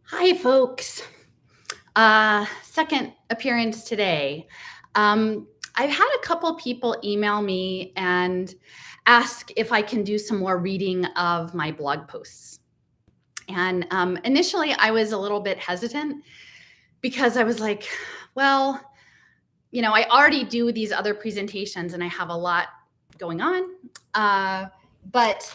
Hi, folks. Second appearance today. I've had a couple people email me and ask if I can do some more reading of my blog posts. And initially, I was a little bit hesitant because I was like, well, I already do these other presentations and I have a lot going on. But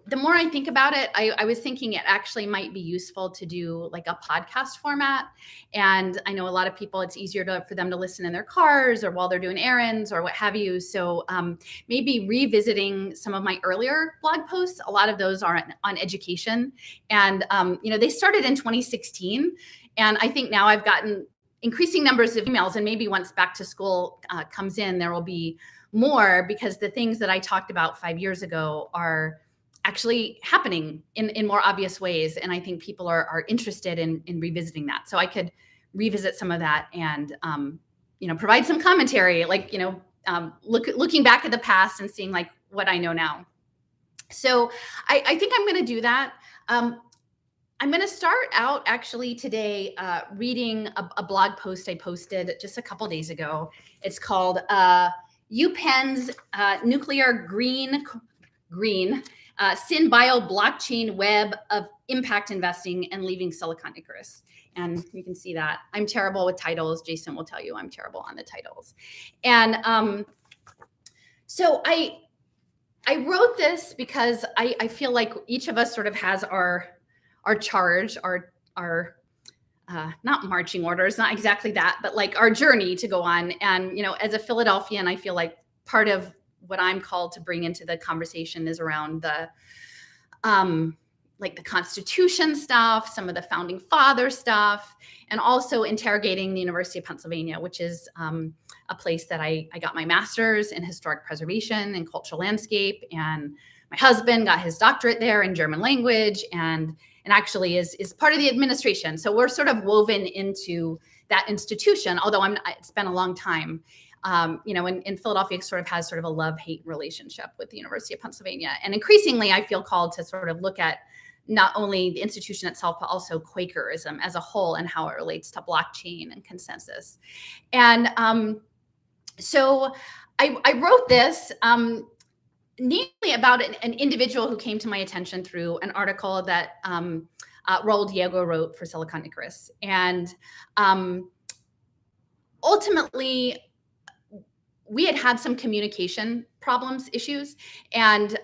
the more I think about it, I was thinking it actually might be useful to do like a podcast format. And I know a lot of people, it's easier for them to listen in their cars or while they're doing errands or what have you. So maybe revisiting some of my earlier blog posts. A lot of those are on education. And, they started in 2016. And I think now I've gotten increasing numbers of emails. And maybe once back to school comes in, there will be more, because the things that I talked about 5 years ago are actually happening in more obvious ways. And I think people are interested in revisiting that. So I could revisit some of that and, provide some commentary, like, looking back at the past and seeing like what I know now. So I think I'm going to do that. I'm going to start out actually today reading a blog post I posted just a couple days ago. It's called UPenn's Nuclear Green SynBio Blockchain Web of Impact Investing and Leaving Silicon Icarus. And you can see that. I'm terrible with titles. Jason will tell you I'm terrible on the titles. And so I wrote this because I feel like each of us sort of has our charge, our not marching orders, not exactly that, but like our journey to go on. And, as a Philadelphian, I feel like part of what I'm called to bring into the conversation is around the like the Constitution stuff, some of the founding father stuff, and also interrogating the University of Pennsylvania, which is a place that I got my master's in historic preservation and cultural landscape. And my husband got his doctorate there in German language and actually is part of the administration. So we're sort of woven into that institution, although it's been a long time. In Philadelphia, sort of has sort of a love-hate relationship with the University of Pennsylvania. And increasingly, I feel called to sort of look at not only the institution itself, but also Quakerism as a whole and how it relates to blockchain and consensus. And so I wrote this neatly about an individual who came to my attention through an article that Raul Diego wrote for Silicon Icarus. And ultimately, we had some communication issues, and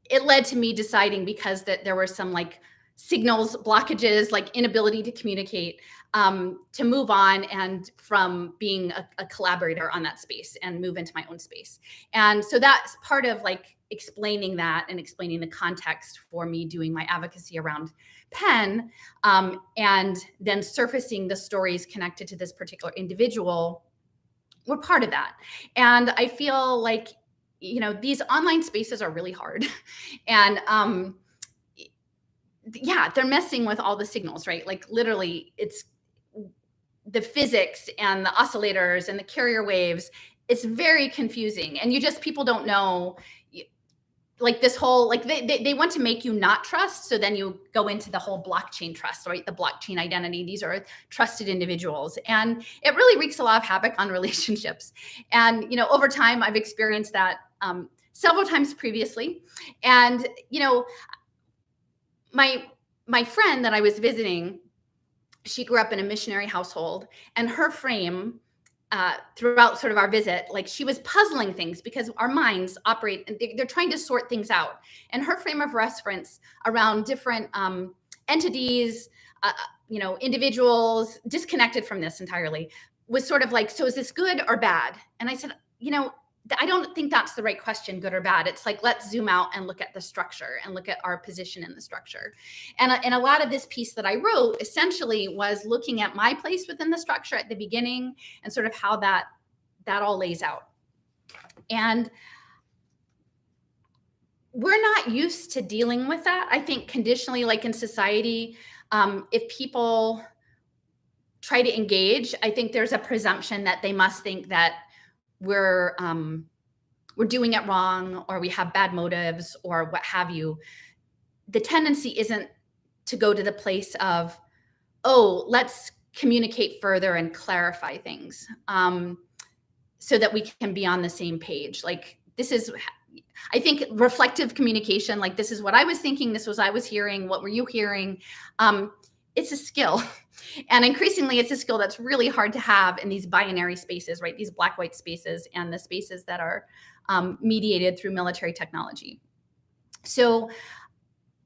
it led to me deciding, because that there were some like signals blockages, like inability to communicate, to move on and from being a collaborator on that space and move into my own space. And so that's part of like explaining that and explaining the context for me doing my advocacy around Penn, and then surfacing the stories connected to this particular individual. We're part of that. And I feel like, these online spaces are really hard. And they're messing with all the signals, right? Like literally it's the physics and the oscillators and the carrier waves. It's very confusing. And people don't know, like this whole, like they want to make you not trust. So then you go into the whole blockchain trust, right? The blockchain identity. These are trusted individuals. And it really wreaks a lot of havoc on relationships. And, over time, I've experienced that several times previously. And, my friend that I was visiting, she grew up in a missionary household, and her frame throughout sort of our visit, like she was puzzling things because our minds operate and they're trying to sort things out. And her frame of reference around different entities, individuals disconnected from this entirely was sort of like, so is this good or bad? And I said, I don't think that's the right question, good or bad. It's like, let's zoom out and look at the structure and look at our position in the structure. And a lot of this piece that I wrote essentially was looking at my place within the structure at the beginning and sort of how that all lays out. And we're not used to dealing with that. I think conditionally, like in society, if people try to engage, I think there's a presumption that they must think that we're doing it wrong, or we have bad motives, or what have you. The tendency isn't to go to the place of, oh, let's communicate further and clarify things, so that we can be on the same page. Like, this is, I think, reflective communication. Like, this is what I was thinking. This was I was hearing. What were you hearing? It's a skill. And increasingly, it's a skill that's really hard to have in these binary spaces, right? These black-white spaces and the spaces that are mediated through military technology. So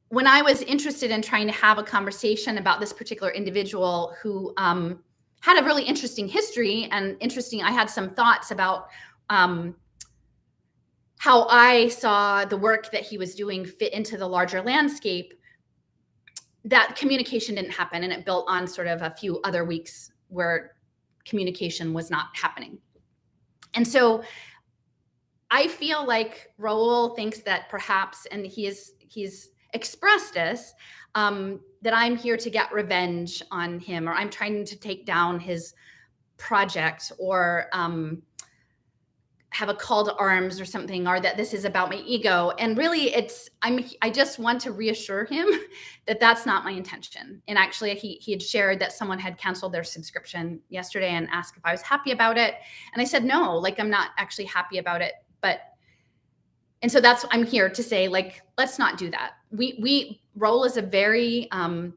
when I was interested in trying to have a conversation about this particular individual who had a really interesting history and I had some thoughts about how I saw the work that he was doing fit into the larger landscape, that communication didn't happen. And it built on sort of a few other weeks where communication was not happening. And so I feel like Raul thinks that perhaps, and he's expressed this, that I'm here to get revenge on him, or I'm trying to take down his project, or have a call to arms or something, or that this is about my ego. And really I just want to reassure him that that's not my intention. And actually he had shared that someone had canceled their subscription yesterday and asked if I was happy about it. And I said, no, like, I'm not actually happy about it. And so I'm here to say, like, let's not do that. Raul is a very, a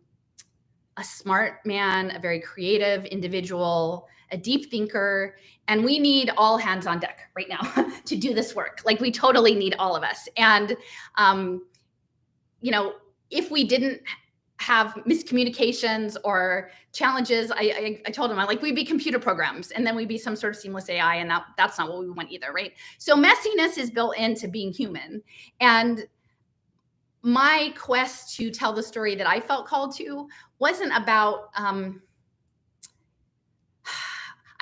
smart man, a very creative individual, a deep thinker, and we need all hands on deck right now to do this work. Like, we totally need all of us. And, if we didn't have miscommunications or challenges, I told him, we'd be computer programs, and then we'd be some sort of seamless AI, and that's not what we want either, right? So messiness is built into being human. And my quest to tell the story that I felt called to wasn't about,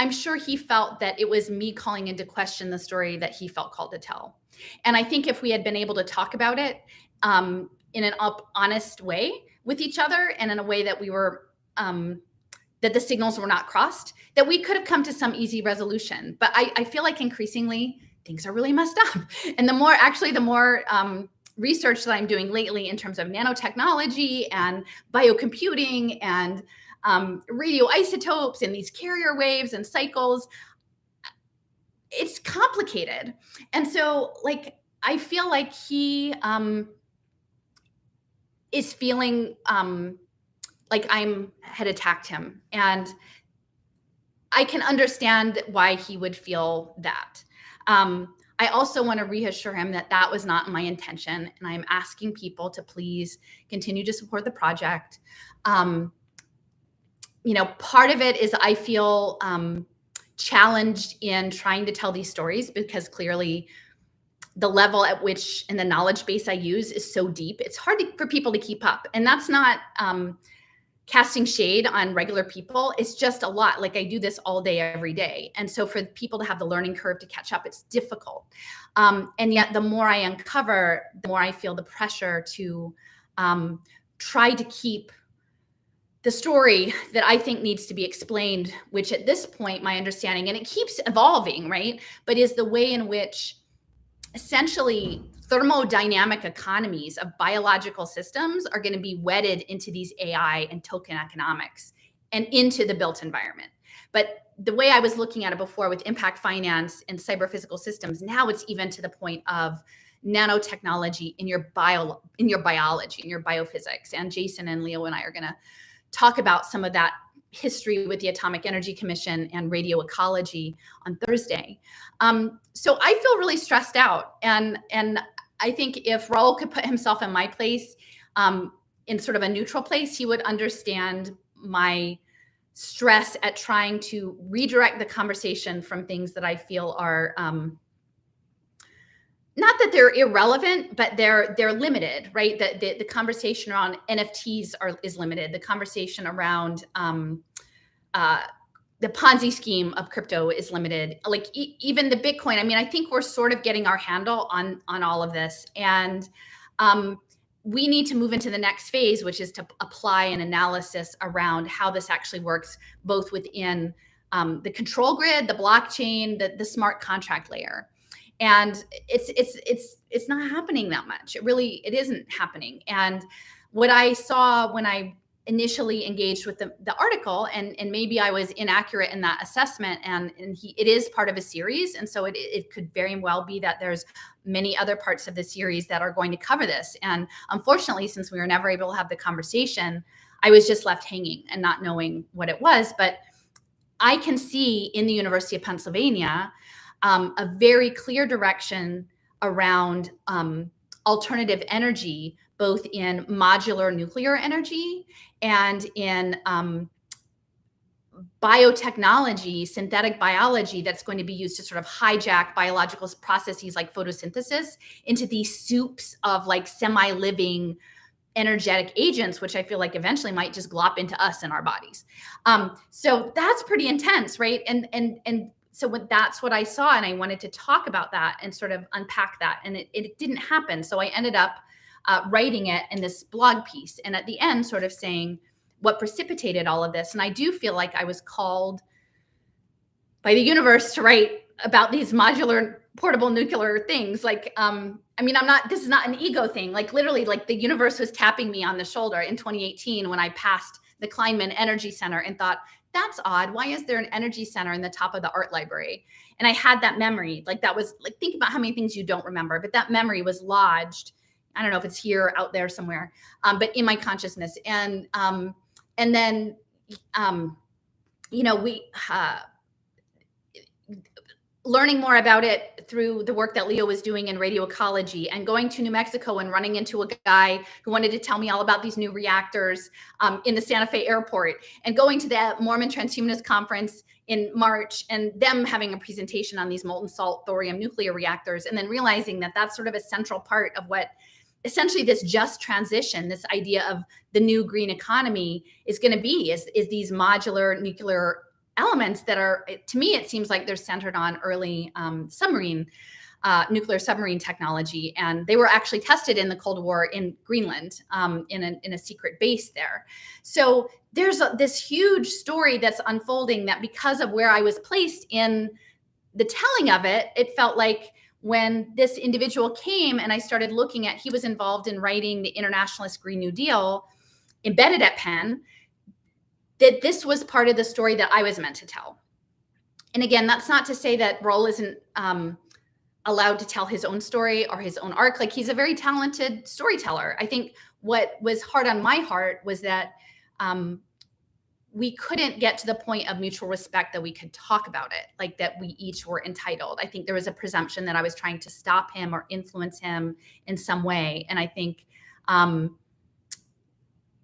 I'm sure he felt that it was me calling into question the story that he felt called to tell. And I think if we had been able to talk about it in an honest way with each other, and in a way that we were, that the signals were not crossed, that we could have come to some easy resolution. But I feel like increasingly things are really messed up. And the more research that I'm doing lately in terms of nanotechnology and biocomputing and radioisotopes and these carrier waves and cycles, it's complicated. And so, like, I feel like he is feeling like I had attacked him. And I can understand why he would feel that. I also want to reassure him that that was not my intention. And I'm asking people to please continue to support the project. Part of it is I feel challenged in trying to tell these stories, because clearly the level at which, and the knowledge base I use is so deep, it's hard for people to keep up. And that's not casting shade on regular people. It's just a lot. Like, I do this all day, every day. And so for people to have the learning curve to catch up, it's difficult. And yet the more I uncover, the more I feel the pressure to try to keep the story that I think needs to be explained, which at this point, my understanding, and it keeps evolving, right? But is the way in which essentially thermodynamic economies of biological systems are going to be wedded into these AI and token economics and into the built environment. But the way I was looking at it before with impact finance and cyber physical systems, now it's even to the point of nanotechnology in your biology, in your biophysics. And Jason and Leo and I are going to talk about some of that history with the Atomic Energy Commission and radio ecology on Thursday. So I feel really stressed out. And I think if Raul could put himself in my place, in sort of a neutral place, he would understand my stress at trying to redirect the conversation from things that I feel are, not that they're irrelevant, but they're limited, right? The conversation around NFTs is limited. The conversation around the Ponzi scheme of crypto is limited. Like even the Bitcoin. I mean, I think we're sort of getting our handle on all of this, and we need to move into the next phase, which is to apply an analysis around how this actually works, both within the control grid, the blockchain, the smart contract layer. And it's not happening that much. It isn't happening. And what I saw when I initially engaged with the article, and maybe I was inaccurate in that assessment, and it is part of a series, and so it could very well be that there's many other parts of the series that are going to cover this. And unfortunately, since we were never able to have the conversation, I was just left hanging and not knowing what it was. But I can see in the University of Pennsylvania a very clear direction around alternative energy, both in modular nuclear energy and in biotechnology, synthetic biology, that's going to be used to sort of hijack biological processes like photosynthesis into these soups of like semi-living energetic agents, which I feel like eventually might just glop into us in our bodies. So that's pretty intense, right? And so that's what I saw, and I wanted to talk about that and sort of unpack that, and it didn't happen. So I ended up writing it in this blog piece, and at the end sort of saying what precipitated all of this. And I do feel like I was called by the universe to write about these modular portable nuclear things. Like, I mean, this is not an ego thing. Like literally, like the universe was tapping me on the shoulder in 2018 when I passed the Kleinman Energy Center and thought, that's odd. Why is there an energy center in the top of the art library? And I had that memory. Like that was like, think about how many things you don't remember, but that memory was lodged. I don't know if it's here, out there somewhere, but in my consciousness. And then, you know, learning more about it through the work that Leo was doing in radio ecology, and going to New Mexico and running into a guy who wanted to tell me all about these new reactors in the Santa Fe airport, and going to the Mormon Transhumanist Conference in March and them having a presentation on these molten salt thorium nuclear reactors, and then realizing that that's sort of a central part of what essentially this just transition, this idea of the new green economy is going to be, is these modular nuclear elements that are, to me, it seems like they're centered on early nuclear submarine technology. And they were actually tested in the Cold War in Greenland, in a secret base there. So there's this huge story that's unfolding that, because of where I was placed in the telling of it, it felt like when this individual came and I started looking at, he was involved in writing the Internationalist Green New Deal embedded at Penn, that this was part of the story that I was meant to tell. And again, that's not to say that Roll isn't allowed to tell his own story or his own arc. Like, he's a very talented storyteller. I think what was hard on my heart was that we couldn't get to the point of mutual respect that we could talk about it, like that we each were entitled. I think there was a presumption that I was trying to stop him or influence him in some way. And I think,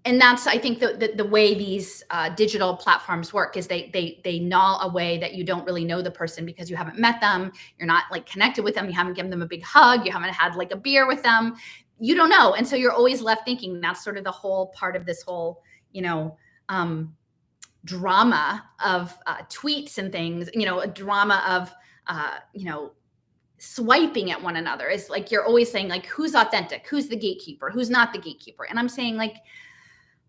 and that's, I think the way these digital platforms work is they gnaw away that you don't really know the person because you haven't met them. You're not like connected with them. You haven't given them a big hug. You haven't had like a beer with them. You don't know. And so you're always left thinking. That's sort of the whole part of this whole, drama of tweets and things, a drama of, swiping at one another. It's like, you're always saying like, who's authentic? Who's the gatekeeper? Who's not the gatekeeper? And I'm saying like,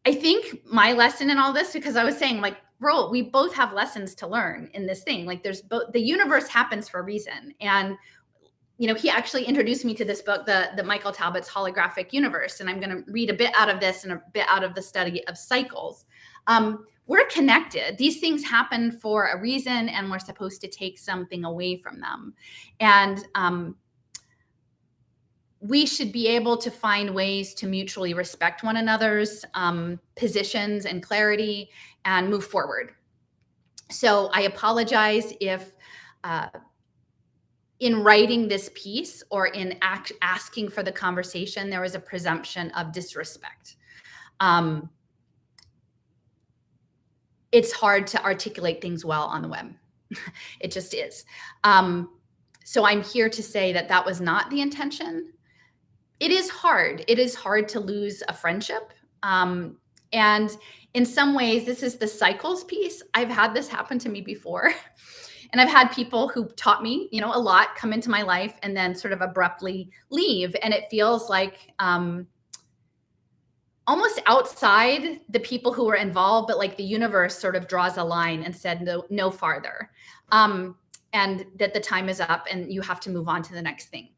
I think my lesson in all this, because I was saying like, bro, we both have lessons to learn in this thing. Like there's both, the universe happens for a reason. And, he actually introduced me to this book, the Michael Talbot's Holographic Universe. And I'm going to read a bit out of this and a bit out of the study of cycles. We're connected. These things happen for a reason, and we're supposed to take something away from them. And we should be able to find ways to mutually respect one another's positions and clarity and move forward. So I apologize if in writing this piece or in asking for the conversation, there was a presumption of disrespect. It's hard to articulate things well on the web. It just is. So I'm here to say that that was not the intention. It is hard. It is hard to lose a friendship. And in some ways, this is the cycles piece. I've had this happen to me before. And I've had people who taught me, a lot come into my life and then sort of abruptly leave. And it feels like almost outside the people who were involved, but like the universe sort of draws a line and said, no farther. And that the time is up and you have to move on to the next thing.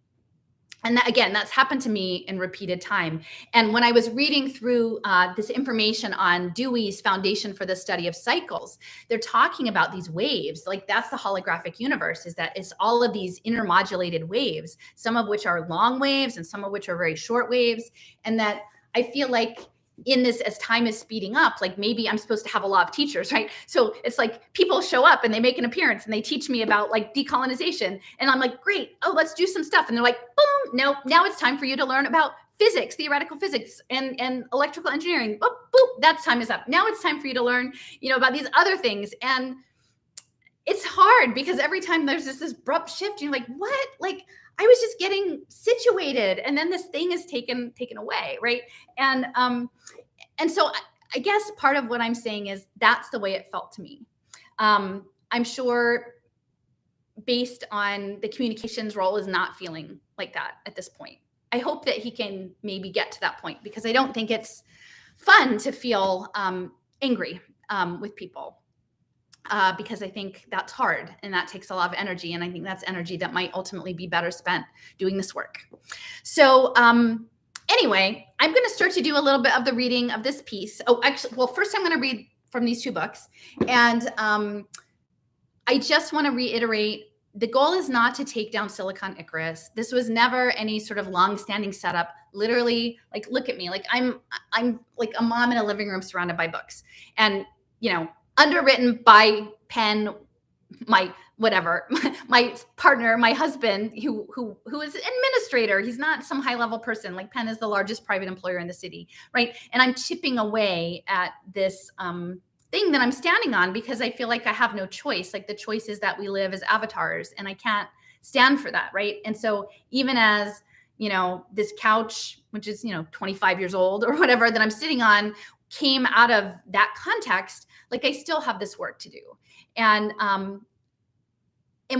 And that, again, that's happened to me in repeated time. And when I was reading through this information on Dewey's Foundation for the Study of Cycles, they're talking about these waves. Like, that's the holographic universe, is that it's all of these intermodulated waves, some of which are long waves and some of which are very short waves. And that I feel like in this, as time is speeding up, like maybe I'm supposed to have a lot of teachers, right? So it's like people show up and they make an appearance and they teach me about like decolonization. And I'm like, great, oh, let's do some stuff. And they're like, boom, no, now it's time for you to learn about physics, theoretical physics, and electrical engineering. Boop, boop, that time is up. Now it's time for you to learn, about these other things. And it's hard because every time there's this abrupt shift, you're like, what? Like, I was just getting situated, and then this thing is taken away, right? And so I guess part of what I'm saying is that's the way it felt to me. I'm sure, based on the communications role, is not feeling like that at this point. I hope that he can maybe get to that point, because I don't think it's fun to feel angry with people. Because I think that's hard and that takes a lot of energy. And I think that's energy that might ultimately be better spent doing this work. So anyway, I'm going to start to do a little bit of the reading of this piece. Oh, actually, well, first I'm going to read from these two books. And I just want to reiterate, the goal is not to take down Silicon Icarus. This was never any sort of long-standing setup. Literally, like, look at me. Like, I'm like a mom in a living room surrounded by books. And, underwritten by pen, my partner, my husband, who is an administrator. He's not some high level person. Like, Penn is the largest private employer in the city, right? And I'm chipping away at this thing that I'm standing on because I feel like I have no choice. Like, the choice is that we live as avatars, and I can't stand for that, right? And so even as this couch, which is 25 years old or whatever, that I'm sitting on, came out of that context, like, I still have this work to do. And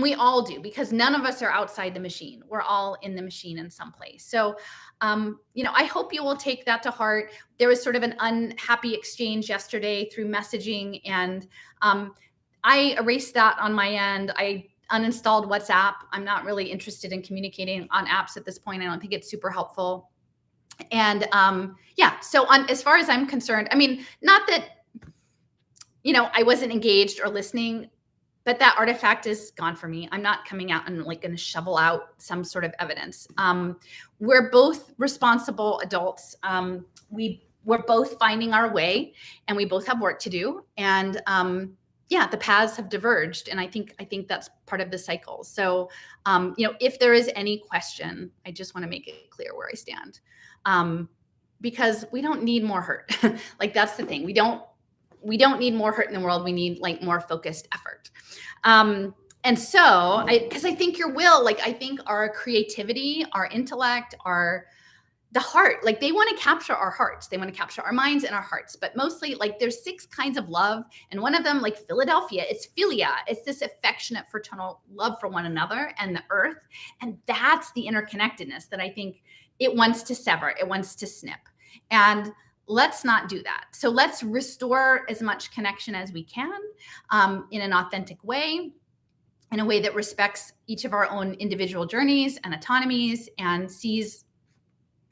we all do, because none of us are outside the machine. We're all in the machine in some place. So, I hope you will take that to heart. There was sort of an unhappy exchange yesterday through messaging, and I erased that on my end. I uninstalled WhatsApp. I'm not really interested in communicating on apps at this point. I don't think it's super helpful. And so as far as I'm concerned, I mean, not that I wasn't engaged or listening, but that artifact is gone for me. I'm not coming out and like going to shovel out some sort of evidence. We're both responsible adults. We're both finding our way, and we both have work to do. And the paths have diverged, and I think that's part of the cycle. So if there is any question, I just want to make it clear where I stand, because we don't need more hurt. Like, that's the thing. We don't need more hurt in the world. We need like more focused effort. And so because I think your will, like, I think our creativity, our intellect, the heart, like, they want to capture our hearts. They want to capture our minds and our hearts. But mostly, like, there's 6 kinds of love. And one of them, like Philadelphia, it's philia. It's this affectionate, fraternal love for one another and the earth. And that's the interconnectedness that I think it wants to sever. It wants to snip. And let's not do that. So let's restore as much connection as we can in an authentic way, in a way that respects each of our own individual journeys and autonomies, and sees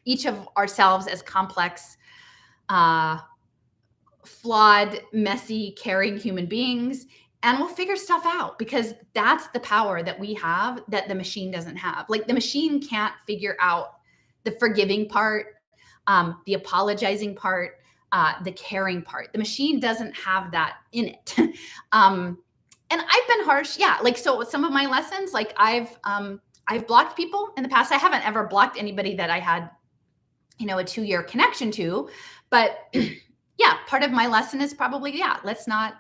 each of ourselves as complex, flawed, messy, caring human beings. And we'll figure stuff out, because that's the power that we have that the machine doesn't have. Like, the machine can't figure out the forgiving part, the apologizing part, the caring part. The machine doesn't have that in it. And I've been harsh. Yeah. Like, so some of my lessons, like, I've blocked people in the past. I haven't ever blocked anybody that I had, a 2-year connection to, but part of my lesson is probably, let's not,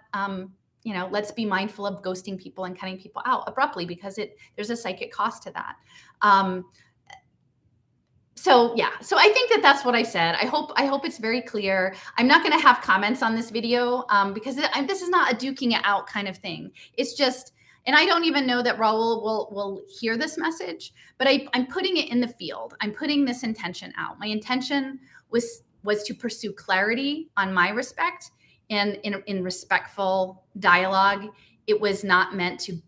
let's be mindful of ghosting people and cutting people out abruptly, because there's a psychic cost to that. So I think that's what I said. I hope it's very clear. I'm not going to have comments on this video because this is not a duking it out kind of thing. It's just, and I don't even know that Raul will hear this message, but I'm putting it in the field. I'm putting this intention out. My intention was to pursue clarity on my respect, and in respectful dialogue. It was not meant to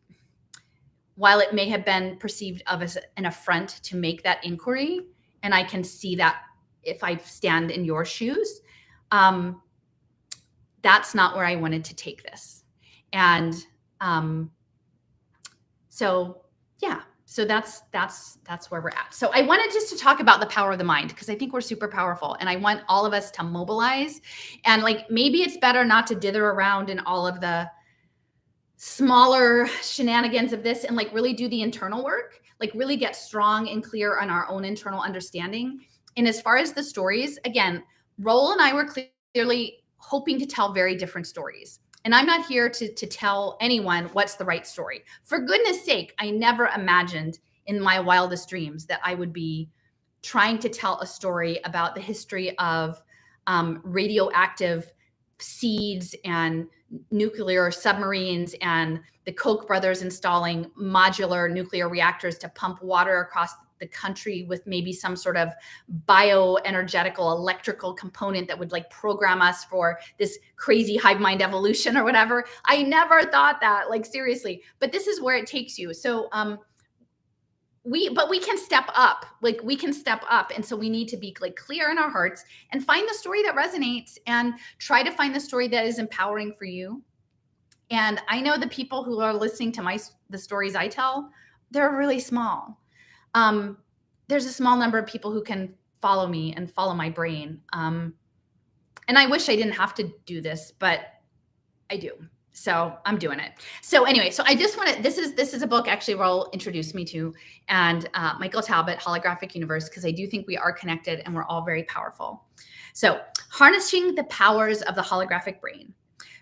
while it may have been perceived of as an affront to make that inquiry, and I can see that if I stand in your shoes, that's not where I wanted to take this. And so that's where we're at. So I wanted just to talk about the power of the mind, because I think we're super powerful, and I want all of us to mobilize. And like, maybe it's better not to dither around in all of the smaller shenanigans of this, and like really do the internal work, like really get strong and clear on our own internal understanding. And as far as the stories, again, Roel and I were clearly hoping to tell very different stories. And I'm not here to tell anyone what's the right story. For goodness sake, I never imagined in my wildest dreams that I would be trying to tell a story about the history of radioactive seeds and nuclear submarines and the Koch brothers installing modular nuclear reactors to pump water across the country with maybe some sort of bioenergetical electrical component that would like program us for this crazy hive mind evolution or whatever. I never thought that, like, seriously, but this is where it takes you. So we can step up, like we can step up. And so we need to be like clear in our hearts and find the story that resonates, and try to find the story that is empowering for you. And I know the people who are listening to the stories I tell, they're really small. There's a small number of people who can follow me and follow my brain. And I wish I didn't have to do this, but I do. So I'm doing it. So anyway, so I just want to, this is a book actually Roel introduced me to, and Michael Talbot, Holographic Universe, because I do think we are connected and we're all very powerful. So harnessing the powers of the holographic brain.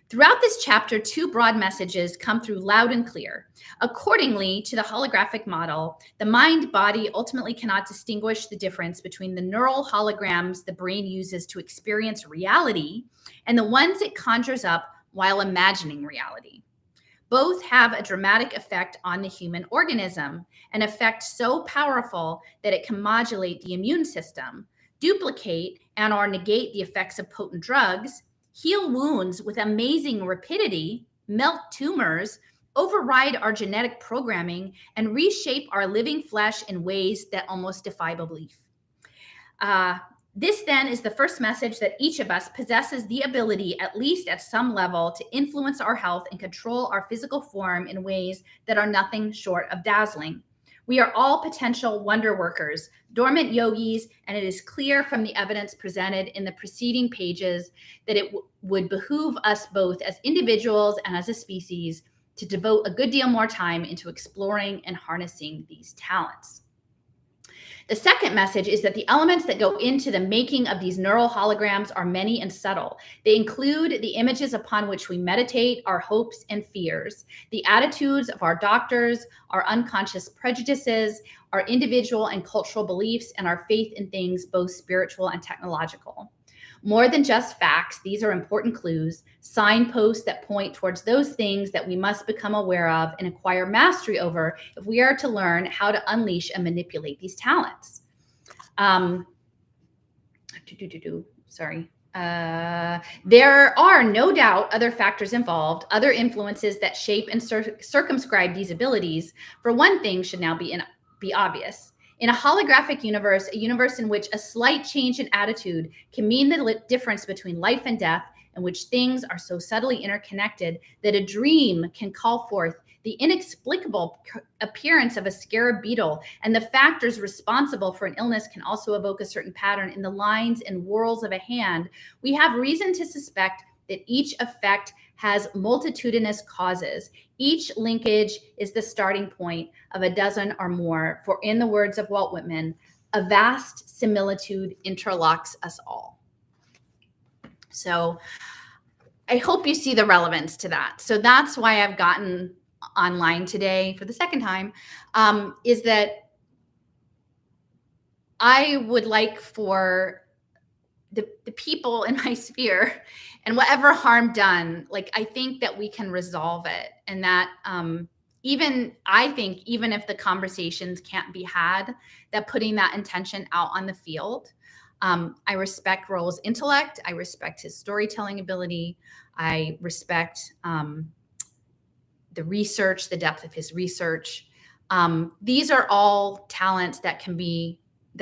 Throughout this chapter, two broad messages come through loud and clear. Accordingly to the holographic model, the mind-body ultimately cannot distinguish the difference between the neural holograms the brain uses to experience reality and the ones it conjures up while imagining reality. Both have a dramatic effect on the human organism, an effect so powerful that it can modulate the immune system, duplicate and/or negate the effects of potent drugs, heal wounds with amazing rapidity, melt tumors, override our genetic programming, and reshape our living flesh in ways that almost defy belief. This then is the first message that each of us possesses the ability, at least at some level, to influence our health and control our physical form in ways that are nothing short of dazzling. We are all potential wonder workers, dormant yogis, and it is clear from the evidence presented in the preceding pages that it would behoove us both as individuals and as a species to devote a good deal more time into exploring and harnessing these talents. The second message is that the elements that go into the making of these neural holograms are many and subtle. They include the images upon which we meditate, our hopes and fears, the attitudes of our doctors, our unconscious prejudices, our individual and cultural beliefs, and our faith in things both spiritual and technological. More than just facts, these are important clues, signposts that point towards those things that we must become aware of and acquire mastery over if we are to learn how to unleash and manipulate these talents. There are no doubt other factors involved, other influences that shape and circumscribe these abilities. For one thing should now be obvious. In a holographic universe, a universe in which a slight change in attitude can mean the difference between life and death, in which things are so subtly interconnected that a dream can call forth the inexplicable appearance of a scarab beetle, and the factors responsible for an illness can also evoke a certain pattern in the lines and whorls of a hand, we have reason to suspect that each effect has multitudinous causes. Each linkage is the starting point of a dozen or more, for in the words of Walt Whitman, a vast similitude interlocks us all. So I hope you see the relevance to that. So that's why I've gotten online today for the second time, is that I would like for the people in my sphere and whatever harm done, like, I think that we can resolve it. And that even if the conversations can't be had, that putting that intention out on the field. I respect Roel's intellect. I respect his storytelling ability. I respect the research, the depth of his research. These are all talents that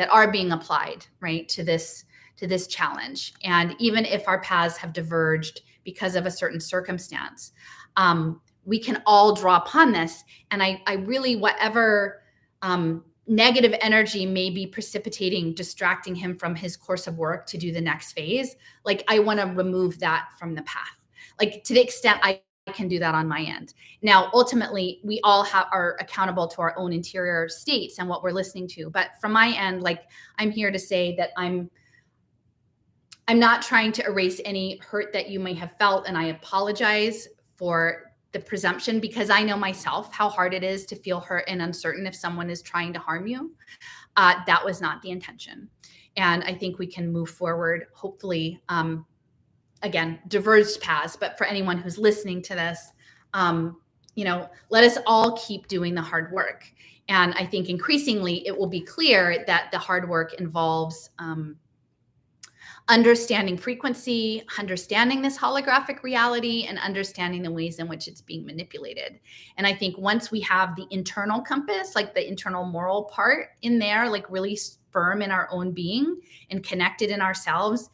are being applied, right, to this challenge. And even if our paths have diverged because of a certain circumstance, we can all draw upon this. And I really, whatever negative energy may be precipitating, distracting him from his course of work to do the next phase, like I want to remove that from the path, like to the extent I can do that on my end. Now, ultimately, we all are accountable to our own interior states and what we're listening to. But from my end, like I'm here to say that I'm not trying to erase any hurt that you may have felt, and I apologize for the presumption, because I know myself how hard it is to feel hurt and uncertain if someone is trying to harm you. That was not the intention. And I think we can move forward, hopefully, again, diverged paths. But for anyone who's listening to this, let us all keep doing the hard work. And I think increasingly it will be clear that the hard work involves understanding frequency, understanding this holographic reality, and understanding the ways in which it's being manipulated. And I think once we have the internal compass, like the internal moral part in there, like really firm in our own being and connected in ourselves,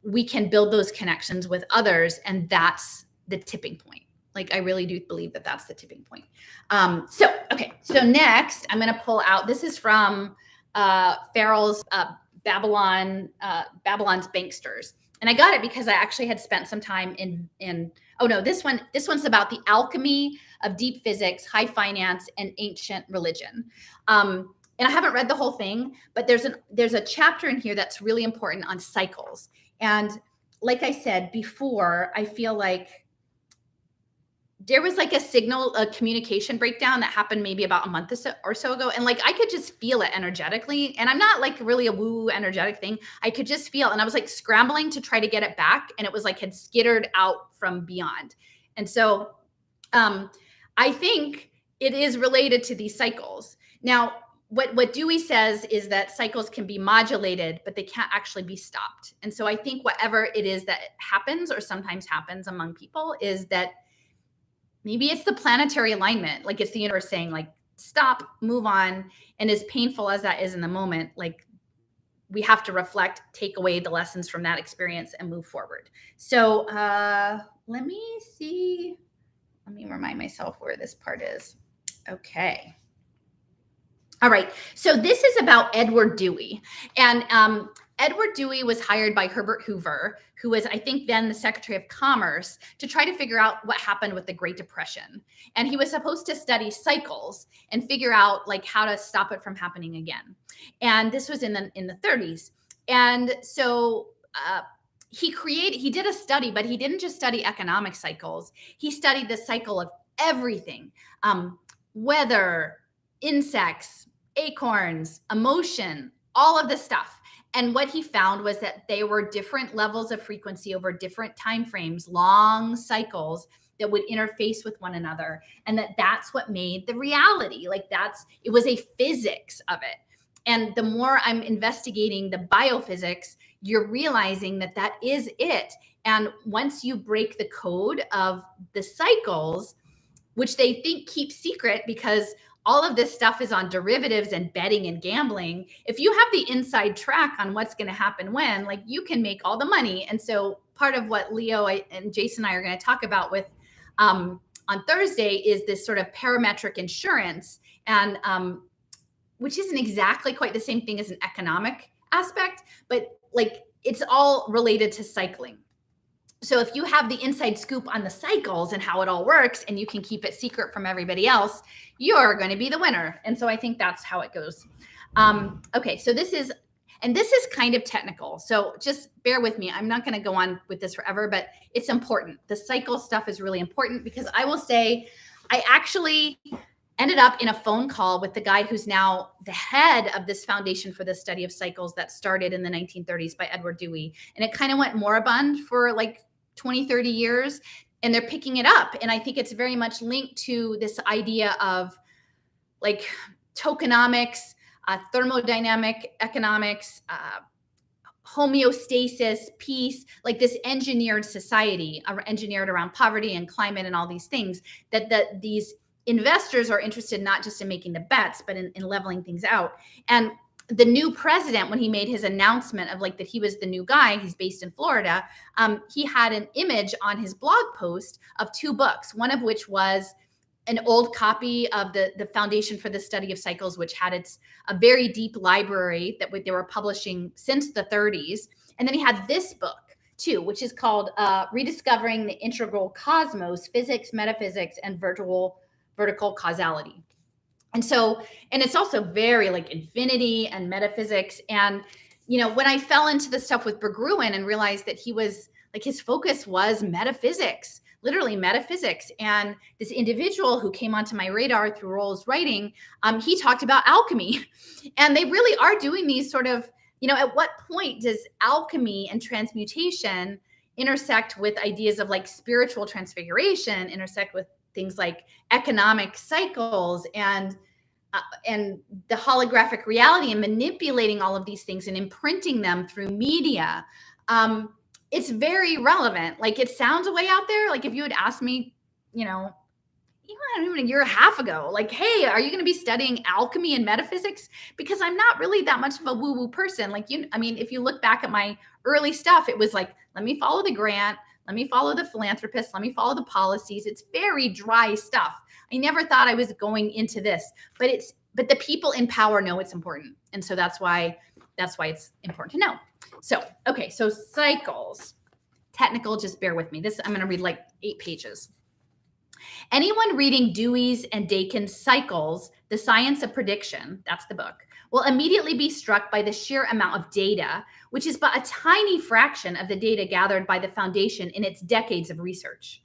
we can build those connections with others. And that's the tipping point. Like, I really do believe that that's the tipping point. So next I'm going to pull out, this is from Farrell's Babylon's Banksters. And I got it because I actually had spent some time this one's about the alchemy of deep physics, high finance, and ancient religion. And I haven't read the whole thing, but there's a chapter in here that's really important on cycles. And like I said before, I feel like there was like a communication breakdown that happened maybe about a month or so ago. And like, I could just feel it energetically. And I'm not like really a woo energetic thing. I could just feel, and I was like scrambling to try to get it back. And it was like, had skittered out from beyond. And so I think it is related to these cycles. Now, what Dewey says is that cycles can be modulated, but they can't actually be stopped. And so I think whatever it is that happens or sometimes happens among people is that maybe it's the planetary alignment. Like, it's the universe saying, like, stop, move on. And as painful as that is in the moment, like, we have to reflect, take away the lessons from that experience and move forward. So let me see. Let me remind myself where this part is. Okay. All right. So this is about Edward Dewey. And Edward Dewey was hired by Herbert Hoover, who was, I think, then the Secretary of Commerce, to try to figure out what happened with the Great Depression. And he was supposed to study cycles and figure out like how to stop it from happening again. And this was in the 30s. And so he did a study, but he didn't just study economic cycles. He studied the cycle of everything, weather, insects, acorns, emotion, all of this stuff. And what he found was that they were different levels of frequency over different time frames, long cycles that would interface with one another. And that's what made the reality. Like, it was a physics of it. And the more I'm investigating the biophysics, you're realizing that is it. And once you break the code of the cycles, which they think keep secret because all of this stuff is on derivatives and betting and gambling. If you have the inside track on what's going to happen when, like, you can make all the money. And so part of what Leo and Jason and I are going to talk about with on Thursday is this sort of parametric insurance, and which isn't exactly quite the same thing as an economic aspect, but like, it's all related to cycling. So if you have the inside scoop on the cycles and how it all works, and you can keep it secret from everybody else, you're going to be the winner. And so I think that's how it goes. Okay, so this is kind of technical. So just bear with me. I'm not going to go on with this forever, but it's important. The cycle stuff is really important, because I will say I actually ended up in a phone call with the guy who's now the head of this foundation for the study of cycles that started in the 1930s by Edward Dewey. And it kind of went moribund for like 20, 30 years, and they're picking it up. And I think it's very much linked to this idea of like tokenomics, thermodynamic economics, homeostasis, peace, like this engineered society, engineered around poverty and climate and all these things, that these investors are interested not just in making the bets, but in leveling things out. And the new president, when he made his announcement of like that he was the new guy, he's based in Florida, he had an image on his blog post of 2 books, one of which was an old copy of the Foundation for the Study of Cycles, which had a very deep library that they were publishing since the 30s. And then he had this book too, which is called Rediscovering the Integral Cosmos, Physics, Metaphysics, and Vertical Causality. And so, and it's also very like infinity and metaphysics. And, you know, when I fell into the stuff with Berggruen and realized that he was like, his focus was metaphysics, literally metaphysics. And this individual who came onto my radar through Roll's writing, he talked about alchemy. And they really are doing these sort of, you know, at what point does alchemy and transmutation intersect with ideas of like spiritual transfiguration, intersect with things like economic cycles and the holographic reality, and manipulating all of these things and imprinting them through media. It's very relevant. Like, it sounds way out there. Like, if you had asked me, you know, even a year and a half ago, like, hey, are you going to be studying alchemy and metaphysics? Because I'm not really that much of a woo-woo person. Like, I mean, if you look back at my early stuff, it was like, let me follow the grant, let me follow the philanthropist, let me follow the policies. It's very dry stuff. I never thought I was going into this, but the people in power know it's important. And so that's why it's important to know. So, okay, so cycles. Technical, just bear with me. This, I'm going to read like 8 pages. Anyone reading Dewey's and Dakin's Cycles, The Science of Prediction, that's the book, will immediately be struck by the sheer amount of data, which is but a tiny fraction of the data gathered by the Foundation in its decades of research,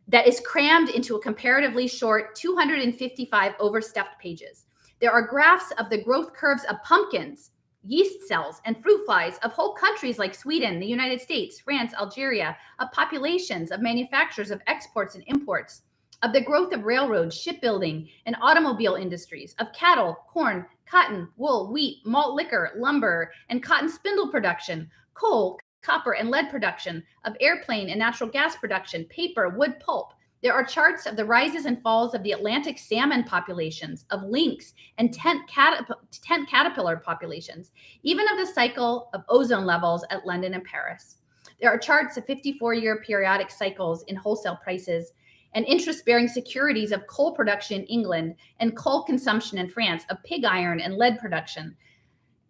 that is crammed into a comparatively short 255 overstuffed pages. There are graphs of the growth curves of pumpkins, yeast cells, and fruit flies of whole countries like Sweden, the United States, France, Algeria, of populations, of manufacturers, of exports and imports, of the growth of railroads, shipbuilding, and automobile industries, of cattle, corn, cotton, wool, wheat, malt liquor, lumber, and cotton spindle production, coal, copper, and lead production, of airplane and natural gas production, paper, wood pulp. There are charts of the rises and falls of the Atlantic salmon populations, of lynx and tent caterpillar populations, even of the cycle of ozone levels at London and Paris. There are charts of 54-year periodic cycles in wholesale prices and interest-bearing securities of coal production in England and coal consumption in France, of pig iron and lead production.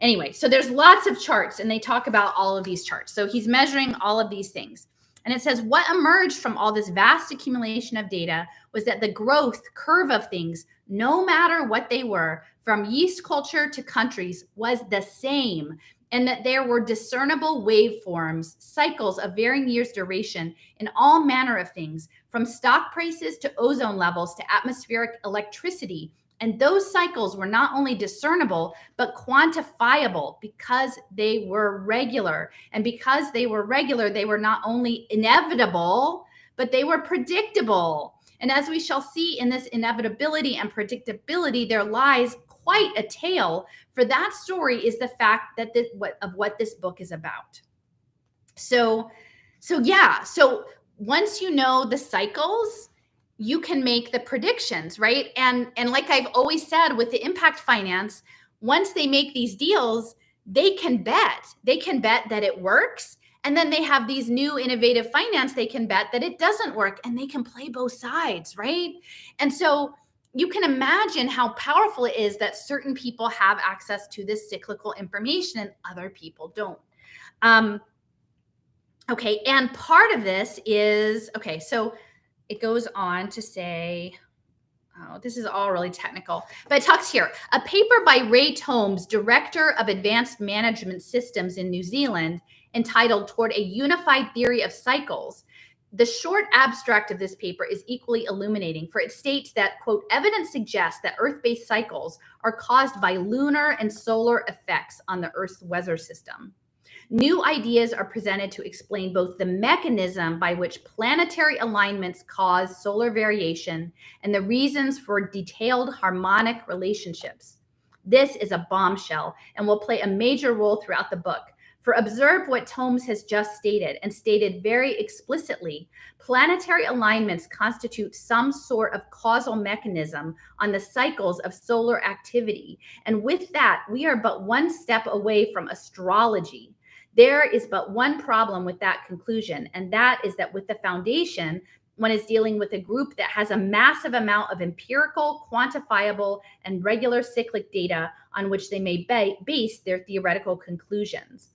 Anyway, so there's lots of charts, and they talk about all of these charts. So he's measuring all of these things. And it says what emerged from all this vast accumulation of data was that the growth curve of things, no matter what they were, from yeast culture to countries, was the same, and that there were discernible waveforms, cycles of varying years' duration in all manner of things, from stock prices to ozone levels to atmospheric electricity. And those cycles were not only discernible, but quantifiable because they were regular. And because they were regular, they were not only inevitable, but they were predictable. And as we shall see in this inevitability and predictability, there lies quite a tale. For that story is the fact that what this book is about. So once you know the cycles, you can make the predictions, right? And like I've always said with the impact finance, once they make these deals, they can bet that it works. And then they have these new innovative finance, they can bet that it doesn't work, and they can play both sides, right? And so you can imagine how powerful it is that certain people have access to this cyclical information and other people don't. Okay, and part of this is, okay, so it goes on to say, oh, this is all really technical, but it talks here. A paper by Ray Tomes, Director of Advanced Management Systems in New Zealand, entitled Toward a Unified Theory of Cycles. The short abstract of this paper is equally illuminating, for it states that, quote, evidence suggests that Earth-based cycles are caused by lunar and solar effects on the Earth's weather system. New ideas are presented to explain both the mechanism by which planetary alignments cause solar variation and the reasons for detailed harmonic relationships. This is a bombshell and will play a major role throughout the book. For observe what Holmes has just stated, and stated very explicitly, planetary alignments constitute some sort of causal mechanism on the cycles of solar activity. And with that, we are but one step away from astrology. There is but one problem with that conclusion, and that is that with the foundation, one is dealing with a group that has a massive amount of empirical, quantifiable, and regular cyclic data on which they may base their theoretical conclusions.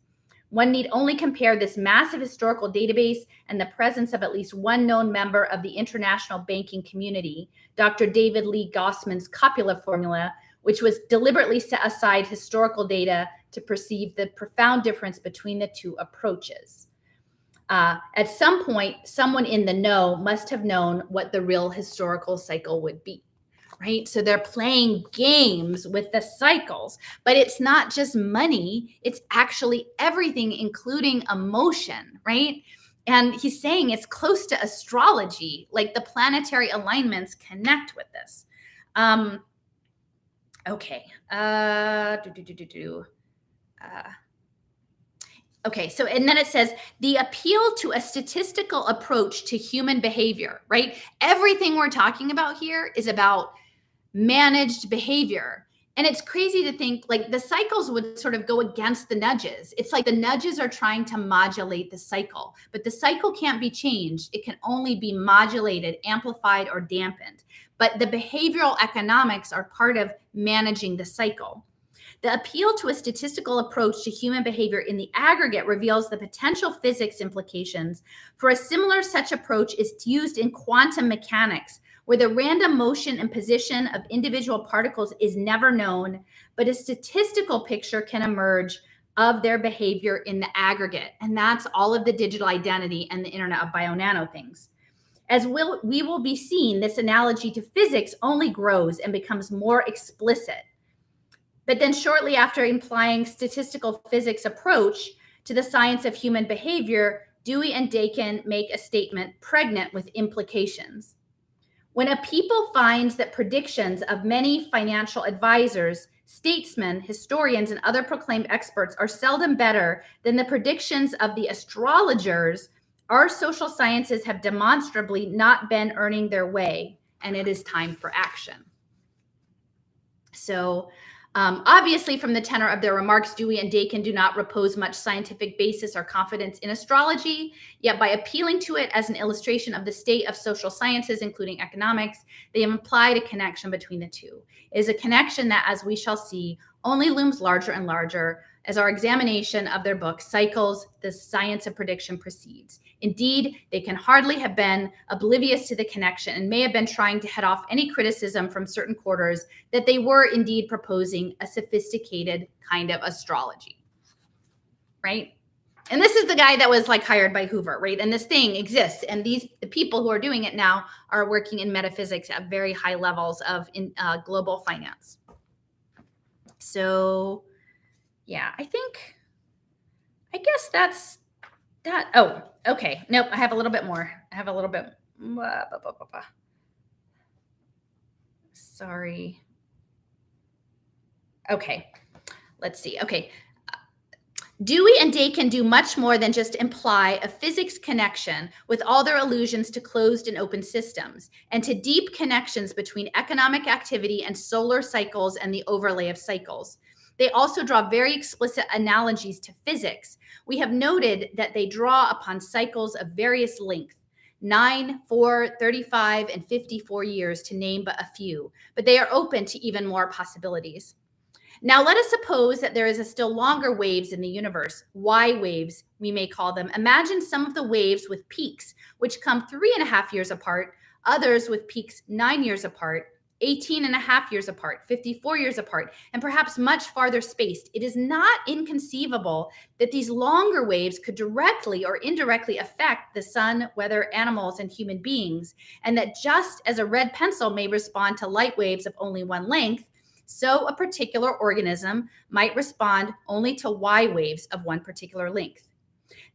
One need only compare this massive historical database and the presence of at least one known member of the international banking community, Dr. David Lee Gossman's copula formula, which was deliberately set aside historical data to perceive the profound difference between the two approaches. At some point, someone in the know must have known what the real historical cycle would be, right? So they're playing games with the cycles, but it's not just money, it's actually everything, including emotion, right? And he's saying it's close to astrology, like the planetary alignments connect with this. Okay. Okay, so, and then it says the appeal to a statistical approach to human behavior, right? Everything we're talking about here is about managed behavior. And it's crazy to think like the cycles would sort of go against the nudges. It's like the nudges are trying to modulate the cycle, but the cycle can't be changed. It can only be modulated, amplified, or dampened. But the behavioral economics are part of managing the cycle. The appeal to a statistical approach to human behavior in the aggregate reveals the potential physics implications for a similar such approach is used in quantum mechanics, where the random motion and position of individual particles is never known, but a statistical picture can emerge of their behavior in the aggregate. And that's all of the digital identity and the Internet of Bio-Nano things. As we will be seeing, this analogy to physics only grows and becomes more explicit. But then shortly after implying statistical physics approach to the science of human behavior, Dewey and Dakin make a statement pregnant with implications. When a people finds that predictions of many financial advisors, statesmen, historians, and other proclaimed experts are seldom better than the predictions of the astrologers, our social sciences have demonstrably not been earning their way, and it is time for action. So, obviously, from the tenor of their remarks, Dewey and Dakin do not repose much scientific basis or confidence in astrology, yet by appealing to it as an illustration of the state of social sciences, including economics, they have implied a connection between the two. It is a connection that, as we shall see, only looms larger and larger as our examination of their book, Cycles, the Science of Prediction, proceeds. Indeed, they can hardly have been oblivious to the connection and may have been trying to head off any criticism from certain quarters that they were indeed proposing a sophisticated kind of astrology, right? And this is the guy that was like hired by Hoover, right? And this thing exists. And the people who are doing it now are working in metaphysics at very high levels of global finance. So, yeah, I guess that's that. Oh, okay. Nope. I have a little bit more. Sorry. Okay. Let's see. Okay. Dewey and Dakin do much more than just imply a physics connection with all their allusions to closed and open systems and to deep connections between economic activity and solar cycles and the overlay of cycles. They also draw very explicit analogies to physics. We have noted that they draw upon cycles of various length, 9, 4, 35, and 54 years, to name but a few, but they are open to even more possibilities. Now, let us suppose that there is a still longer waves in the universe, Y waves, we may call them. Imagine some of the waves with peaks, which come 3.5 years apart, others with peaks 9 years apart, 18.5 years apart, 54 years apart, and perhaps much farther spaced. It is not inconceivable that these longer waves could directly or indirectly affect the sun, weather, animals, and human beings, and that just as a red pencil may respond to light waves of only one length, so a particular organism might respond only to Y waves of one particular length.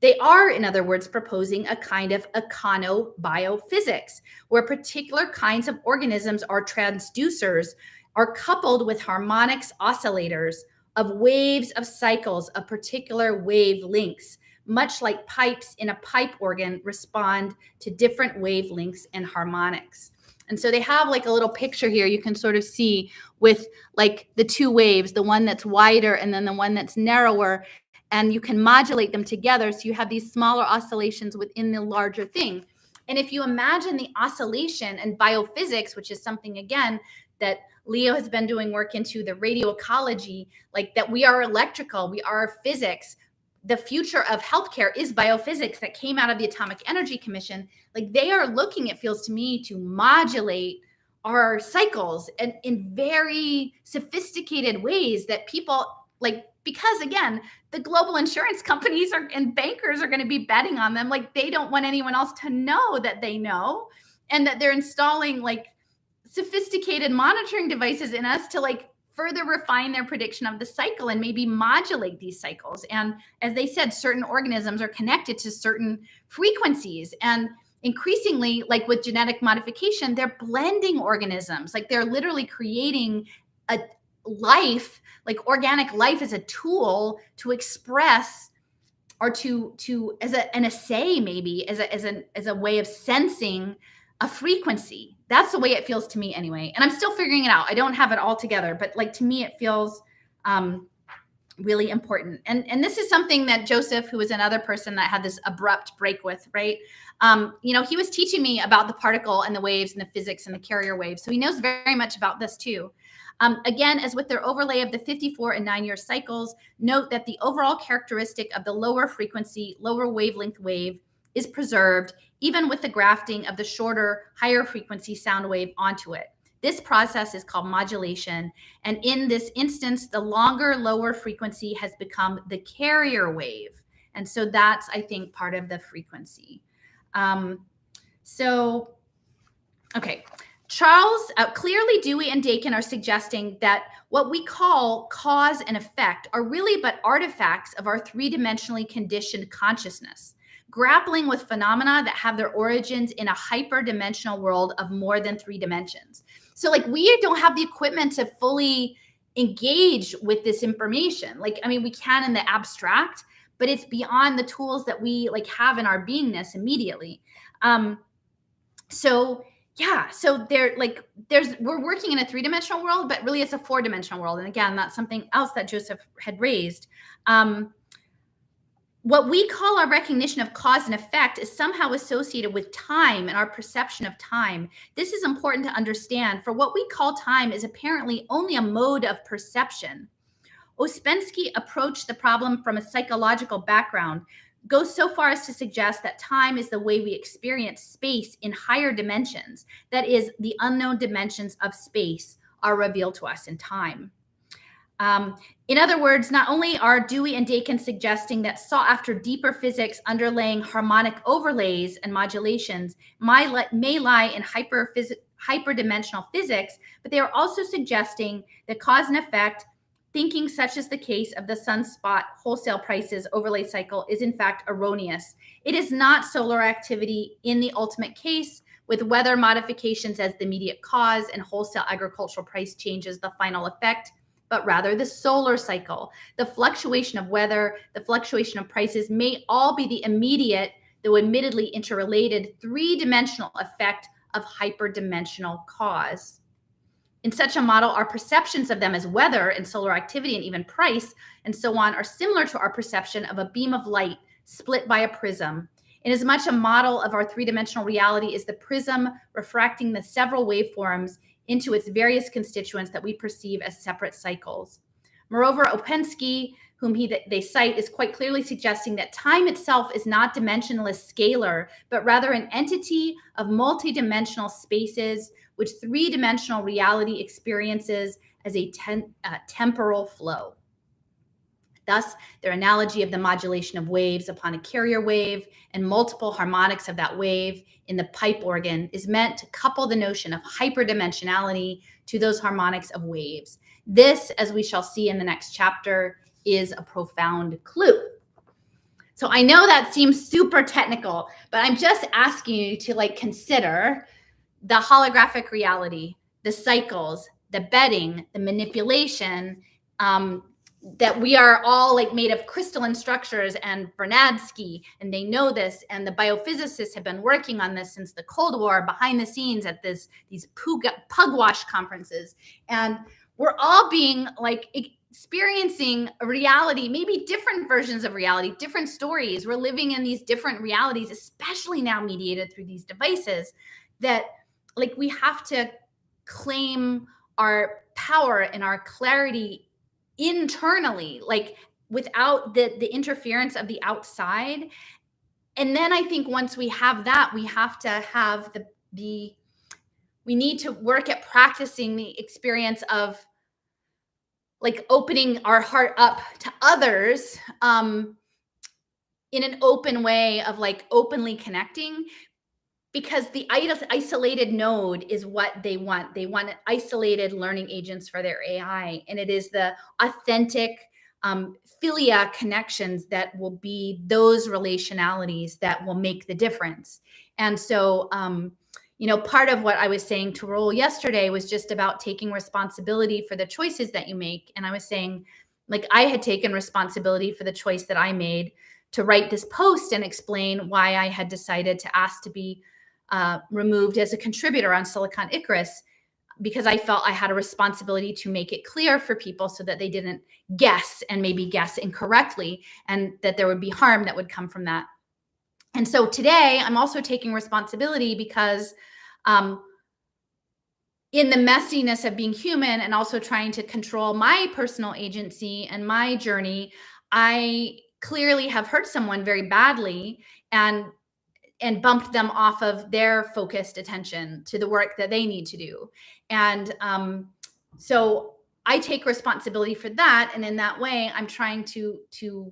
They are, in other words, proposing a kind of econobiophysics, where particular kinds of organisms or transducers are coupled with harmonics oscillators, of waves of cycles of particular wavelengths, much like pipes in a pipe organ respond to different wavelengths and harmonics. And so they have like a little picture here you can sort of see with like the two waves, the one that's wider and then the one that's narrower, and you can modulate them together so you have these smaller oscillations within the larger thing. And if you imagine the oscillation and biophysics, which is something, again, that Leo has been doing work into, the radio ecology, like that we are electrical, we are physics. The future of healthcare is biophysics that came out of the Atomic Energy Commission. Like they are looking, it feels to me, to modulate our cycles and in very sophisticated ways that people like, because again, the global insurance companies and bankers are going to be betting on them. Like they don't want anyone else to know that they know, and that they're installing like sophisticated monitoring devices in us to like further refine their prediction of the cycle and maybe modulate these cycles. And as they said, certain organisms are connected to certain frequencies, and increasingly, like with genetic modification, they're blending organisms. Like they're literally creating a life, like organic life, as a tool to express or to as an assay, maybe as a way of sensing a frequency. That's the way it feels to me anyway. And I'm still figuring it out. I don't have it all together, but like to me, it feels really important. And this is something that Joseph, who was another person that had this abrupt break with, right? He was teaching me about the particle and the waves and the physics and the carrier waves. So he knows very much about this too. Again, as with their overlay of the 54 and 9-year cycles, note that the overall characteristic of the lower frequency, lower wavelength wave is preserved, even with the grafting of the shorter, higher frequency sound wave onto it. This process is called modulation. And in this instance, the longer, lower frequency has become the carrier wave. And so that's, I think, part of the frequency. Okay. Charles, clearly Dewey and Dakin are suggesting that what we call cause and effect are really but artifacts of our three-dimensionally conditioned consciousness, grappling with phenomena that have their origins in a hyperdimensional world of more than 3 dimensions. So like we don't have the equipment to fully engage with this information. Like, I mean, we can in the abstract, but it's beyond the tools that we like have in our beingness immediately. So we're working in a 3-dimensional world, but really it's a 4-dimensional world. And again, that's something else that Joseph had raised. What we call our recognition of cause and effect is somehow associated with time and our perception of time. This is important to understand, for what we call time is apparently only a mode of perception. Ouspensky approached the problem from a psychological background, goes so far as to suggest that time is the way we experience space in higher dimensions. That is, the unknown dimensions of space are revealed to us in time. In other words, not only are Dewey and Dakin suggesting that sought after deeper physics underlaying harmonic overlays and modulations may lie in hyperdimensional physics, but they are also suggesting that cause and effect, thinking such as the case of the sunspot wholesale prices overlay cycle, is in fact erroneous. It is not solar activity in the ultimate case, with weather modifications as the immediate cause and wholesale agricultural price changes the final effect, but rather the solar cycle. The fluctuation of weather, the fluctuation of prices may all be the immediate, though admittedly interrelated, 3-dimensional effect of hyperdimensional cause. In such a model, our perceptions of them as weather and solar activity and even price and so on are similar to our perception of a beam of light split by a prism. Inasmuch a model of our 3-dimensional reality is the prism refracting the several waveforms into its various constituents that we perceive as separate cycles. Moreover, Ouspensky, whom they cite, is quite clearly suggesting that time itself is not dimensionless scalar, but rather an entity of multidimensional spaces, which 3-dimensional reality experiences as a temporal flow. Thus, their analogy of the modulation of waves upon a carrier wave and multiple harmonics of that wave in the pipe organ is meant to couple the notion of hyperdimensionality to those harmonics of waves. This, as we shall see in the next chapter, is a profound clue. So I know that seems super technical, but I'm just asking you to consider the holographic reality, the cycles, the betting, the manipulation, that we are all like made of crystalline structures, and Vernadsky, and they know this, and the biophysicists have been working on this since the Cold War behind the scenes at these pugwash conferences. And we're all being like experiencing a reality, maybe different versions of reality, different stories. We're living in these different realities, especially now mediated through these devices, that like we have to claim our power and our clarity internally, like without the interference of the outside. And then I think once we have that, we have to have we need to work at practicing the experience of like opening our heart up to others in an open way of like openly connecting, because the isolated node is what they want. They want isolated learning agents for their AI. And it is the authentic philia connections that will be those relationalities that will make the difference. And so, part of what I was saying to Roel yesterday was just about taking responsibility for the choices that you make. And I was saying, like, I had taken responsibility for the choice that I made to write this post and explain why I had decided to ask to be removed as a contributor on Silicon Icarus, because I felt I had a responsibility to make it clear for people so that they didn't guess and maybe guess incorrectly, and that there would be harm that would come from that. And so today I'm also taking responsibility because in the messiness of being human and also trying to control my personal agency and my journey, I clearly have hurt someone very badly and bumped them off of their focused attention to the work that they need to do. And so I take responsibility for that. And in that way, I'm trying to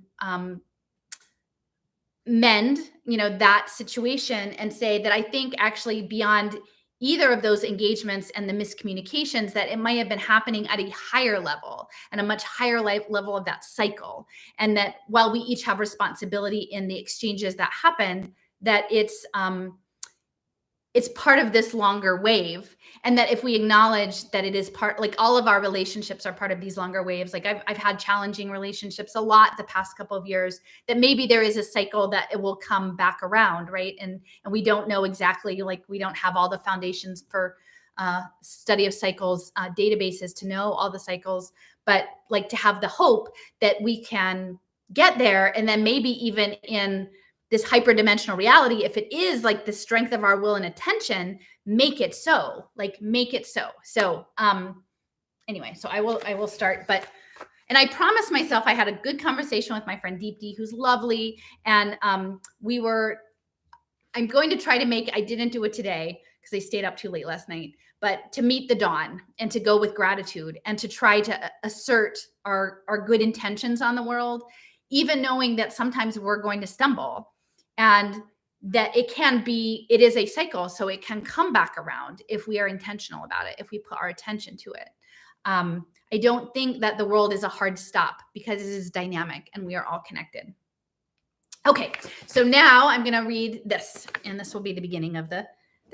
mend, that situation and say that I think actually beyond either of those engagements and the miscommunications, that it might have been happening at a higher level and a much higher level of that cycle. And that while we each have responsibility in the exchanges that happen, that it's part of this longer wave. And that if we acknowledge that it is part, like all of our relationships are part of these longer waves. Like I've had challenging relationships a lot the past couple of years, that maybe there is a cycle that it will come back around, right? And we don't know exactly, like we don't have all the foundations for study of cycles databases to know all the cycles, but like to have the hope that we can get there. And then maybe even in this hyperdimensional reality, if it is like the strength of our will and attention, make it so. So anyway, so I will start, and I promised myself, I had a good conversation with my friend Deepti, who's lovely. And I'm going to try to I didn't do it today because I stayed up too late last night, but to meet the dawn and to go with gratitude and to try to assert our good intentions on the world, even knowing that sometimes we're going to stumble. And that it is a cycle, so it can come back around if we are intentional about it, if we put our attention to it. I don't think that the world is a hard stop, because it is dynamic and we are all connected. Okay, so now I'm going to read this, and this will be the beginning of the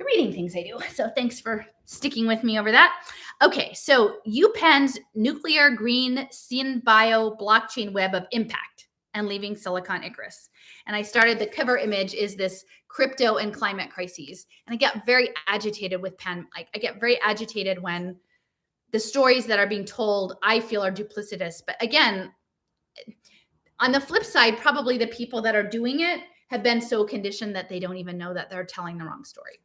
reading things I do. So thanks for sticking with me over that. Okay, so UPenn's Nuclear Green Synbio Blockchain Web of Impact and Leaving Silicon Icarus. And I started, the cover image is this crypto and climate crises. And I get very agitated with Penn. I get very agitated when the stories that are being told, I feel, are duplicitous. But again, on the flip side, probably the people that are doing it have been so conditioned that they don't even know that they're telling the wrong story.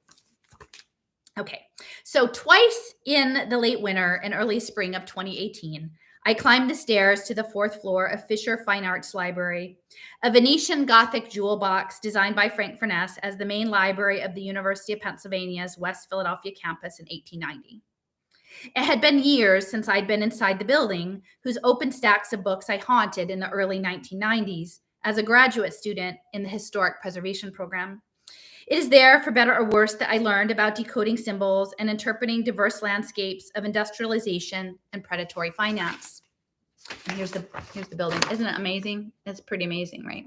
Okay, so twice in the late winter and early spring of 2018, I climbed the stairs to the 4th floor of Fisher Fine Arts Library, a Venetian Gothic jewel box designed by Frank Furness as the main library of the University of Pennsylvania's West Philadelphia campus in 1890. It had been years since I'd been inside the building, whose open stacks of books I haunted in the early 1990s as a graduate student in the Historic Preservation Program. It is there, for better or worse, that I learned about decoding symbols and interpreting diverse landscapes of industrialization and predatory finance. And here's the building. Isn't it amazing? It's pretty amazing, right?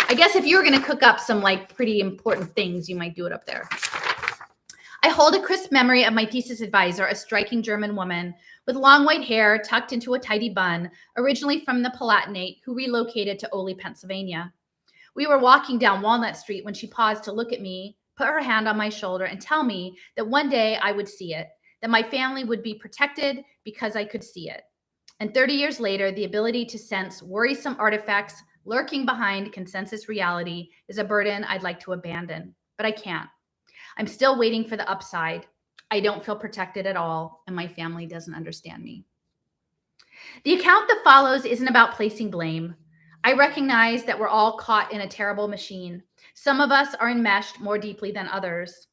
I guess if you were going to cook up some like pretty important things, you might do it up there. I hold a crisp memory of my thesis advisor, a striking German woman with long white hair tucked into a tidy bun, originally from the Palatinate, who relocated to Ole, Pennsylvania. We were walking down Walnut Street when she paused to look at me, put her hand on my shoulder, and tell me that one day I would see it, that my family would be protected because I could see it. And 30 years later, the ability to sense worrisome artifacts lurking behind consensus reality is a burden I'd like to abandon, but I can't. I'm still waiting for the upside. I don't feel protected at all, and my family doesn't understand me. The account that follows isn't about placing blame. I recognize that we're all caught in a terrible machine. Some of us are enmeshed more deeply than others.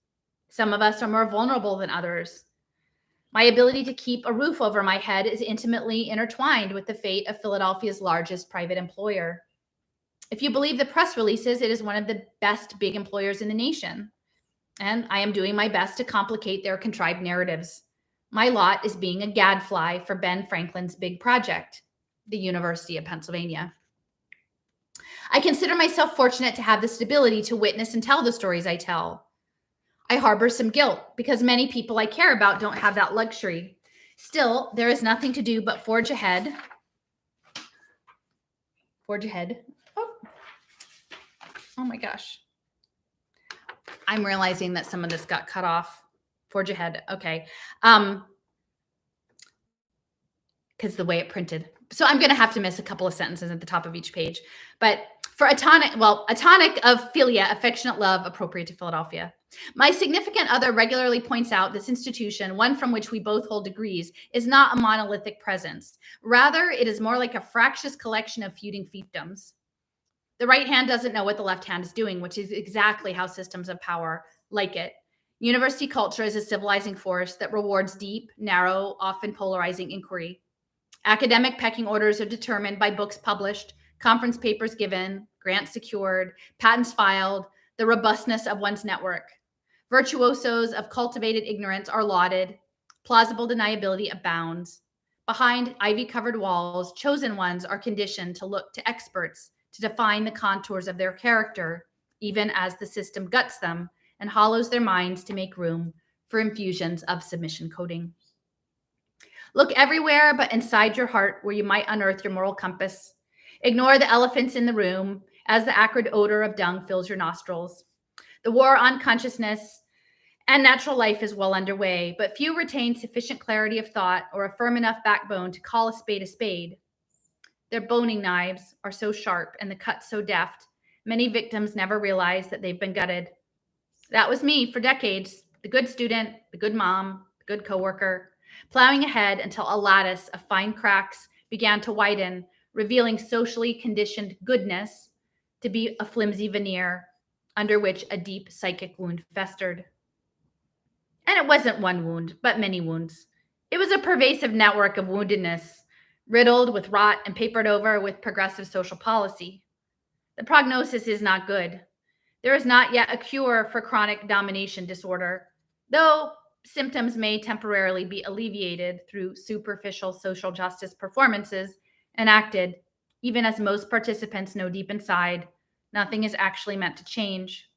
Some of us are more vulnerable than others. My ability to keep a roof over my head is intimately intertwined with the fate of Philadelphia's largest private employer. If you believe the press releases, it is one of the best big employers in the nation. And I am doing my best to complicate their contrived narratives. My lot is being a gadfly for Ben Franklin's big project, the University of Pennsylvania. I consider myself fortunate to have the stability to witness and tell the stories I tell. I harbor some guilt because many people I care about don't have that luxury. Still, there is nothing to do but forge ahead. Forge ahead. Oh my gosh. I'm realizing that some of this got cut off. Forge ahead. Okay. Because the way it printed. So I'm going to have to miss a couple of sentences at the top of each page. But for a tonic of philia, affectionate love, appropriate to Philadelphia. My significant other regularly points out this institution, one from which we both hold degrees, is not a monolithic presence. Rather, it is more like a fractious collection of feuding fiefdoms. The right hand doesn't know what the left hand is doing, which is exactly how systems of power like it. University culture is a civilizing force that rewards deep, narrow, often polarizing inquiry. Academic pecking orders are determined by books published, conference papers given, grants secured, patents filed, the robustness of one's network. Virtuosos of cultivated ignorance are lauded. Plausible deniability abounds. Behind ivy-covered walls, chosen ones are conditioned to look to experts to define the contours of their character, even as the system guts them and hollows their minds to make room for infusions of submission coding. Look everywhere but inside your heart where you might unearth your moral compass. Ignore the elephants in the room as the acrid odor of dung fills your nostrils. The war on consciousness and natural life is well underway, but few retain sufficient clarity of thought or a firm enough backbone to call a spade a spade. Their boning knives are so sharp and the cuts so deft, many victims never realize that they've been gutted. That was me for decades, the good student, the good mom, the good coworker, plowing ahead until a lattice of fine cracks began to widen, revealing socially conditioned goodness to be a flimsy veneer under which a deep psychic wound festered. And it wasn't one wound, but many wounds. It was a pervasive network of woundedness, riddled with rot and papered over with progressive social policy. The prognosis is not good. There is not yet a cure for chronic domination disorder, though symptoms may temporarily be alleviated through superficial social justice performances enacted, even as most participants know deep inside, nothing is actually meant to change.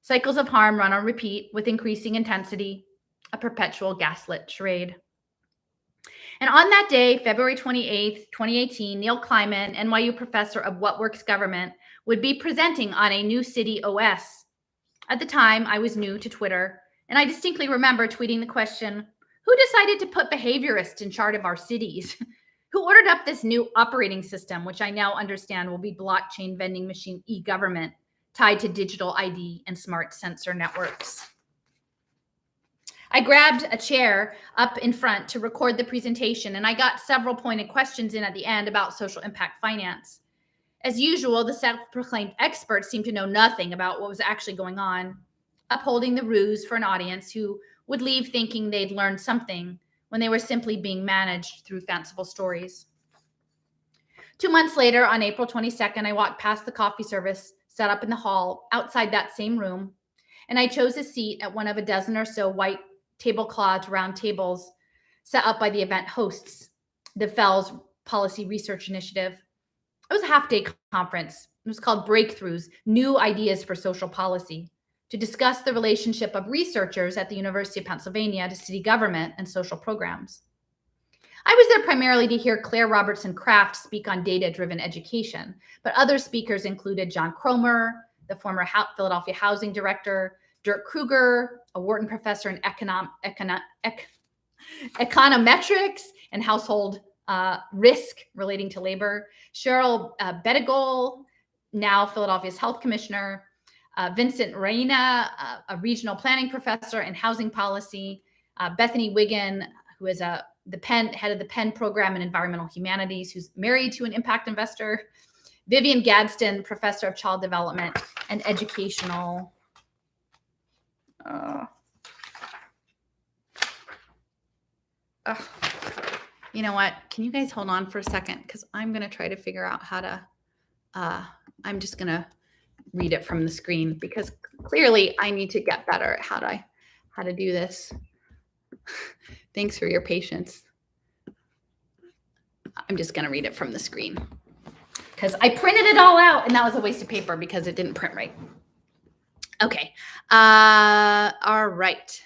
Cycles of harm run on repeat with increasing intensity, a perpetual gaslit charade. And on that day, February 28th, 2018, Neil Kleiman, NYU professor of What Works Government, would be presenting on a new city OS. At the time, I was new to Twitter, and I distinctly remember tweeting the question, who decided to put behaviorists in charge of our cities? Who ordered up this new operating system, which I now understand will be blockchain vending machine e-government, tied to digital ID and smart sensor networks? I grabbed a chair up in front to record the presentation, and I got several pointed questions in at the end about social impact finance. As usual, the self-proclaimed experts seemed to know nothing about what was actually going on, upholding the ruse for an audience who would leave thinking they'd learned something when they were simply being managed through fanciful stories. 2 months later, on April 22nd, I walked past the coffee service set up in the hall outside that same room, and I chose a seat at one of a dozen or so white tablecloth round tables set up by the event hosts, the Fells Policy Research Initiative. It was a half-day conference. It was called Breakthroughs, New Ideas for Social Policy. to discuss the relationship of researchers at the University of Pennsylvania to city government and social programs. I was there primarily to hear Claire Robertson Kraft speak on data-driven education, but other speakers included John Cromer, the former Philadelphia housing director, Dirk Kruger, a Wharton professor in econometrics and household risk relating to labor, Cheryl Bedigol, now Philadelphia's health commissioner, Vincent Reina, a regional planning professor in housing policy, Bethany Wiggin, who is head of the Penn program in environmental humanities, who's married to an impact investor, Vivian Gadsden, professor of child development and educational. You know what? Can you guys hold on for a second? Because I'm going to try to figure out how to, I'm just going to read it from the screen because clearly I need to get better at how to do this. Thanks for your patience. I'm just going to read it from the screen because I printed it all out and that was a waste of paper because it didn't print right. Okay. All right.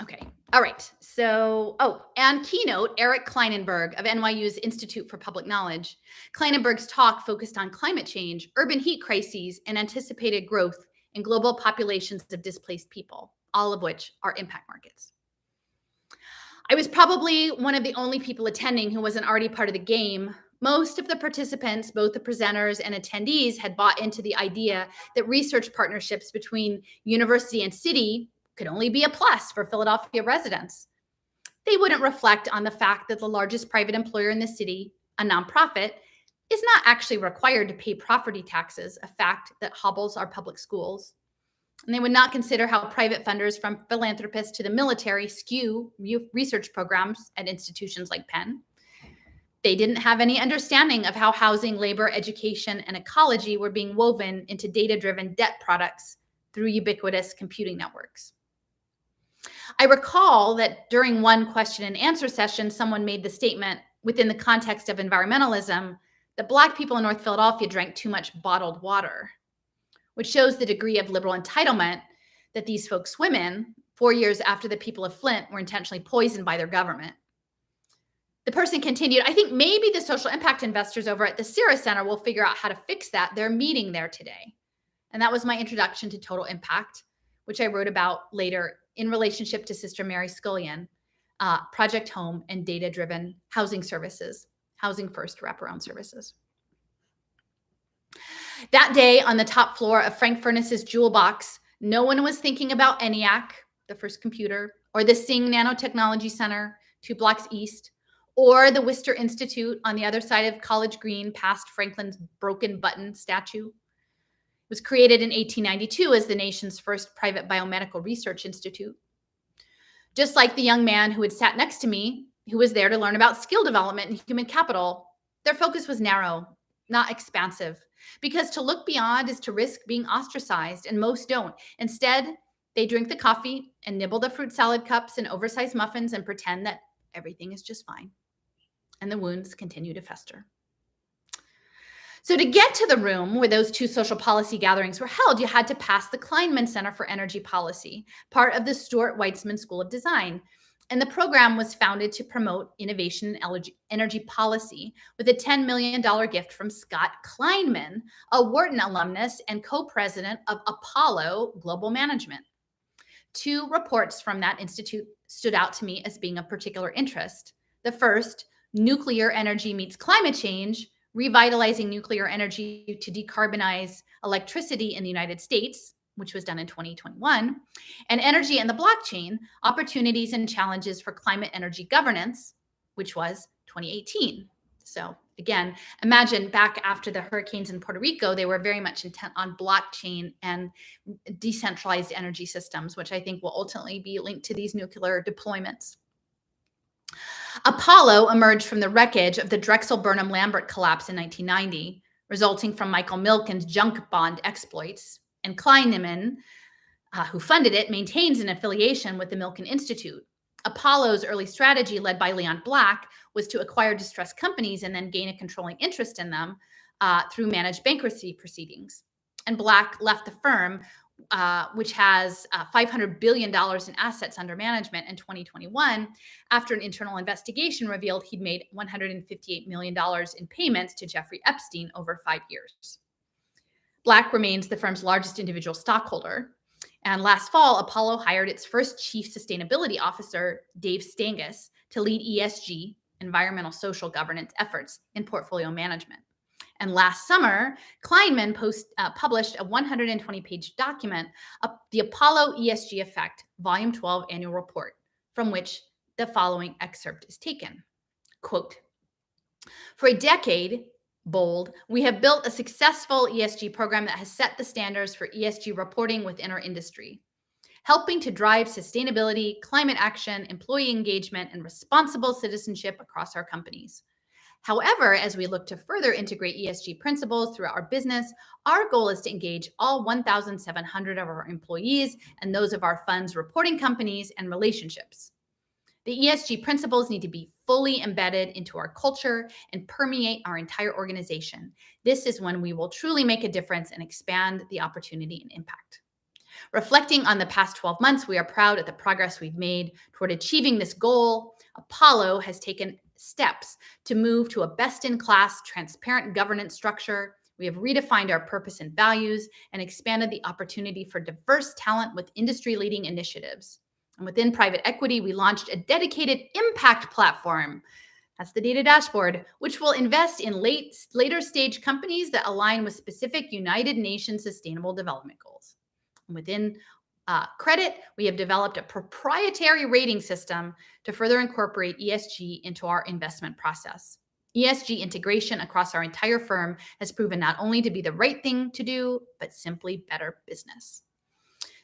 Okay. All right. So, and keynote, Eric Kleinenberg of NYU's Institute for Public Knowledge. Kleinenberg's talk focused on climate change, urban heat crises, and anticipated growth in global populations of displaced people, all of which are impact markets. I was probably one of the only people attending who wasn't already part of the game. Most of the participants, both the presenters and attendees, had bought into the idea that research partnerships between university and city could only be a plus for Philadelphia residents. They wouldn't reflect on the fact that the largest private employer in the city, a nonprofit, is not actually required to pay property taxes, a fact that hobbles our public schools. And they would not consider how private funders, from philanthropists to the military, skew research programs at institutions like Penn. They didn't have any understanding of how housing, labor, education, and ecology were being woven into data-driven debt products through ubiquitous computing networks. I recall that during one question and answer session, someone made the statement within the context of environmentalism that Black people in North Philadelphia drank too much bottled water, which shows the degree of liberal entitlement that these folks swim in 4 years after the people of Flint were intentionally poisoned by their government. The person continued, I think maybe the social impact investors over at the Sierra Center will figure out how to fix that. They're meeting there today. And that was my introduction to total impact, which I wrote about later in relationship to Sister Mary Scullion, Project Home and data-driven housing services, housing first wraparound services. That day on the top floor of Frank Furness's Jewel Box, no one was thinking about ENIAC, the first computer, or the Sing Nanotechnology Center, 2 blocks east, or the Worcester Institute on the other side of College Green past Franklin's broken button statue. It was created in 1892 as the nation's first private biomedical research institute. Just like the young man who had sat next to me, who was there to learn about skill development and human capital, their focus was narrow, not expansive, because to look beyond is to risk being ostracized, and most don't. Instead, they drink the coffee and nibble the fruit salad cups and oversized muffins and pretend that everything is just fine. And the wounds continue to fester. So to get to the room where those 2 social policy gatherings were held, you had to pass the Kleinman Center for Energy Policy, part of the Stuart Weitzman School of Design. And the program was founded to promote innovation in energy policy with a $10 million gift from Scott Kleinman, a Wharton alumnus and co-president of Apollo Global Management. 2 reports from that institute stood out to me as being of particular interest. The first, Nuclear Energy Meets Climate Change, Revitalizing Nuclear Energy to Decarbonize Electricity in the United States, which was done in 2021, and Energy and the Blockchain, Opportunities and Challenges for Climate Energy Governance, which was 2018. So again, imagine back after the hurricanes in Puerto Rico, they were very much intent on blockchain and decentralized energy systems, which I think will ultimately be linked to these nuclear deployments. Apollo emerged from the wreckage of the Drexel-Burnham-Lambert collapse in 1990, resulting from Michael Milken's junk bond exploits. And Kleinman, who funded it, maintains an affiliation with the Milken Institute. Apollo's early strategy, led by Leon Black, was to acquire distressed companies and then gain a controlling interest in them through managed bankruptcy proceedings. and Black left the firm, which has $500 billion in assets under management in 2021, after an internal investigation revealed he'd made $158 million in payments to Jeffrey Epstein over 5 years. Black remains the firm's largest individual stockholder. And last fall, Apollo hired its first chief sustainability officer, Dave Stangus, to lead ESG, environmental social governance efforts in portfolio management. And last summer, Kleinman published a 120-page document, the Apollo ESG Effect, Volume 12 Annual Report, from which the following excerpt is taken. Quote, "For a decade, bold, we have built a successful ESG program that has set the standards for ESG reporting within our industry, helping to drive sustainability, climate action, employee engagement, and responsible citizenship across our companies. However, as we look to further integrate ESG principles throughout our business, our goal is to engage all 1,700 of our employees and those of our fund's reporting companies and relationships. The ESG principles need to be fully embedded into our culture and permeate our entire organization. This is when we will truly make a difference and expand the opportunity and impact. Reflecting on the past 12 months, we are proud of the progress we've made toward achieving this goal. Apollo has taken steps to move to a best-in-class, transparent governance structure. We have redefined our purpose and values and expanded the opportunity for diverse talent with industry-leading initiatives. And within private equity, we launched a dedicated impact platform. That's the data dashboard, which will invest in later stage companies that align with specific United Nations Sustainable Development Goals. And within credit, we have developed a proprietary rating system to further incorporate ESG into our investment process. ESG integration across our entire firm has proven not only to be the right thing to do, but simply better business.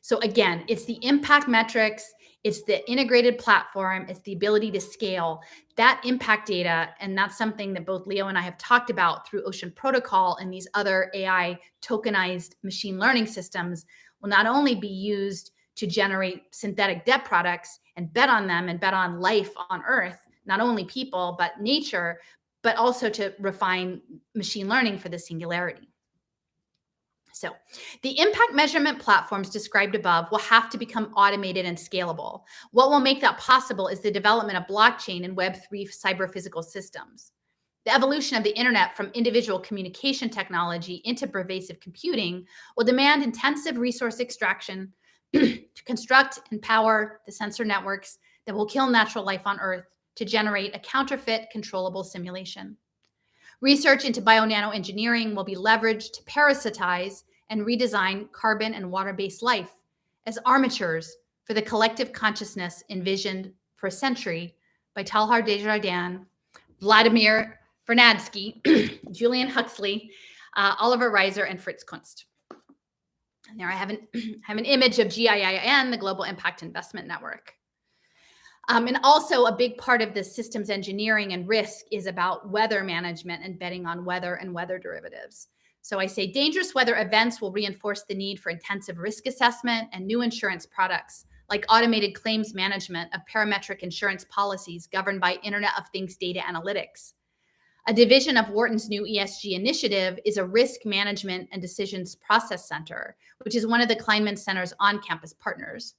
So again, it's the impact metrics, it's the integrated platform, it's the ability to scale that impact data. And that's something that both Leo and I have talked about through Ocean Protocol, and these other AI tokenized machine learning systems will not only be used to generate synthetic debt products and bet on them and bet on life on Earth, not only people, but nature, but also to refine machine learning for the singularity. So the impact measurement platforms described above will have to become automated and scalable. What will make that possible is the development of blockchain and Web3 cyber-physical systems. The evolution of the internet from individual communication technology into pervasive computing will demand intensive resource extraction to construct and power the sensor networks that will kill natural life on Earth to generate a counterfeit controllable simulation. Research into bio-nanoengineering will be leveraged to parasitize and redesign carbon and water-based life as armatures for the collective consciousness envisioned for a century by Talhar Desjardins, Vladimir Vernadsky, Julian Huxley, Oliver Reiser, and Fritz Kunst. And there I have an image of GIIN, the Global Impact Investment Network. And also a big part of the systems engineering and risk is about weather management and betting on weather and weather derivatives. So I say dangerous weather events will reinforce the need for intensive risk assessment and new insurance products like automated claims management of parametric insurance policies governed by Internet of Things data analytics. A division of Wharton's new ESG initiative is a risk management and decisions process center, which is one of the Kleinman Center's on-campus partners.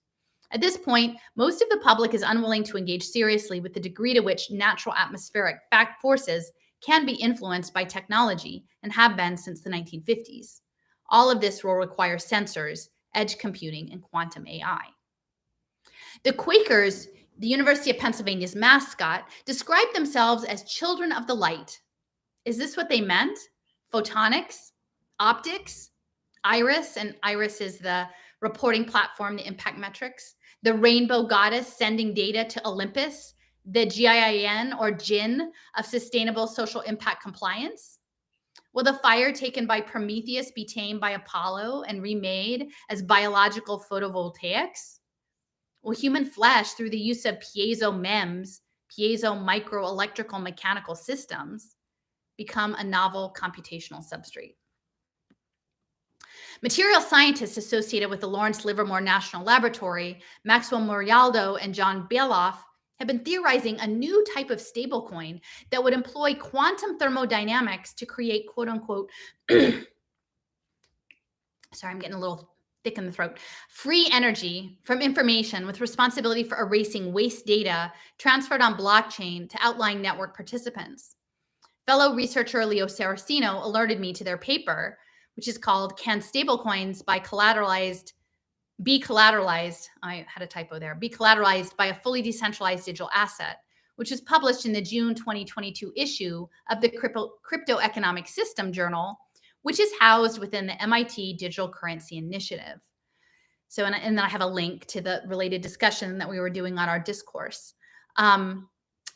At this point, most of the public is unwilling to engage seriously with the degree to which natural atmospheric forces can be influenced by technology and have been since the 1950s. All of this will require sensors, edge computing, and quantum AI. The Quakers, the University of Pennsylvania's mascot, described themselves as children of the light. Is this what they meant? Photonics? Optics? Iris, and Iris is the reporting platform, the impact metrics. The rainbow goddess sending data to Olympus, the GIIN or GIN of sustainable social impact compliance. Will the fire taken by Prometheus be tamed by Apollo and remade as biological photovoltaics? Will human flesh, through the use of piezo MEMS, piezo microelectrical mechanical systems, become a novel computational substrate? Material scientists associated with the Lawrence Livermore National Laboratory, Maxwell Morialdo and John Bailoff, have been theorizing a new type of stablecoin that would employ quantum thermodynamics to create, quote unquote, Sorry, I'm getting a little thick in the throat. Free energy from information with responsibility for erasing waste data transferred on blockchain to outlying network participants. Fellow researcher Leo Saraceno alerted me to their paper, which is called Can Stablecoins Be Collateralized? I had a typo there. Be collateralized by a fully decentralized digital asset, which was published in the June 2022 issue of the Crypto Economic System Journal, which is housed within the MIT Digital Currency Initiative. So, and then I have a link to the related discussion that we were doing on our discourse.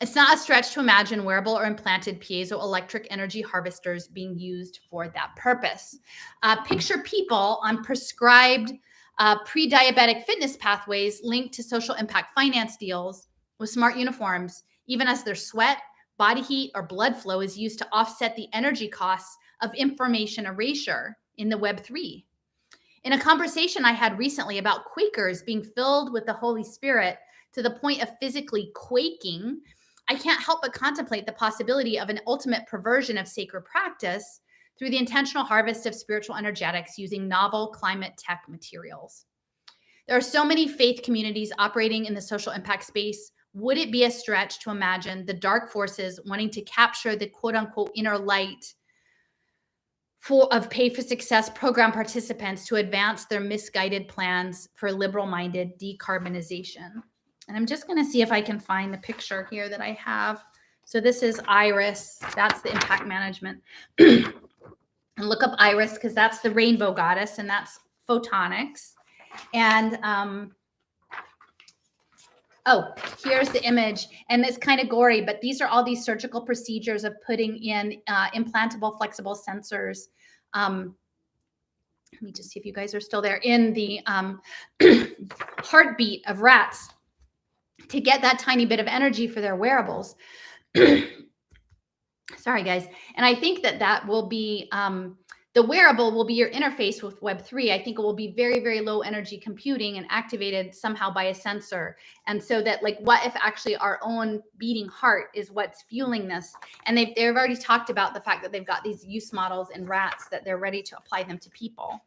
It's not a stretch to imagine wearable or implanted piezoelectric energy harvesters being used for that purpose. Picture people on prescribed pre-diabetic fitness pathways linked to social impact finance deals with smart uniforms, even as their sweat, body heat, or blood flow is used to offset the energy costs of information erasure in the Web3. In a conversation I had recently about Quakers being filled with the Holy Spirit to the point of physically quaking, I can't help but contemplate the possibility of an ultimate perversion of sacred practice through the intentional harvest of spiritual energetics using novel climate tech materials. There are so many faith communities operating in the social impact space. Would it be a stretch to imagine the dark forces wanting to capture the quote unquote inner light of pay for success program participants to advance their misguided plans for liberal-minded decarbonization? And I'm just going to see if I can find the picture here that I have. So this is Iris. That's the impact management. And look up Iris because that's the rainbow goddess, and that's photonics. And oh, here's the image. And it's kind of gory, but these are all these surgical procedures of putting in implantable flexible sensors. Let me just see if you guys are still there, in the heartbeat of rats to get that tiny bit of energy for their wearables. Sorry, guys. And I think that that will be, the wearable will be your interface with Web3. I think it will be very, very low energy computing and activated somehow by a sensor. And so that, like, what if actually our own beating heart is what's fueling this? And they've already talked about the fact that they've got these use models in rats that they're ready to apply them to people.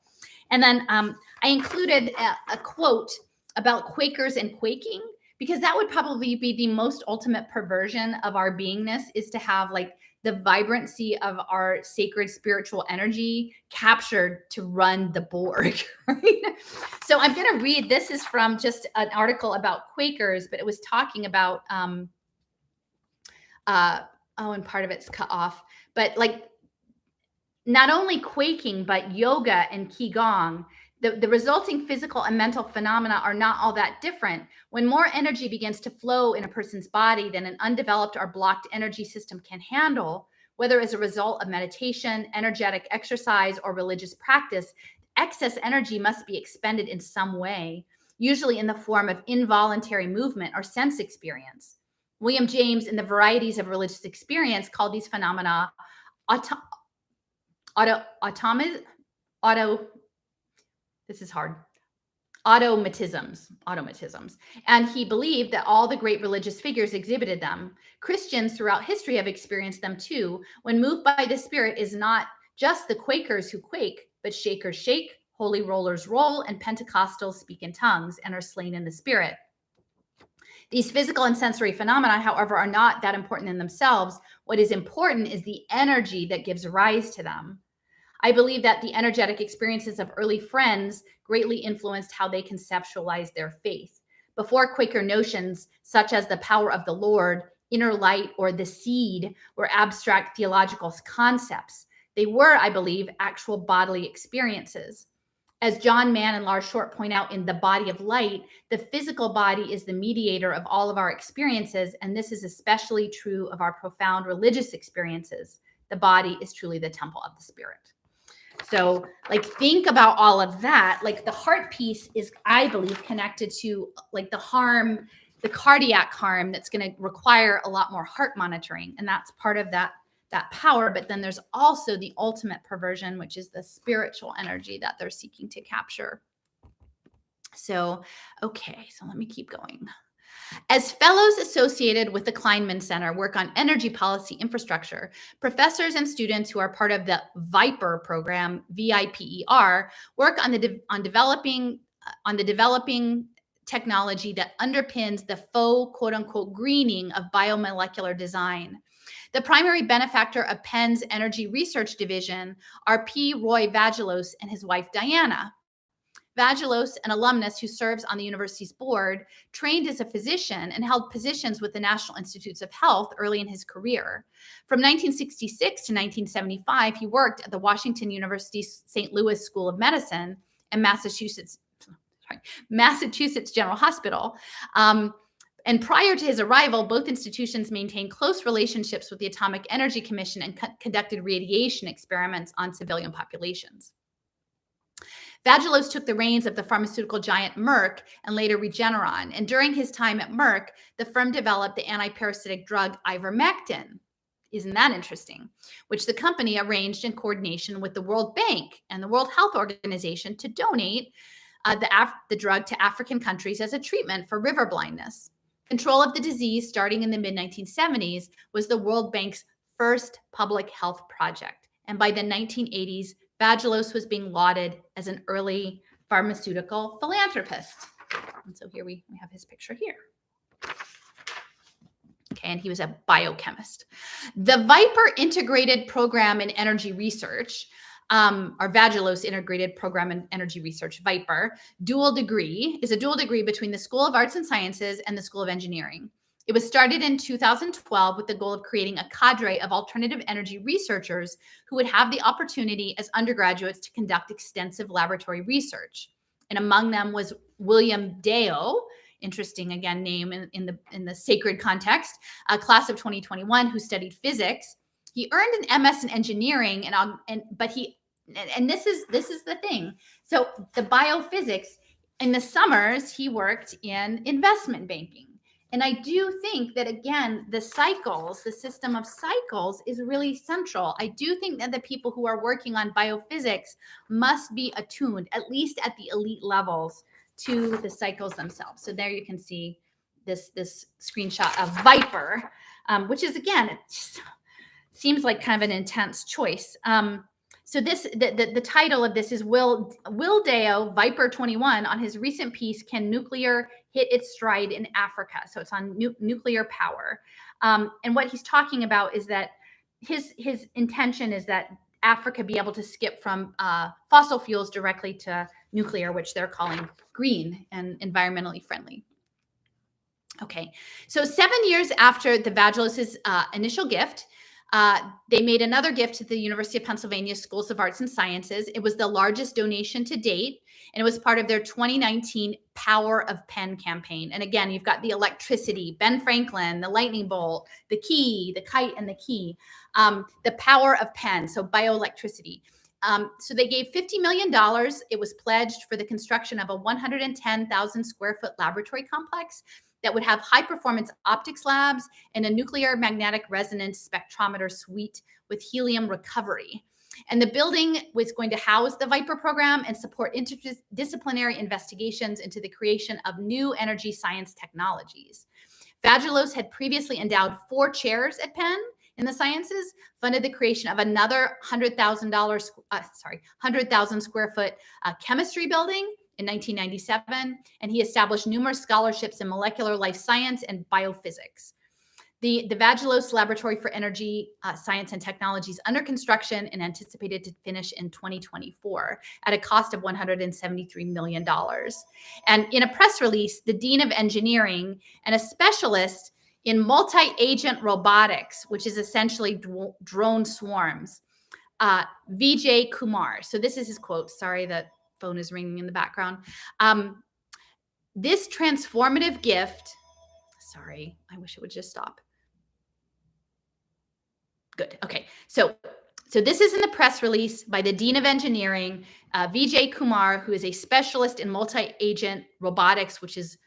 And then I included a quote about Quakers and quaking, because that would probably be the most ultimate perversion of our beingness, is to have like the vibrancy of our sacred spiritual energy captured to run the Borg. Right? So I'm going to read, this is from just an article about Quakers, but it was talking about, and part of it's cut off, but like not only quaking, but yoga and Qigong, the resulting physical and mental phenomena are not all that different. When more energy begins to flow in a person's body than an undeveloped or blocked energy system can handle, whether as a result of meditation, energetic exercise, or religious practice, excess energy must be expended in some way, usually in the form of involuntary movement or sense experience. William James, in the Varieties of Religious Experience, called these phenomena automatisms. And he believed that all the great religious figures exhibited them. Christians throughout history have experienced them too. When moved by the Spirit, is not just the Quakers who quake, but Shakers shake, holy rollers roll, and Pentecostals speak in tongues and are slain in the Spirit. These physical and sensory phenomena, however, are not that important in themselves. What is important is the energy that gives rise to them. I believe that the energetic experiences of early friends greatly influenced how they conceptualized their faith. Before Quaker notions such as the power of the Lord, inner light, or the seed were abstract theological concepts. They were, I believe, actual bodily experiences. As John Mann and Lars Short point out in The Body of Light, the physical body is the mediator of all of our experiences, and this is especially true of our profound religious experiences. The body is truly the temple of the Spirit. So, like, think about all of that. Like, the heart piece is, I believe, connected to like the harm, the cardiac harm that's going to require a lot more heart monitoring, and that's part of that power. But then there's also the ultimate perversion, which is the spiritual energy that they're seeking to capture. So, okay, so let me keep going. As fellows associated with the Kleinman Center work on energy policy infrastructure, professors and students who are part of the VIPER program, VIPER, work on the developing technology that underpins the faux quote unquote greening of biomolecular design. The primary benefactor of Penn's Energy Research Division are P. Roy Vagelos and his wife Diana. Vagelos, an alumnus who serves on the university's board, trained as a physician and held positions with the National Institutes of Health early in his career. From 1966 to 1975, he worked at the Washington University St. Louis School of Medicine and Massachusetts General Hospital. And prior to his arrival, both institutions maintained close relationships with the Atomic Energy Commission and conducted radiation experiments on civilian populations. Vagelos took the reins of the pharmaceutical giant Merck and later Regeneron. And during his time at Merck, the firm developed the antiparasitic drug ivermectin. Isn't that interesting? Which the company arranged in coordination with the World Bank and the World Health Organization to donate the drug to African countries as a treatment for river blindness. Control of the disease starting in the mid-1970s was the World Bank's first public health project. And by the 1980s, Vagelos was being lauded as an early pharmaceutical philanthropist. And so here we have his picture here. Okay, and he was a biochemist. The VIPER Integrated Program in Energy Research, or Vagelos Integrated Program in Energy Research, VIPER, is a dual degree between the School of Arts and Sciences and the School of Engineering. It was started in 2012 with the goal of creating a cadre of alternative energy researchers who would have the opportunity as undergraduates to conduct extensive laboratory research. And among them was William Deo, interesting again name in the sacred context, a class of 2021 who studied physics. He earned an MS in engineering, and this is the thing. So the biophysics, in the summers he worked in investment banking. And I do think that, again, the system of cycles is really central. I do think that the people who are working on biophysics must be attuned, at least at the elite levels, to the cycles themselves. So there you can see this screenshot of VIPER, which is, again, it just seems like kind of an intense choice. So the title of this is Will Deo, VIPER 21, on his recent piece, Can Nuclear Hit Its Stride in Africa? So it's on nuclear power. And what he's talking about is that his intention is that Africa be able to skip from fossil fuels directly to nuclear, which they're calling green and environmentally friendly. Okay, so 7 years after the Vagelos' initial gift, they made another gift to the University of Pennsylvania Schools of Arts and Sciences. It was the largest donation to date, and it was part of their 2019 Power of Penn campaign. And again, you've got the electricity, Ben Franklin, the lightning bolt, the key, the kite, and the key, the power of Penn, so bioelectricity. So they gave $50 million. It was pledged for the construction of a 110,000 square foot laboratory complex that would have high-performance optics labs and a nuclear magnetic resonance spectrometer suite with helium recovery. And the building was going to house the VIPER program and support interdisciplinary investigations into the creation of new energy science technologies. Vagelos had previously endowed 4 chairs at Penn in the sciences, funded the creation of another 100,000 square foot chemistry building in 1997, and he established numerous scholarships in molecular life science and biophysics. The Vagelos Laboratory for Energy Science and Technology is under construction and anticipated to finish in 2024 at a cost of $173 million. And in a press release, the Dean of Engineering and a specialist in multi-agent robotics, which is essentially drone swarms, Vijay Kumar. So this is his quote. Sorry, that phone is ringing in the background. This transformative gift, sorry, I wish it would just stop. Good. Okay. So this is in the press release by the Dean of Engineering, Vijay Kumar, who is a specialist in multi-agent robotics, which is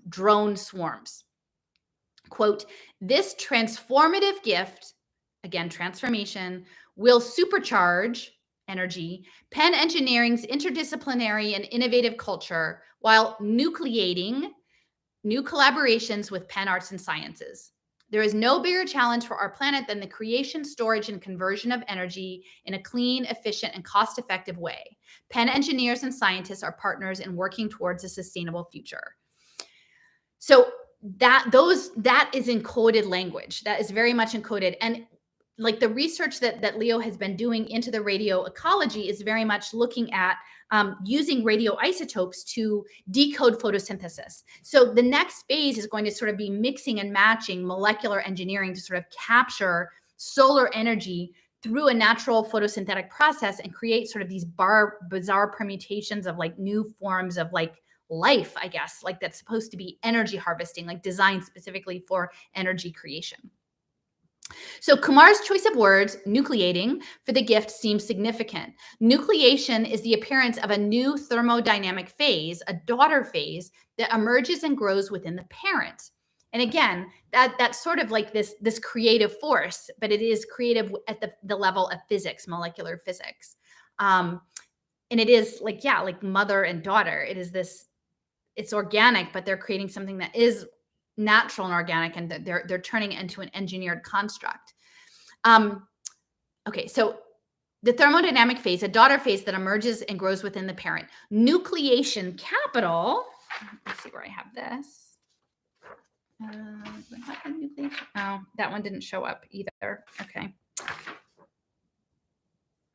drone swarms. Quote, this transformative gift, again, transformation, will supercharge energy, Penn Engineering's interdisciplinary and innovative culture while nucleating new collaborations with Penn Arts and Sciences. There is no bigger challenge for our planet than the creation, storage, and conversion of energy in a clean, efficient, and cost-effective way. Penn engineers and scientists are partners in working towards a sustainable future. So that is encoded language. That is very much encoded. And like the research that Leo has been doing into the radio ecology is very much looking at using radioisotopes to decode photosynthesis. So the next phase is going to sort of be mixing and matching molecular engineering to sort of capture solar energy through a natural photosynthetic process and create sort of these bizarre permutations of like new forms of like life, I guess, like that's supposed to be energy harvesting, like designed specifically for energy creation. So Kumar's choice of words, nucleating, for the gift seems significant. Nucleation is the appearance of a new thermodynamic phase, a daughter phase, that emerges and grows within the parent. And again, that's sort of like this creative force, but it is creative at the level of physics, molecular physics. And it is like, yeah, like mother and daughter. It is this, it's organic, but they're creating something that is natural and organic, and they're turning it into an engineered construct. Okay, so the thermodynamic phase, a daughter phase that emerges and grows within the parent. Nucleation capital. Let's see where I have this. Oh, that one didn't show up either. Okay.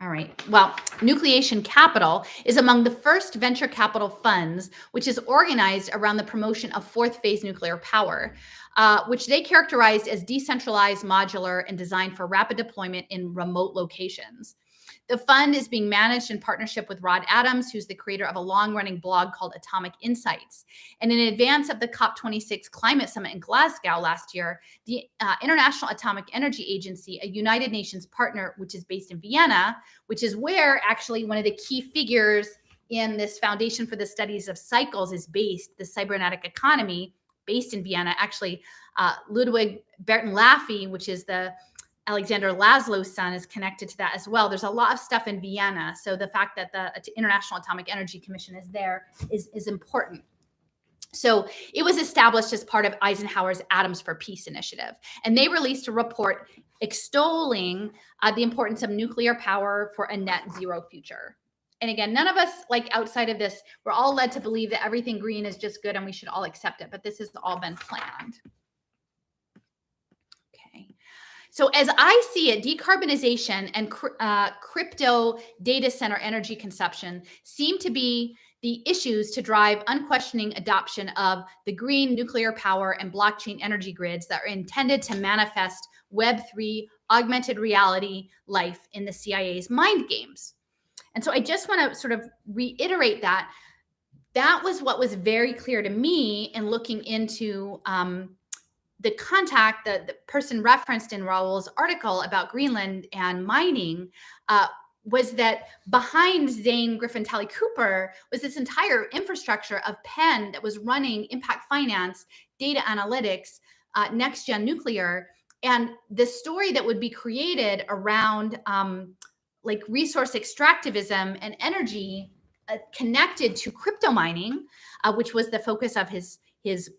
All right. Well, Nucleation Capital is among the first venture capital funds, which is organized around the promotion of fourth phase nuclear power, which they characterized as decentralized, modular, and designed for rapid deployment in remote locations. The fund is being managed in partnership with Rod Adams, who's the creator of a long-running blog called Atomic Insights. And in advance of the COP26 climate summit in Glasgow last year, the International Atomic Energy Agency, a United Nations partner, which is based in Vienna, which is where actually one of the key figures in this Foundation for the Studies of Cycles is based, the cybernetic economy, based in Vienna. Actually, Ludwig Bertalanffy, which is the Alexander Laszlo's son, is connected to that as well. There's a lot of stuff in Vienna. So the fact that the International Atomic Energy Commission is there is important. So it was established as part of Eisenhower's Atoms for Peace initiative. And they released a report extolling the importance of nuclear power for a net zero future. And again, none of us, like outside of this, we're all led to believe that everything green is just good and we should all accept it. But this has all been planned. So as I see it, decarbonization and crypto data center energy consumption seem to be the issues to drive unquestioning adoption of the green nuclear power and blockchain energy grids that are intended to manifest Web3 augmented reality life in the CIA's mind games. And so I just want to sort of reiterate that was what was very clear to me in looking into the contact, the person referenced in Raoul's article about Greenland and mining, was that behind Zane Griffin Talley Cooper was this entire infrastructure of Penn that was running impact finance, data analytics, next gen nuclear, and the story that would be created around like resource extractivism and energy connected to crypto mining, which was the focus of his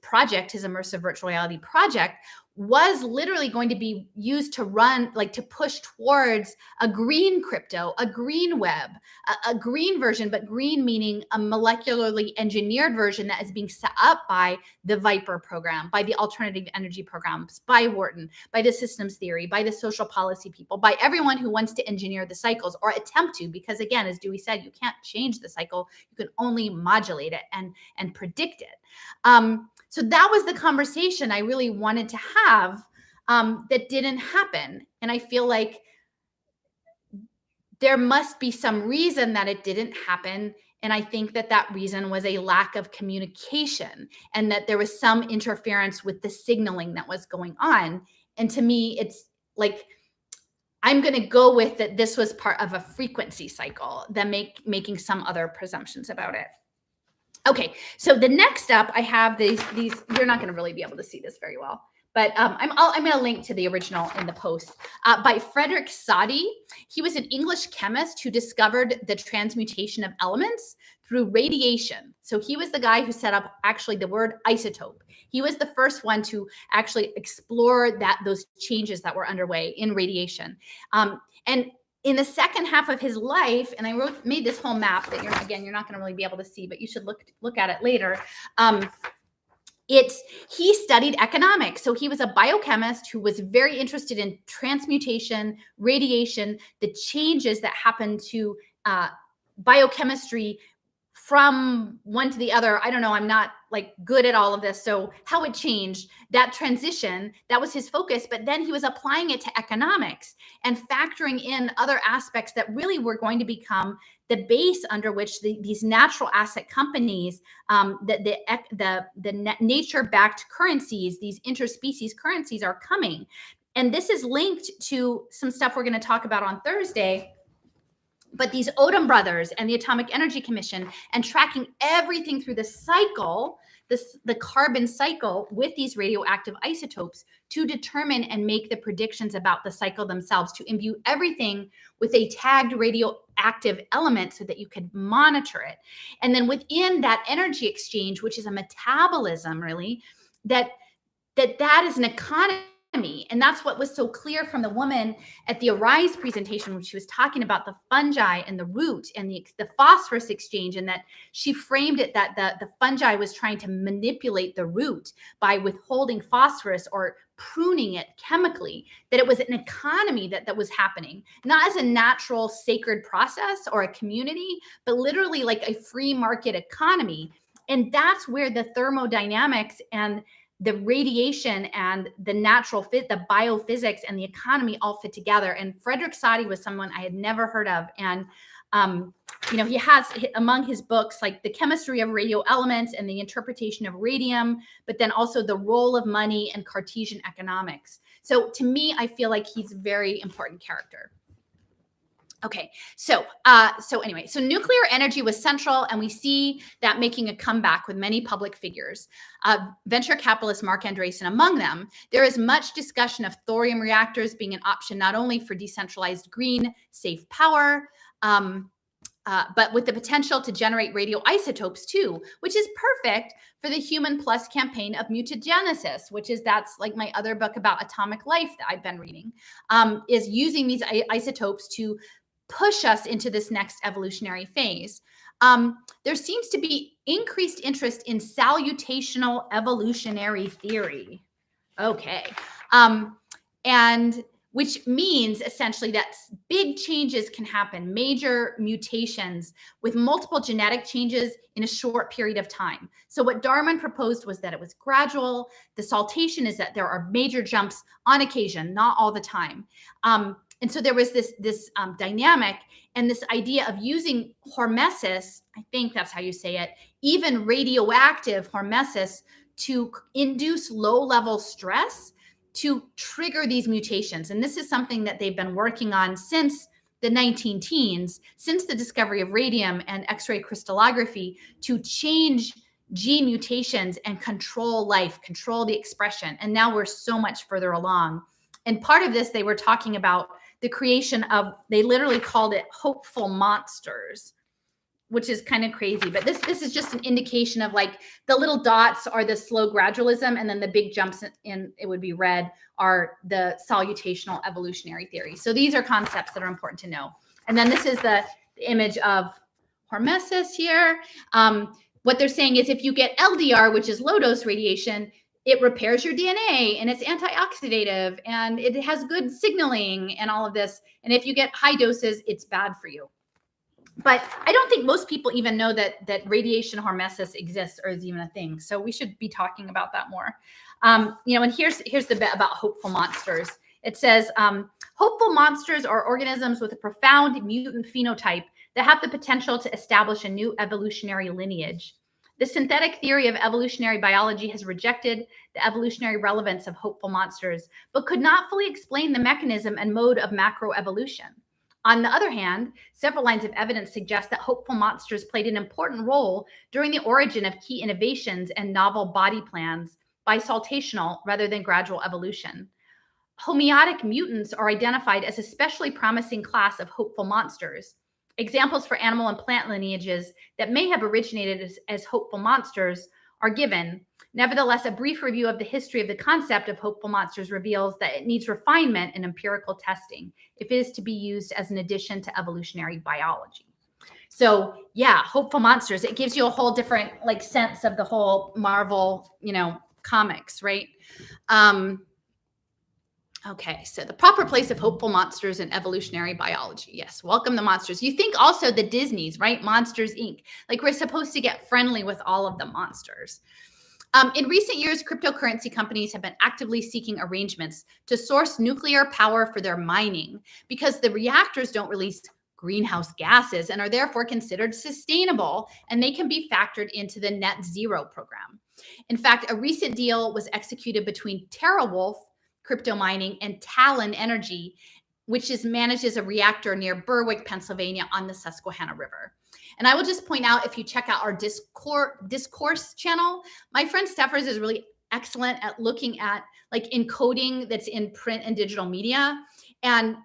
project, his immersive virtual reality project, was literally going to be used to run, like to push towards a green crypto, a green web, a green version, but green meaning a molecularly engineered version that is being set up by the Viper program, by the alternative energy programs, by Wharton, by the systems theory, by the social policy people, by everyone who wants to engineer the cycles or attempt to, because again, as Dewey said, you can't change the cycle, you can only modulate it and predict it. So that was the conversation I really wanted to have that didn't happen. And I feel like there must be some reason that it didn't happen. And I think that reason was a lack of communication and that there was some interference with the signaling that was going on. And to me, it's like, I'm going to go with that this was part of a frequency cycle than making some other presumptions about it. Okay, so the next up, I have these. You're not going to really be able to see this very well, but I'm going to link to the original in the post by Frederick Soddy. He was an English chemist who discovered the transmutation of elements through radiation. So he was the guy who set up actually the word isotope. He was the first one to actually explore those changes that were underway in radiation. And in the second half of his life, and I made this whole map that you're not going to really be able to see, but you should look at it later. He studied economics. So he was a biochemist who was very interested in transmutation, radiation, the changes that happen to biochemistry from one to the other. I don't know, I'm not like good at all of this. So how it changed, that transition, that was his focus. But then he was applying it to economics and factoring in other aspects that really were going to become the base under which these natural asset companies, the nature-backed currencies, these interspecies currencies are coming. And this is linked to some stuff we're going to talk about on Thursday. But these Odom brothers and the Atomic Energy Commission, and tracking everything through the cycle, the carbon cycle with these radioactive isotopes to determine and make the predictions about the cycle themselves, to imbue everything with a tagged radioactive element so that you could monitor it. And then within that energy exchange, which is a metabolism really, that is an economy. And that's what was so clear from the woman at the Arise presentation, when she was talking about the fungi and the root and the phosphorus exchange, and that she framed it that the fungi was trying to manipulate the root by withholding phosphorus or pruning it chemically, that it was an economy that was happening, not as a natural sacred process or a community, but literally like a free market economy. And that's where the thermodynamics and the radiation and the natural fit, the biophysics and the economy all fit together. And Frederick Soddy was someone I had never heard of. And, he has among his books, like The Chemistry of Radio Elements and the Interpretation of Radium, but then also The Role of Money and Cartesian Economics. So to me, I feel like he's a very important character. Okay, so nuclear energy was central, and we see that making a comeback with many public figures, venture capitalist Mark Andreessen among them. There is much discussion of thorium reactors being an option not only for decentralized green, safe power, but with the potential to generate radioisotopes too, which is perfect for the Human Plus campaign of mutagenesis, that's like my other book about atomic life that I've been reading, is using these isotopes to push us into this next evolutionary phase. There seems to be increased interest in salutational evolutionary theory. Okay. And which means essentially that big changes can happen, major mutations with multiple genetic changes in a short period of time. So what Darwin proposed was that it was gradual. The salutation is that there are major jumps on occasion, not all the time. And so there was this dynamic and this idea of using hormesis, I think that's how you say it, even radioactive hormesis, to induce low-level stress to trigger these mutations. And this is something that they've been working on since the 19-teens, since the discovery of radium and X-ray crystallography, to change gene mutations and control life, control the expression. And now we're so much further along. And part of this, they were talking about the creation of, they literally called it hopeful monsters, which is kind of crazy. But this is just an indication of like the little dots are the slow gradualism, and then the big jumps in, it would be red, are the salutational evolutionary theory. So these are concepts that are important to know. And then this is the image of Hormesis here. What they're saying is if you get LDR, which is low dose radiation, it repairs your DNA and it's antioxidative and it has good signaling and all of this. And if you get high doses, it's bad for you. But I don't think most people even know that radiation hormesis exists or is even a thing. So we should be talking about that more. And here's the bit about hopeful monsters. It says, hopeful monsters are organisms with a profound mutant phenotype that have the potential to establish a new evolutionary lineage. The synthetic theory of evolutionary biology has rejected the evolutionary relevance of hopeful monsters, but could not fully explain the mechanism and mode of macroevolution. On the other hand, several lines of evidence suggest that hopeful monsters played an important role during the origin of key innovations and novel body plans by salutational rather than gradual evolution. Homeotic mutants are identified as a especially promising class of hopeful monsters. Examples for animal and plant lineages that may have originated as hopeful monsters are given. Nevertheless, a brief review of the history of the concept of hopeful monsters reveals that it needs refinement and empirical testing if it is to be used as an addition to evolutionary biology. So yeah, hopeful monsters, it gives you a whole different like sense of the whole Marvel, comics, right? Okay, so the proper place of hopeful monsters in evolutionary biology. Yes, welcome the monsters. You think also the Disneys, right? Monsters, Inc. Like we're supposed to get friendly with all of the monsters. In recent years, cryptocurrency companies have been actively seeking arrangements to source nuclear power for their mining because the reactors don't release greenhouse gases and are therefore considered sustainable, and they can be factored into the net zero program. In fact, a recent deal was executed between TeraWulf crypto mining and Talon Energy, which manages a reactor near Berwick, Pennsylvania on the Susquehanna River. And I will just point out, if you check out our discourse channel, my friend Steffers is really excellent at looking at like encoding that's in print and digital media. And,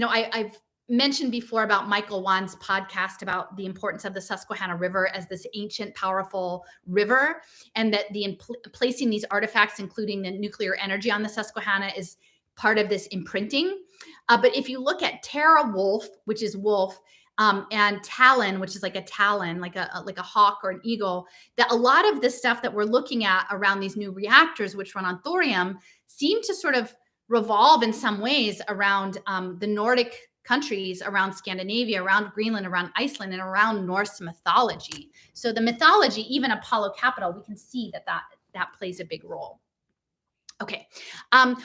I've mentioned before about Michael Wan's podcast about the importance of the Susquehanna River as this ancient, powerful river, and that placing these artifacts, including the nuclear energy on the Susquehanna, is part of this imprinting. But if you look at TeraWulf, which is wolf, and Talon, which is like a talon, like a hawk or an eagle, that a lot of the stuff that we're looking at around these new reactors, which run on thorium, seem to sort of revolve in some ways around the Nordic countries, around Scandinavia, around Greenland, around Iceland, and around Norse mythology. So the mythology, even Apollo Capital, we can see that plays a big role. Okay,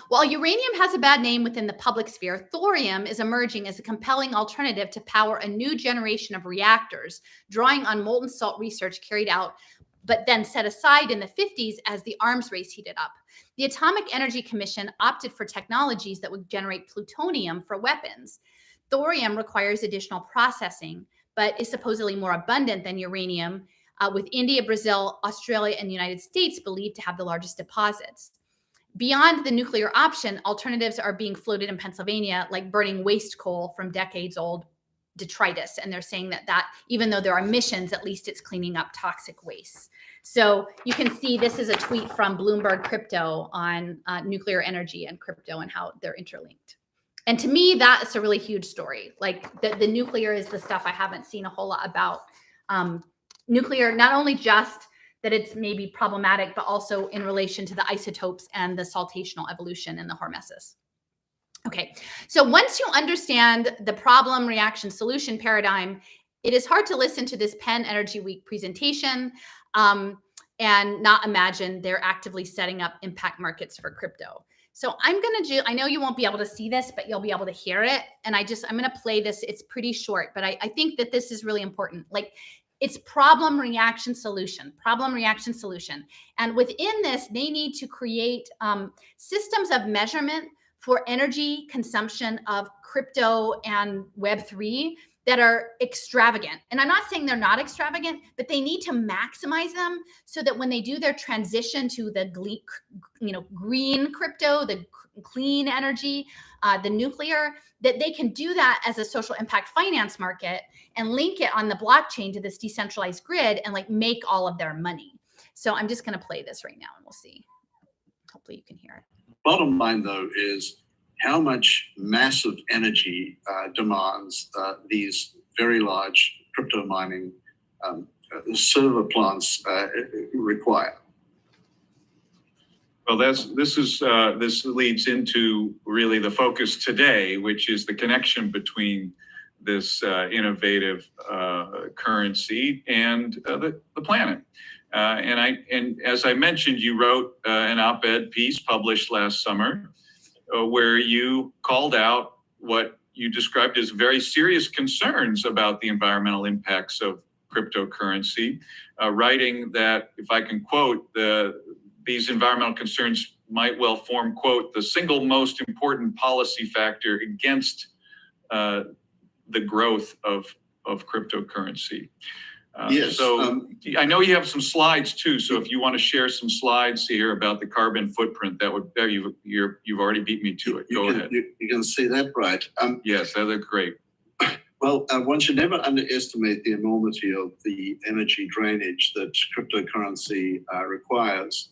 while uranium has a bad name within the public sphere, thorium is emerging as a compelling alternative to power a new generation of reactors, drawing on molten salt research carried out, but then set aside in the 50s as the arms race heated up. The Atomic Energy Commission opted for technologies that would generate plutonium for weapons. Thorium requires additional processing, but is supposedly more abundant than uranium, with India, Brazil, Australia, and the United States believed to have the largest deposits. Beyond the nuclear option, alternatives are being floated in Pennsylvania, like burning waste coal from decades-old detritus. And they're saying that even though there are emissions, at least it's cleaning up toxic waste. So you can see this is a tweet from Bloomberg Crypto on nuclear energy and crypto and how they're interlinked. And to me, that's a really huge story. Like the nuclear is the stuff I haven't seen a whole lot about. Nuclear, not only just that it's maybe problematic, but also in relation to the isotopes and the saltational evolution in the Hormesis. Okay, so once you understand the problem, reaction, solution paradigm, it is hard to listen to this Penn Energy Week presentation and not imagine they're actively setting up impact markets for crypto. So I'm going to I know you won't be able to see this, but you'll be able to hear it. And I'm going to play this. It's pretty short, but I think that this is really important. Like, it's problem, reaction, solution, problem, reaction, solution. And within this, they need to create systems of measurement for energy consumption of crypto and Web3 that are extravagant. And I'm not saying they're not extravagant, but they need to maximize them so that when they do their transition to the green crypto, the clean energy, the nuclear, that they can do that as a social impact finance market and link it on the blockchain to this decentralized grid and like make all of their money. So I'm just going to play this right now and we'll see. Hopefully you can hear it. Bottom line, though, is how much massive energy demands these very large crypto mining server plants require. Well, this leads into really the focus today, which is the connection between this innovative currency and the planet. And as I mentioned, you wrote an op-ed piece published last summer where you called out what you described as very serious concerns about the environmental impacts of cryptocurrency, writing that, if I can quote, these environmental concerns might well form, quote, the single most important policy factor against the growth of cryptocurrency. Yes. So I know you have some slides too. So if you want to share some slides here about the carbon footprint, that would you've already beat me to it. Go ahead. You can see that, right? Yes, that looks great. Well, one should never underestimate the enormity of the energy drainage that cryptocurrency requires.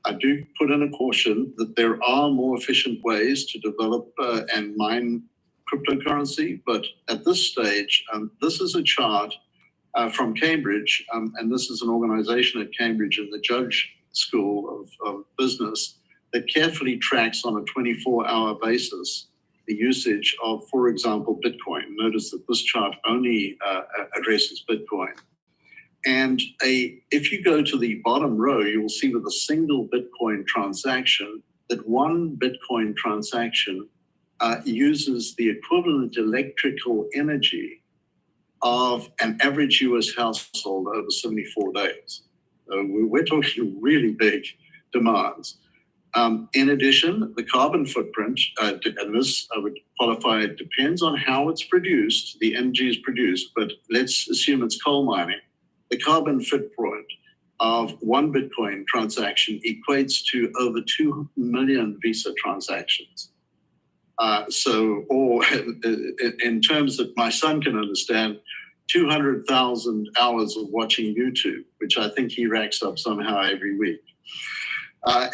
I do put in a caution that there are more efficient ways to develop and mine cryptocurrency, but at this stage, this is a chart from Cambridge, and this is an organization at Cambridge in the Judge School of Business that carefully tracks on a 24-hour basis the usage of, for example, Bitcoin. Notice that this chart only addresses Bitcoin. And if you go to the bottom row, you will see with a single Bitcoin transaction that one Bitcoin transaction uses the equivalent electrical energy of an average US household over 74 days. We're talking really big demands. In addition, the carbon footprint, and this I would qualify, it depends on how it's produced, the energy is produced, but let's assume it's coal mining. The carbon footprint of one Bitcoin transaction equates to over 2 million Visa transactions. Or in terms that my son can understand, 200,000 hours of watching YouTube, which I think he racks up somehow every week.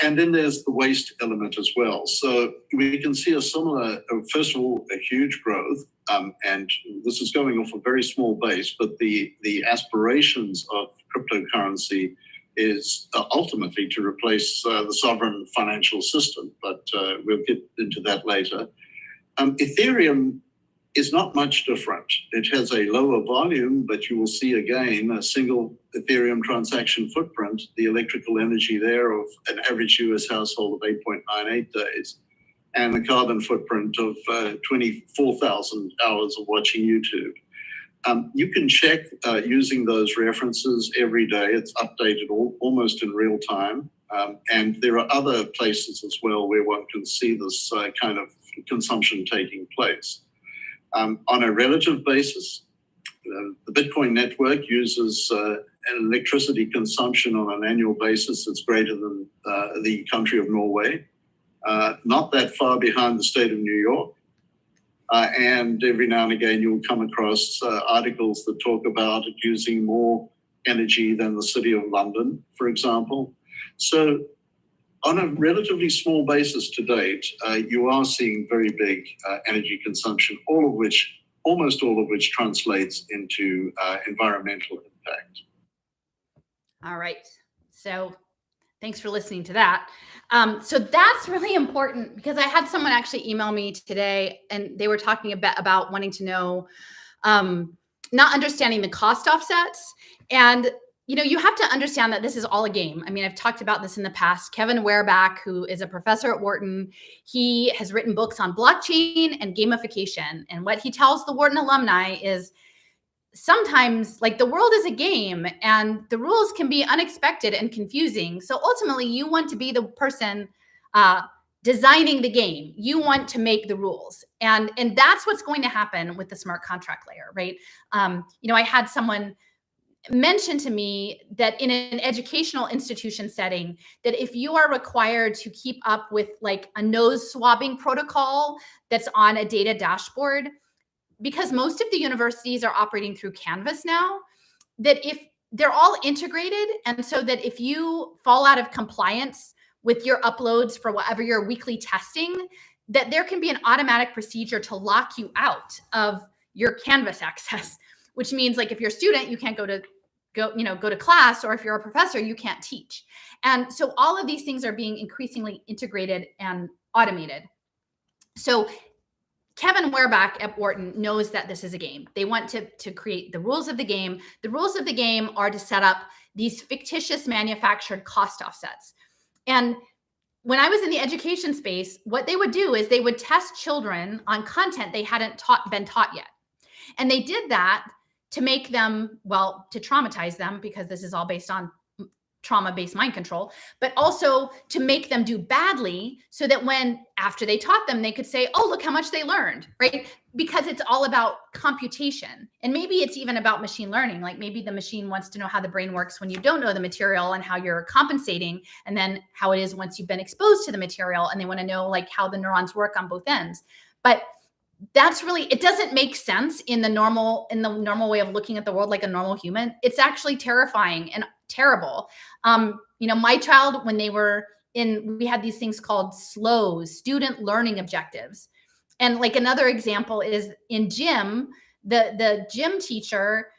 And then there's the waste element as well. So we can see a similar, first of all, a huge growth, and this is going off a very small base, but the aspirations of cryptocurrency is ultimately to replace the sovereign financial system, but we'll get into that later. Ethereum is not much different. It has a lower volume, but you will see again a single Ethereum transaction footprint, the electrical energy there of an average US household of 8.98 days, and the carbon footprint of 24,000 hours of watching YouTube. You can check using those references every day. It's updated almost in real time. And there are other places as well where one can see this kind of consumption taking place. On a relative basis, the Bitcoin network uses an electricity consumption on an annual basis that's greater than the country of Norway, not that far behind the state of New York. And every now and again, you'll come across articles that talk about it using more energy than the city of London, for example. So on a relatively small basis to date, you are seeing very big energy consumption, almost all of which translates into environmental impact. All right. So thanks for listening to that. So that's really important because I had someone actually email me today and they were talking about wanting to know, not understanding the cost offsets. And you know, you have to understand that this is all a game. I mean, I've talked about this in the past. Kevin Wehrback, who is a professor at Wharton, he has written books on blockchain and gamification. And what he tells the Wharton alumni is sometimes, like, the world is a game and the rules can be unexpected and confusing. So ultimately, you want to be the person designing the game. You want to make the rules. And that's what's going to happen with the smart contract layer, right? You know, I had someone mentioned to me that in an educational institution setting, that if you are required to keep up with like a nose swabbing protocol that's on a data dashboard, because most of the universities are operating through Canvas now, that if they're all integrated, and so that if you fall out of compliance with your uploads for whatever your weekly testing, that there can be an automatic procedure to lock you out of your Canvas access, which means like if you're a student, you can't go to class, or if you're a professor, you can't teach. And so all of these things are being increasingly integrated and automated. So Kevin Wehrback at Wharton knows that this is a game. They want to create the rules of the game. The rules of the game are to set up these fictitious manufactured cost offsets. And when I was in the education space, what they would do is they would test children on content they hadn't been taught yet. And they did that to make them, well, to traumatize them, because this is all based on trauma-based mind control, but also to make them do badly so that after they taught them, they could say, oh, look how much they learned, right? Because it's all about computation. And maybe it's even about machine learning. Like maybe the machine wants to know how the brain works when you don't know the material and how you're compensating, and then how it is once you've been exposed to the material, and they want to know like how the neurons work on both ends. But that's really, it doesn't make sense in the normal way of looking at the world like a normal human. It's actually terrifying and terrible. My child, when they were we had these things called SLOs, student learning objectives. And like another example is in gym, the gym teacher,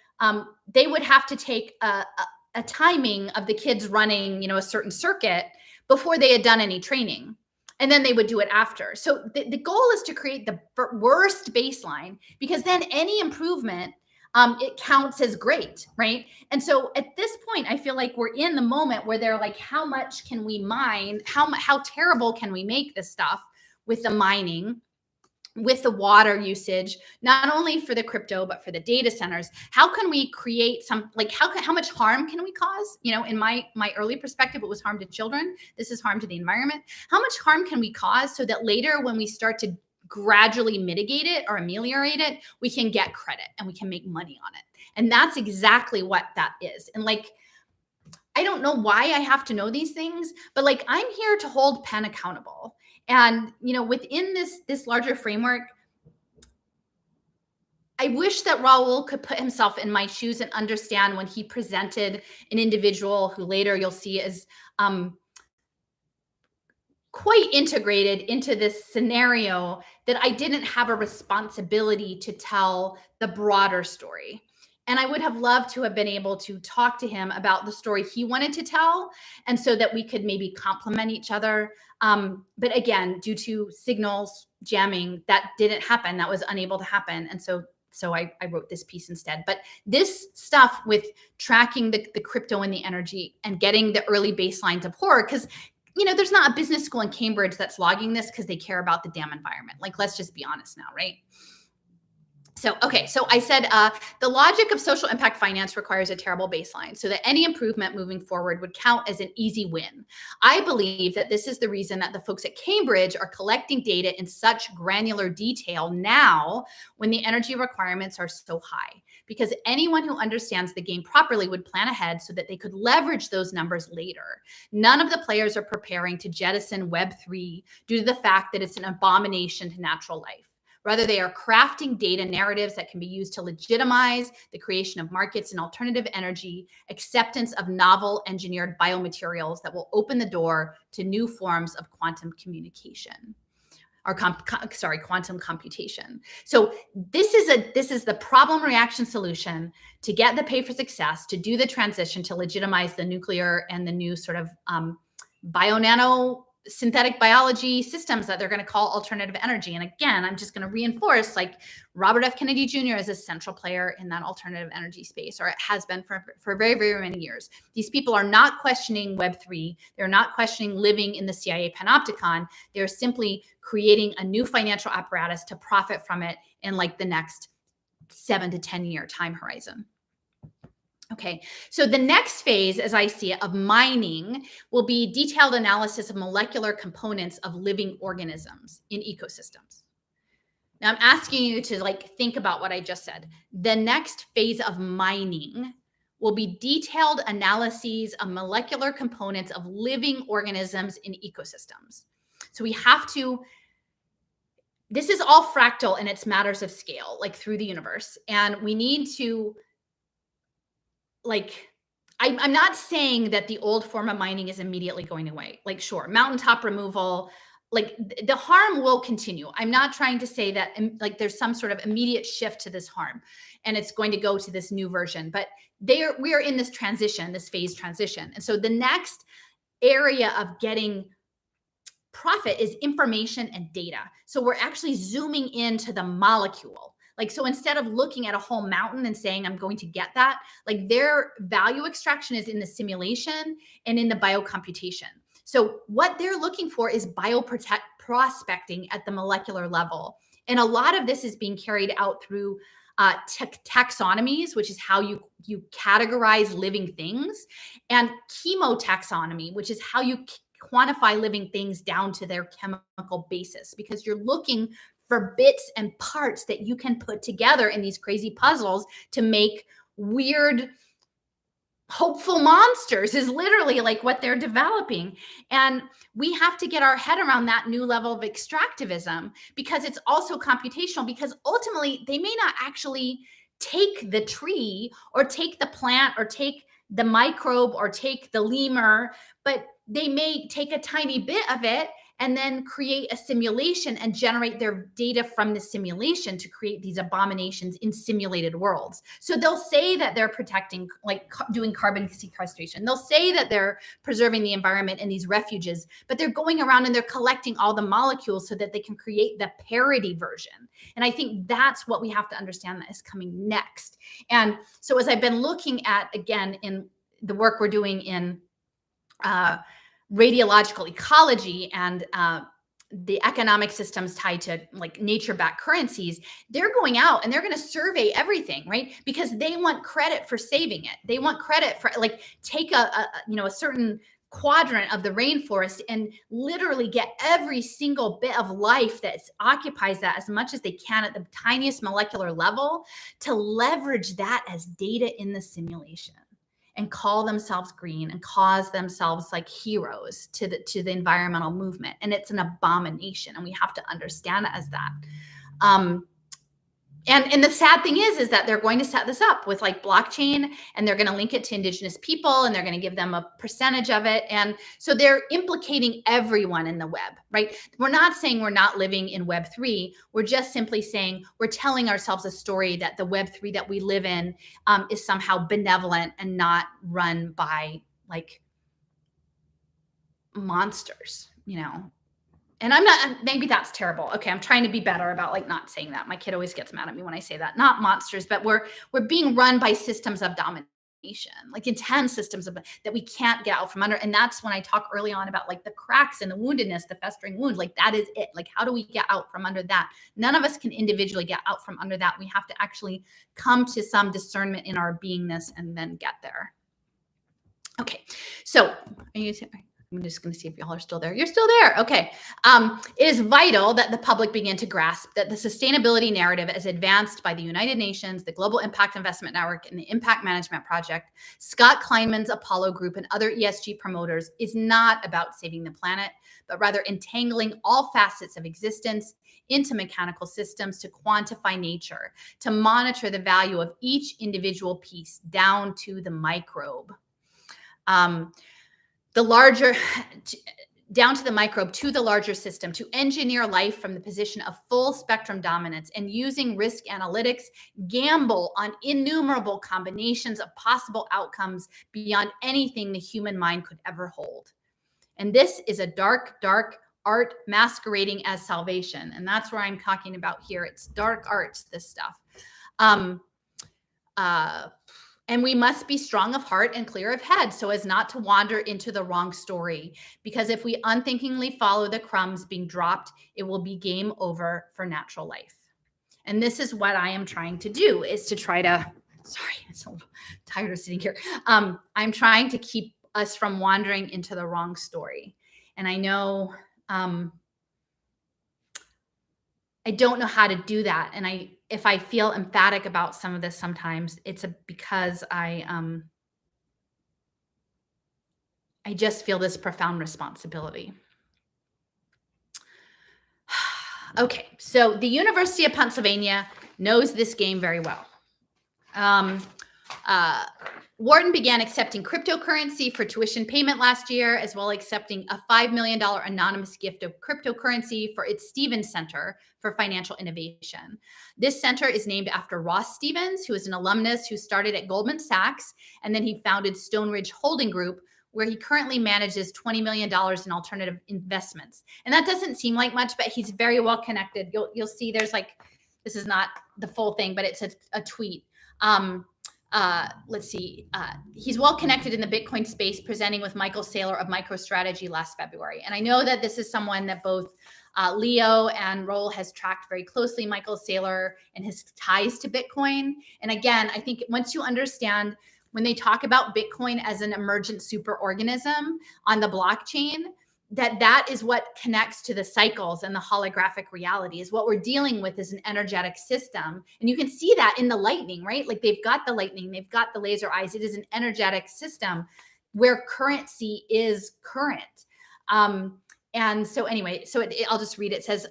they would have to take a timing of the kids running, a certain circuit before they had done any training. And then they would do it after. So the goal is to create the worst baseline, because then any improvement, it counts as great, right? And so at this point, I feel like we're in the moment where they're like, how much can we mine? How terrible can we make this stuff with the mining, with the water usage, not only for the crypto, but for the data centers? How can we create some, like, how much harm can we cause? In my early perspective, it was harm to children. This is harm to the environment. How much harm can we cause so that later when we start to gradually mitigate it or ameliorate it, we can get credit and we can make money on it? And that's exactly what that is. And like, I don't know why I have to know these things, but like, I'm here to hold Penn accountable. And, within this larger framework, I wish that Raul could put himself in my shoes and understand when he presented an individual who later you'll see is quite integrated into this scenario, that I didn't have a responsibility to tell the broader story. And I would have loved to have been able to talk to him about the story he wanted to tell, and so that we could maybe complement each other. But again, due to signals jamming, that didn't happen. That was unable to happen. And so I wrote this piece instead. But this stuff with tracking the crypto and the energy and getting the early baselines of horror, because there's not a business school in Cambridge that's logging this because they care about the damn environment. Like, let's just be honest now, right? So I said the logic of social impact finance requires a terrible baseline so that any improvement moving forward would count as an easy win. I believe that this is the reason that the folks at Cambridge are collecting data in such granular detail now when the energy requirements are so high, because anyone who understands the game properly would plan ahead so that they could leverage those numbers later. None of the players are preparing to jettison Web3 due to the fact that it's an abomination to natural life. Rather, they are crafting data narratives that can be used to legitimize the creation of markets in alternative energy, acceptance of novel engineered biomaterials that will open the door to new forms of quantum communication, or quantum computation. So this is the problem reaction solution to get the pay for success, to do the transition, to legitimize the nuclear and the new sort of bio-nano synthetic biology systems that they're going to call alternative energy. And again, I'm just going to reinforce, like, Robert F. Kennedy Jr. is a central player in that alternative energy space, or it has been for very, very many years. These people are not questioning Web3. They're not questioning living in the CIA panopticon. They're simply creating a new financial apparatus to profit from it in like the next 7 to 10 year time horizon. Okay, so the next phase, as I see it, of mining will be detailed analysis of molecular components of living organisms in ecosystems. Now, I'm asking you to think about what I just said. The next phase of mining will be detailed analyses of molecular components of living organisms in ecosystems. So we have to, this is all fractal and it's matters of scale, like through the universe. And we need to, I'm not saying that the old form of mining is immediately going away. Like, sure, mountaintop removal, the harm will continue. I'm not trying to say that there's some sort of immediate shift to this harm and it's going to go to this new version, but we are in this transition, this phase transition. And so the next area of getting profit is information and data. So we're actually zooming into the molecule. So instead of looking at a whole mountain and saying, I'm going to get that, their value extraction is in the simulation and in the biocomputation. So what they're looking for is bioprospecting at the molecular level. And a lot of this is being carried out through taxonomies, which is how you categorize living things, and chemotaxonomy, which is how you quantify living things down to their chemical basis, because you're looking for bits and parts that you can put together in these crazy puzzles to make weird hopeful monsters is literally like what they're developing. And we have to get our head around that new level of extractivism, because it's also computational, because ultimately they may not actually take the tree or take the plant or take the microbe or take the lemur, but they may take a tiny bit of it and then create a simulation and generate their data from the simulation to create these abominations in simulated worlds. So they'll say that they're protecting, like doing carbon sequestration. They'll say that they're preserving the environment in these refuges, but they're going around and they're collecting all the molecules so that they can create the parity version. And I think that's what we have to understand that is coming next. And so as I've been looking at, again, in the work we're doing in radiological ecology and the economic systems tied to like nature-backed currencies, they're going out and they're going to survey everything, right? Because they want credit for saving it. They want credit for, like, take a certain quadrant of the rainforest and literally get every single bit of life that occupies that as much as they can at the tiniest molecular level to leverage that as data in the simulation, and call themselves green and cause themselves like heroes to the environmental movement. And it's an abomination, and we have to understand it as that. And the sad thing is that they're going to set this up with like blockchain, and they're going to link it to indigenous people, and they're going to give them a percentage of it. And so they're implicating everyone in the web, right? We're not saying we're not living in Web3. We're just simply saying we're telling ourselves a story that the Web3 that we live in is somehow benevolent and not run by like monsters, you know? And I'm not, maybe that's terrible. Okay, I'm trying to be better about like not saying that. My kid always gets mad at me when I say that. Not monsters, but we're being run by systems of domination, like intense systems of that we can't get out from under. And that's when I talk early on about like the cracks and the woundedness, the festering wound. Like that is it. Like how do we get out from under that? None of us can individually get out from under that. We have to actually come to some discernment in our beingness and then get there. Okay, so are you? I'm just going to see if y'all are still there. You're still there. Okay. It is vital that the public begin to grasp that the sustainability narrative as advanced by the United Nations, the Global Impact Investment Network, and the Impact Management Project, Scott Kleinman's Apollo Group, and other ESG promoters is not about saving the planet, but rather entangling all facets of existence into mechanical systems to quantify nature, to monitor the value of each individual piece down to the microbe. The larger, down to the microbe, to the larger system, to engineer life from the position of full spectrum dominance, and using risk analytics, gamble on innumerable combinations of possible outcomes beyond anything the human mind could ever hold. And this is a dark, dark art masquerading as salvation. And that's where I'm talking about here. It's dark arts, this stuff. And we must be strong of heart and clear of head so as not to wander into the wrong story. Because if we unthinkingly follow the crumbs being dropped, it will be game over for natural life. And this is what I am trying to do, is to try to, sorry, I'm so tired of sitting here. I'm trying to keep us from wandering into the wrong story. And I know, I don't know how to do that. And if I feel emphatic about some of this sometimes, it's because I just feel this profound responsibility. Okay, so the University of Pennsylvania knows this game very well. Wharton began accepting cryptocurrency for tuition payment last year, as well as accepting a $5 million anonymous gift of cryptocurrency for its Stevens Center for Financial Innovation. This center is named after Ross Stevens, who is an alumnus who started at Goldman Sachs, and then he founded Stone Ridge Holding Group, where he currently manages $20 million in alternative investments. And that doesn't seem like much, but he's very well connected. You'll see there's like, this is not the full thing, but it's a tweet. Let's see. He's well connected in the Bitcoin space, presenting with Michael Saylor of MicroStrategy last February. And I know that this is someone that both Leo and Roll has tracked very closely, Michael Saylor and his ties to Bitcoin. And again, I think once you understand, when they talk about Bitcoin as an emergent superorganism on the blockchain, that is what connects to the cycles and the holographic reality. Is what we're dealing with is an energetic system. And you can see that in the lightning, right? Like they've got the lightning, they've got the laser eyes. It is an energetic system where currency is current. And so anyway, I'll just read it. It says,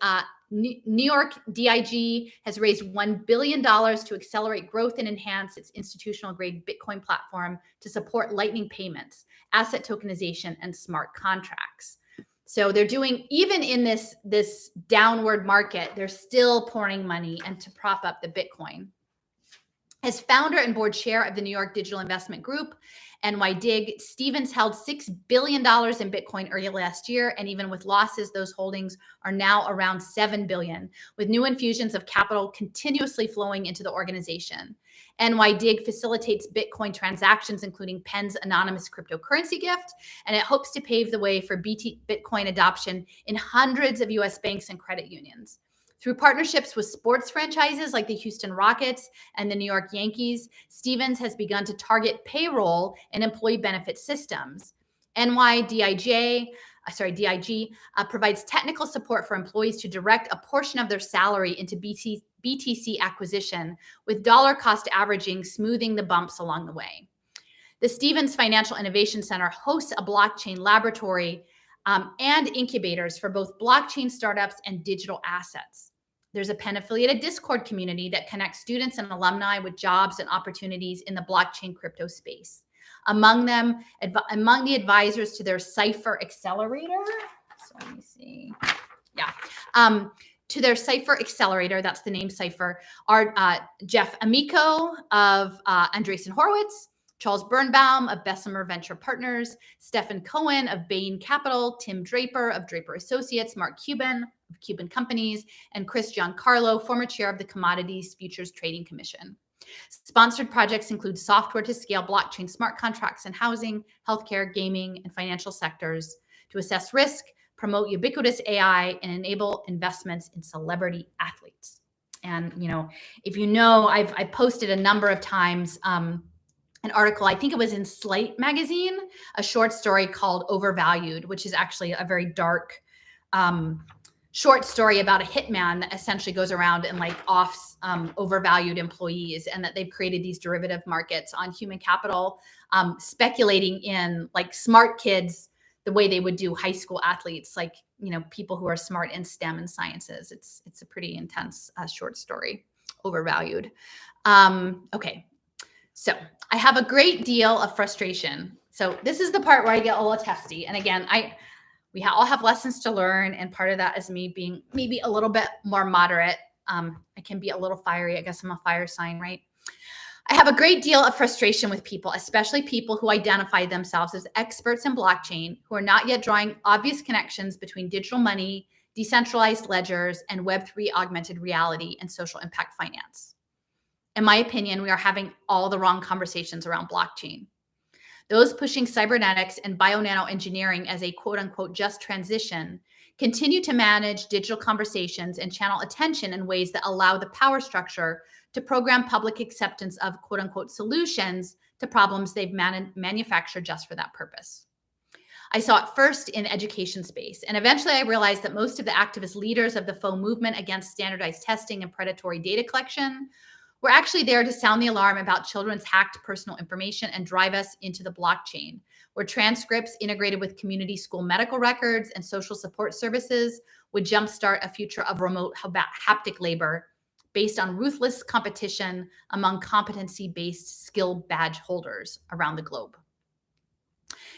New York DIG has raised $1 billion to accelerate growth and enhance its institutional grade Bitcoin platform to support lightning payments, asset tokenization, and smart contracts. So they're doing, even in this downward market, they're still pouring money and to prop up the Bitcoin. As founder and board chair of the New York Digital Investment Group, NYDIG, Stevens held $6 billion in Bitcoin early last year, and even with losses, those holdings are now around $7 billion, with new infusions of capital continuously flowing into the organization. NYDIG facilitates Bitcoin transactions, including Penn's anonymous cryptocurrency gift, and it hopes to pave the way for Bitcoin adoption in hundreds of U.S. banks and credit unions. Through partnerships with sports franchises like the Houston Rockets and the New York Yankees, Stevens has begun to target payroll and employee benefit systems. DIG provides technical support for employees to direct a portion of their salary into BTC acquisition, with dollar cost averaging smoothing the bumps along the way. The Stevens Financial Innovation Center hosts a blockchain laboratory and incubators for both blockchain startups and digital assets. There's a Penn-affiliated Discord community that connects students and alumni with jobs and opportunities in the blockchain crypto space. Among the advisors to their Cypher Accelerator, so let me see. To their Cypher Accelerator, that's the name Cypher, are Jeff Amico of Andreessen Horowitz, Charles Birnbaum of Bessemer Venture Partners, Stephen Cohen of Bain Capital, Tim Draper of Draper Associates, Mark Cuban of Cuban Companies, and Chris Giancarlo, former chair of the Commodities Futures Trading Commission. Sponsored projects include software to scale blockchain smart contracts in housing, healthcare, gaming, and financial sectors to assess risk, promote ubiquitous AI, and enable investments in celebrity athletes. And, if I posted a number of times an article, I think it was in Slate magazine, a short story called Overvalued, which is actually a very dark short story about a hitman that essentially goes around and offs overvalued employees, and that they've created these derivative markets on human capital, speculating in smart kids the way they would do high school athletes, people who are smart in STEM and sciences. It's a pretty intense short story, Overvalued. Okay. So I have a great deal of frustration. So this is the part where I get a little testy. And again, we all have lessons to learn. And part of that is me being maybe a little bit more moderate. I can be a little fiery. I guess I'm a fire sign, right? I have a great deal of frustration with people, especially people who identify themselves as experts in blockchain, who are not yet drawing obvious connections between digital money, decentralized ledgers, and Web3 augmented reality and social impact finance. In my opinion, we are having all the wrong conversations around blockchain. Those pushing cybernetics and bio-nano-engineering as a quote-unquote just transition continue to manage digital conversations and channel attention in ways that allow the power structure to program public acceptance of quote-unquote solutions to problems they've manufactured just for that purpose. I saw it first in education space, and eventually I realized that most of the activist leaders of the faux movement against standardized testing and predatory data collection were actually there to sound the alarm about children's hacked personal information and drive us into the blockchain, where transcripts integrated with community school medical records and social support services would jumpstart a future of remote haptic labor based on ruthless competition among competency-based skill badge holders around the globe.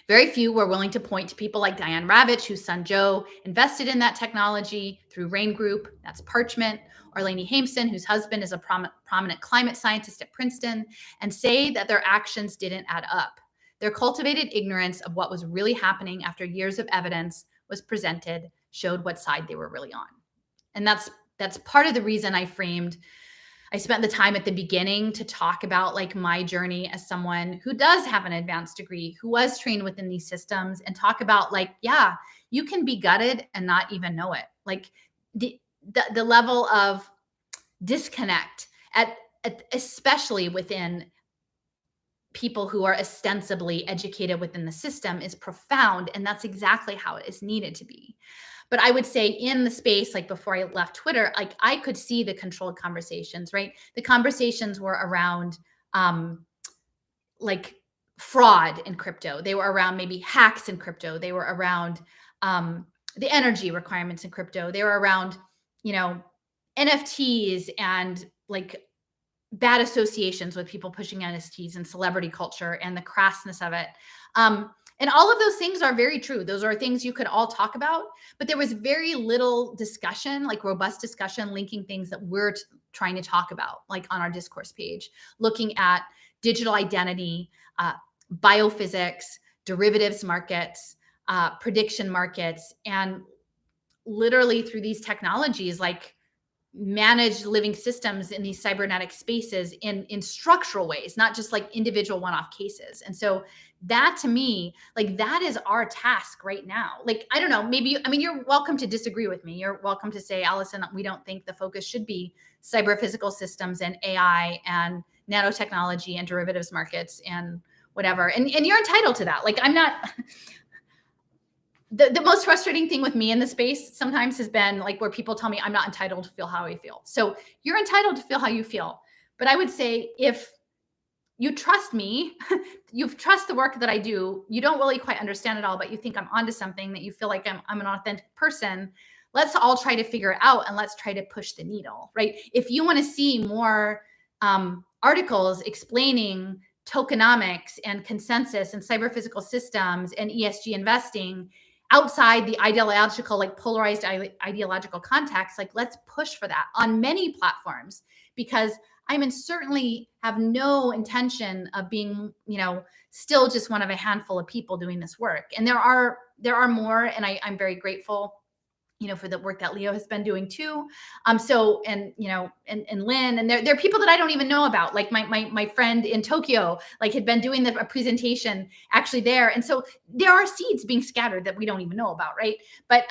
Very few were willing to point to people like Diane Ravitch, whose son Joe invested in that technology through Rain Group, that's Parchment, or Lainey Hameson, whose husband is a prominent climate scientist at Princeton, and say that their actions didn't add up. Their cultivated ignorance of what was really happening after years of evidence was presented showed what side they were really on. And that's part of the reason I spent the time at the beginning to talk about my journey as someone who does have an advanced degree, who was trained within these systems, and talk about you can be gutted and not even know it. The level of disconnect especially within people who are ostensibly educated within the system is profound. And that's exactly how it is needed to be. But I would say in the space, like before I left Twitter, like I could see the controlled conversations, right? The conversations were around like fraud in crypto. They were around maybe hacks in crypto. They were around the energy requirements in crypto. They were around, you know, NFTs and like bad associations with people pushing NFTs and celebrity culture and the crassness of it. And all of those things are very true. Those are things you could all talk about, but there was very little discussion, like robust discussion, linking things that we're trying to talk about, like on our discourse page, looking at digital identity, biophysics, derivatives markets, prediction markets, and literally through these technologies, like manage living systems in these cybernetic spaces in structural ways, not just like individual one-off cases. And so that to me, like that is our task right now. Like, I don't know, maybe, I mean, you're welcome to disagree with me. You're welcome to say, Allison, we don't think the focus should be cyber physical systems and AI and nanotechnology and derivatives markets and whatever. And you're entitled to that. Like, I'm not, the most frustrating thing with me in the space sometimes has been like where people tell me I'm not entitled to feel how I feel. So you're entitled to feel how you feel. But I would say if you trust me, you trust the work that I do, you don't really quite understand it all, but you think I'm onto something, that you feel like I'm an authentic person, let's all try to figure it out and let's try to push the needle, right? If you want to see more articles explaining tokenomics and consensus and cyber physical systems and ESG investing outside the ideological, like polarized ideological context, like let's push for that on many platforms, because certainly have no intention of being, you know, still just one of a handful of people doing this work. And there are more, and I'm very grateful, you know, for the work that Leo has been doing too. So, and, you know, and Lynn, and there are people that I don't even know about, like my friend in Tokyo, like had been doing a presentation actually there. And so there are seeds being scattered that we don't even know about. Right. But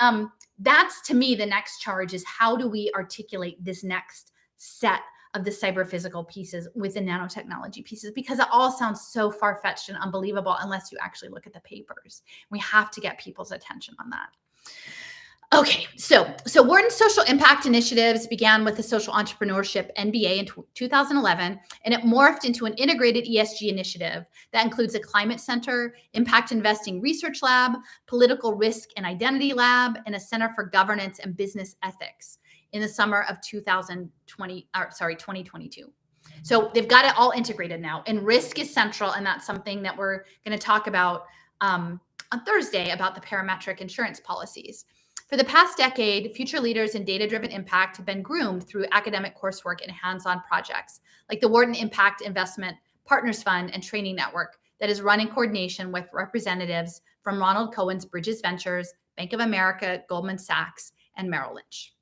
that's to me, the next charge is how do we articulate this next set of the cyber physical pieces with the nanotechnology pieces, because it all sounds so far-fetched and unbelievable unless you actually look at the papers. We have to get people's attention on that. Okay, so Wharton's social impact initiatives began with the Social Entrepreneurship MBA in 2011, and it morphed into an integrated ESG initiative that includes a climate center, impact investing research lab, political risk and identity lab, and a center for governance and business ethics in the summer of 2022. So they've got it all integrated now, and risk is central, and that's something that we're going to talk about on Thursday about the parametric insurance policies. For the past decade, future leaders in data-driven impact have been groomed through academic coursework and hands-on projects, like the Wharton Impact Investment Partners Fund and Training Network that is run in coordination with representatives from Ronald Cohen's Bridges Ventures, Bank of America, Goldman Sachs, and Merrill Lynch.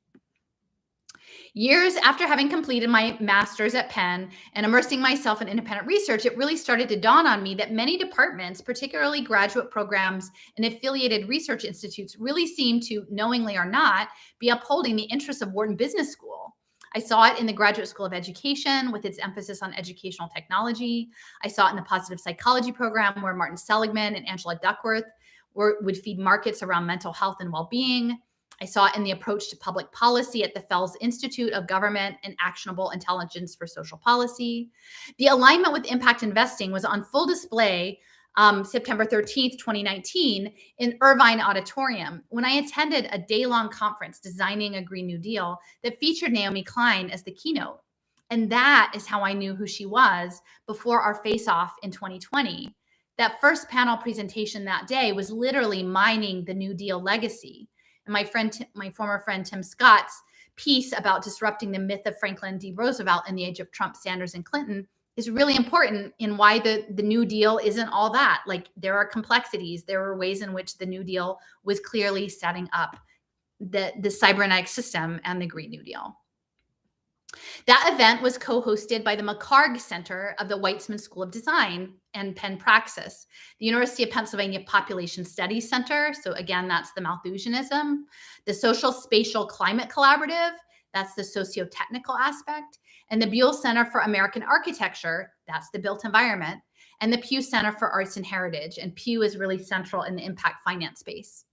Years after having completed my master's at Penn and immersing myself in independent research, it really started to dawn on me that many departments, particularly graduate programs and affiliated research institutes, really seem to, knowingly or not, be upholding the interests of Wharton Business School. I saw it in the Graduate School of Education with its emphasis on educational technology. I saw it in the Positive Psychology program where Martin Seligman and Angela Duckworth would feed markets around mental health and well-being. I saw it in the approach to public policy at the Fels Institute of Government and Actionable Intelligence for Social Policy. The alignment with impact investing was on full display September 13th, 2019 in Irvine Auditorium when I attended a day-long conference, Designing a Green New Deal, that featured Naomi Klein as the keynote. And that is how I knew who she was before our face-off in 2020. That first panel presentation that day was literally mining the New Deal legacy. And my former friend Tim Scott's piece about disrupting the myth of Franklin D. Roosevelt in the age of Trump, Sanders, and Clinton is really important in why the New Deal isn't all that. Like, there are complexities. There are ways in which the New Deal was clearly setting up the cybernetic system and the Green New Deal. That event was co-hosted by the McCarg Center of the Weitzman School of Design and Penn Praxis, the University of Pennsylvania Population Studies Center. So again, that's the Malthusianism, the Social Spatial Climate Collaborative, that's the socio-technical aspect, and the Buell Center for American Architecture, that's the built environment, and the Pew Center for Arts and Heritage. And Pew is really central in the impact finance space.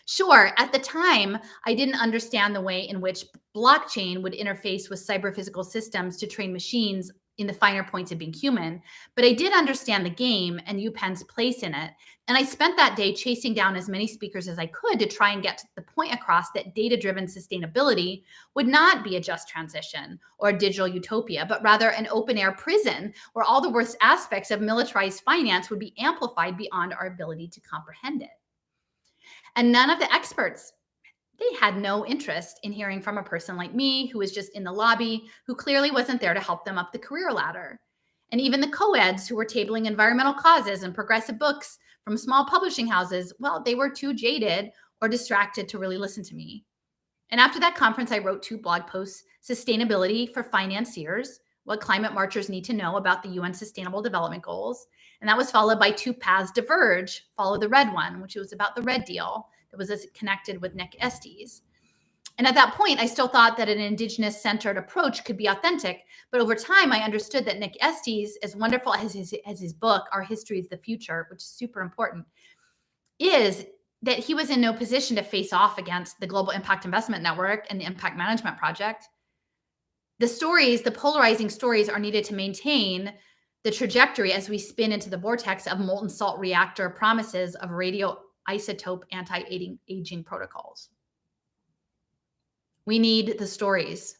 Sure, at the time, I didn't understand the way in which blockchain would interface with cyber-physical systems to train machines in the finer points of being human, but I did understand the game and UPenn's place in it. And I spent that day chasing down as many speakers as I could to try and get the point across that data-driven sustainability would not be a just transition or a digital utopia, but rather an open-air prison where all the worst aspects of militarized finance would be amplified beyond our ability to comprehend it. And none of the experts, they had no interest in hearing from a person like me who was just in the lobby, who clearly wasn't there to help them up the career ladder. And even the co-eds who were tabling environmental causes and progressive books from small publishing houses, well, they were too jaded or distracted to really listen to me. And after that conference, I wrote 2 blog posts, Sustainability for Financiers, What Climate Marchers Need to Know About the UN Sustainable Development Goals. And that was followed by 2 Paths Diverge, Follow the Red One, which was about the red deal that was connected with Nick Estes. And at that point, I still thought that an Indigenous-centered approach could be authentic. But over time, I understood that Nick Estes, as wonderful as his book, Our History is the Future, which is super important, is that he was in no position to face off against the Global Impact Investment Network and the Impact Management Project. The stories, the polarizing stories, are needed to maintain the trajectory as we spin into the vortex of molten salt reactor promises of radioisotope anti-aging protocols. We need the stories,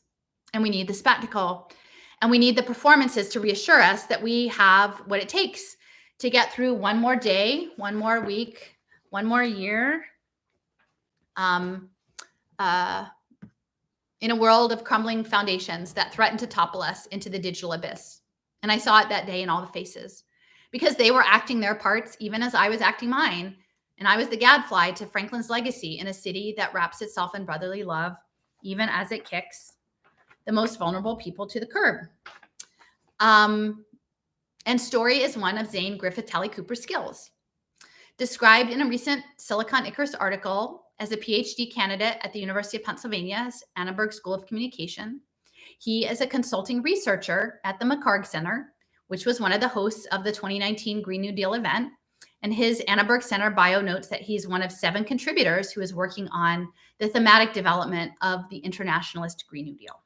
and we need the spectacle, and we need the performances to reassure us that we have what it takes to get through one more day, one more week, one more year, in a world of crumbling foundations that threaten to topple us into the digital abyss. And I saw it that day in all the faces, because they were acting their parts even as I was acting mine. And I was the gadfly to Franklin's legacy in a city that wraps itself in brotherly love, even as it kicks the most vulnerable people to the curb. And story is one of Zane Griffith Talley Cooper's skills. Described in a recent Silicon Icarus article as a PhD candidate at the University of Pennsylvania's Annenberg School of Communication, he is a consulting researcher at the McHarg Center, which was one of the hosts of the 2019 Green New Deal event. And his Annenberg Center bio notes that he's one of 7 contributors who is working on the thematic development of the internationalist Green New Deal.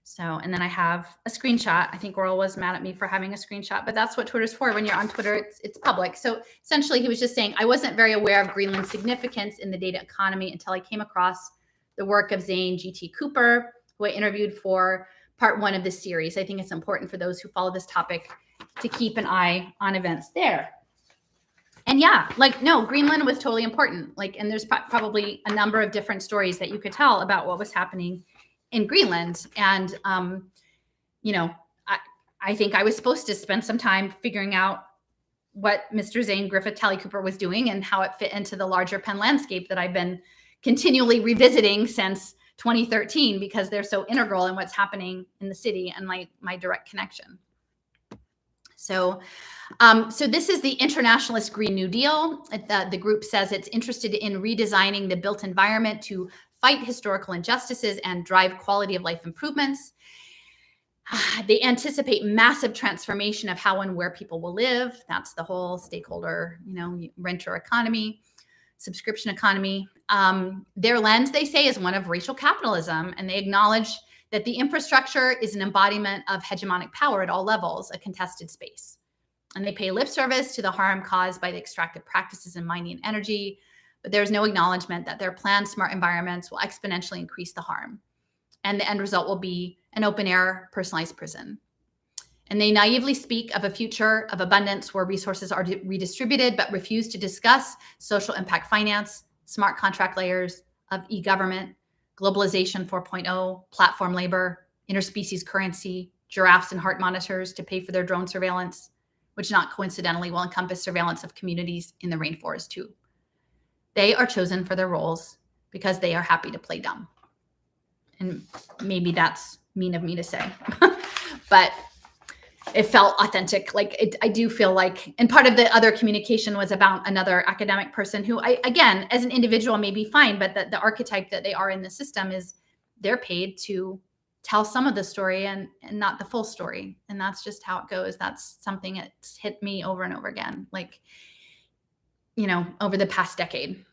So, and then I have a screenshot. I think Royal was mad at me for having a screenshot, but that's what Twitter's for. When you're on Twitter, it's public. So essentially, he was just saying, I wasn't very aware of Greenland's significance in the data economy until I came across the work of Zane G.T. Cooper, who I interviewed for part 1 of this series. I think it's important for those who follow this topic to keep an eye on events there. And yeah, like, no, Greenland was totally important. Like, and there's probably a number of different stories that you could tell about what was happening in Greenland. And, you know, I think I was supposed to spend some time figuring out what Mr. Zane Griffith Talley Cooper was doing and how it fit into the larger Penn landscape that I've been continually revisiting since 2013, because they're so integral in what's happening in the city and my direct connection. So this is the Internationalist Green New Deal. The group says it's interested in redesigning the built environment to fight historical injustices and drive quality of life improvements. They anticipate massive transformation of how and where people will live. That's the whole stakeholder, renter economy, subscription economy. Their lens, they say, is one of racial capitalism, and they acknowledge that the infrastructure is an embodiment of hegemonic power at all levels, a contested space. And they pay lip service to the harm caused by the extractive practices in mining and energy, but there's no acknowledgement that their planned smart environments will exponentially increase the harm. And the end result will be an open-air, personalized prison. And they naively speak of a future of abundance where resources are redistributed, but refuse to discuss social impact finance, smart contract layers of e-government, globalization 4.0, platform labor, interspecies currency, giraffes and heart monitors to pay for their drone surveillance, which not coincidentally will encompass surveillance of communities in the rainforest too. They are chosen for their roles because they are happy to play dumb. And maybe that's mean of me to say, but it felt authentic. I do feel like, and part of the other communication was about another academic person who again, as an individual may be fine, but the archetype that they are in the system is they're paid to tell some of the story and not the full story. And that's just how it goes. That's something that's hit me over and over again, like, over the past decade.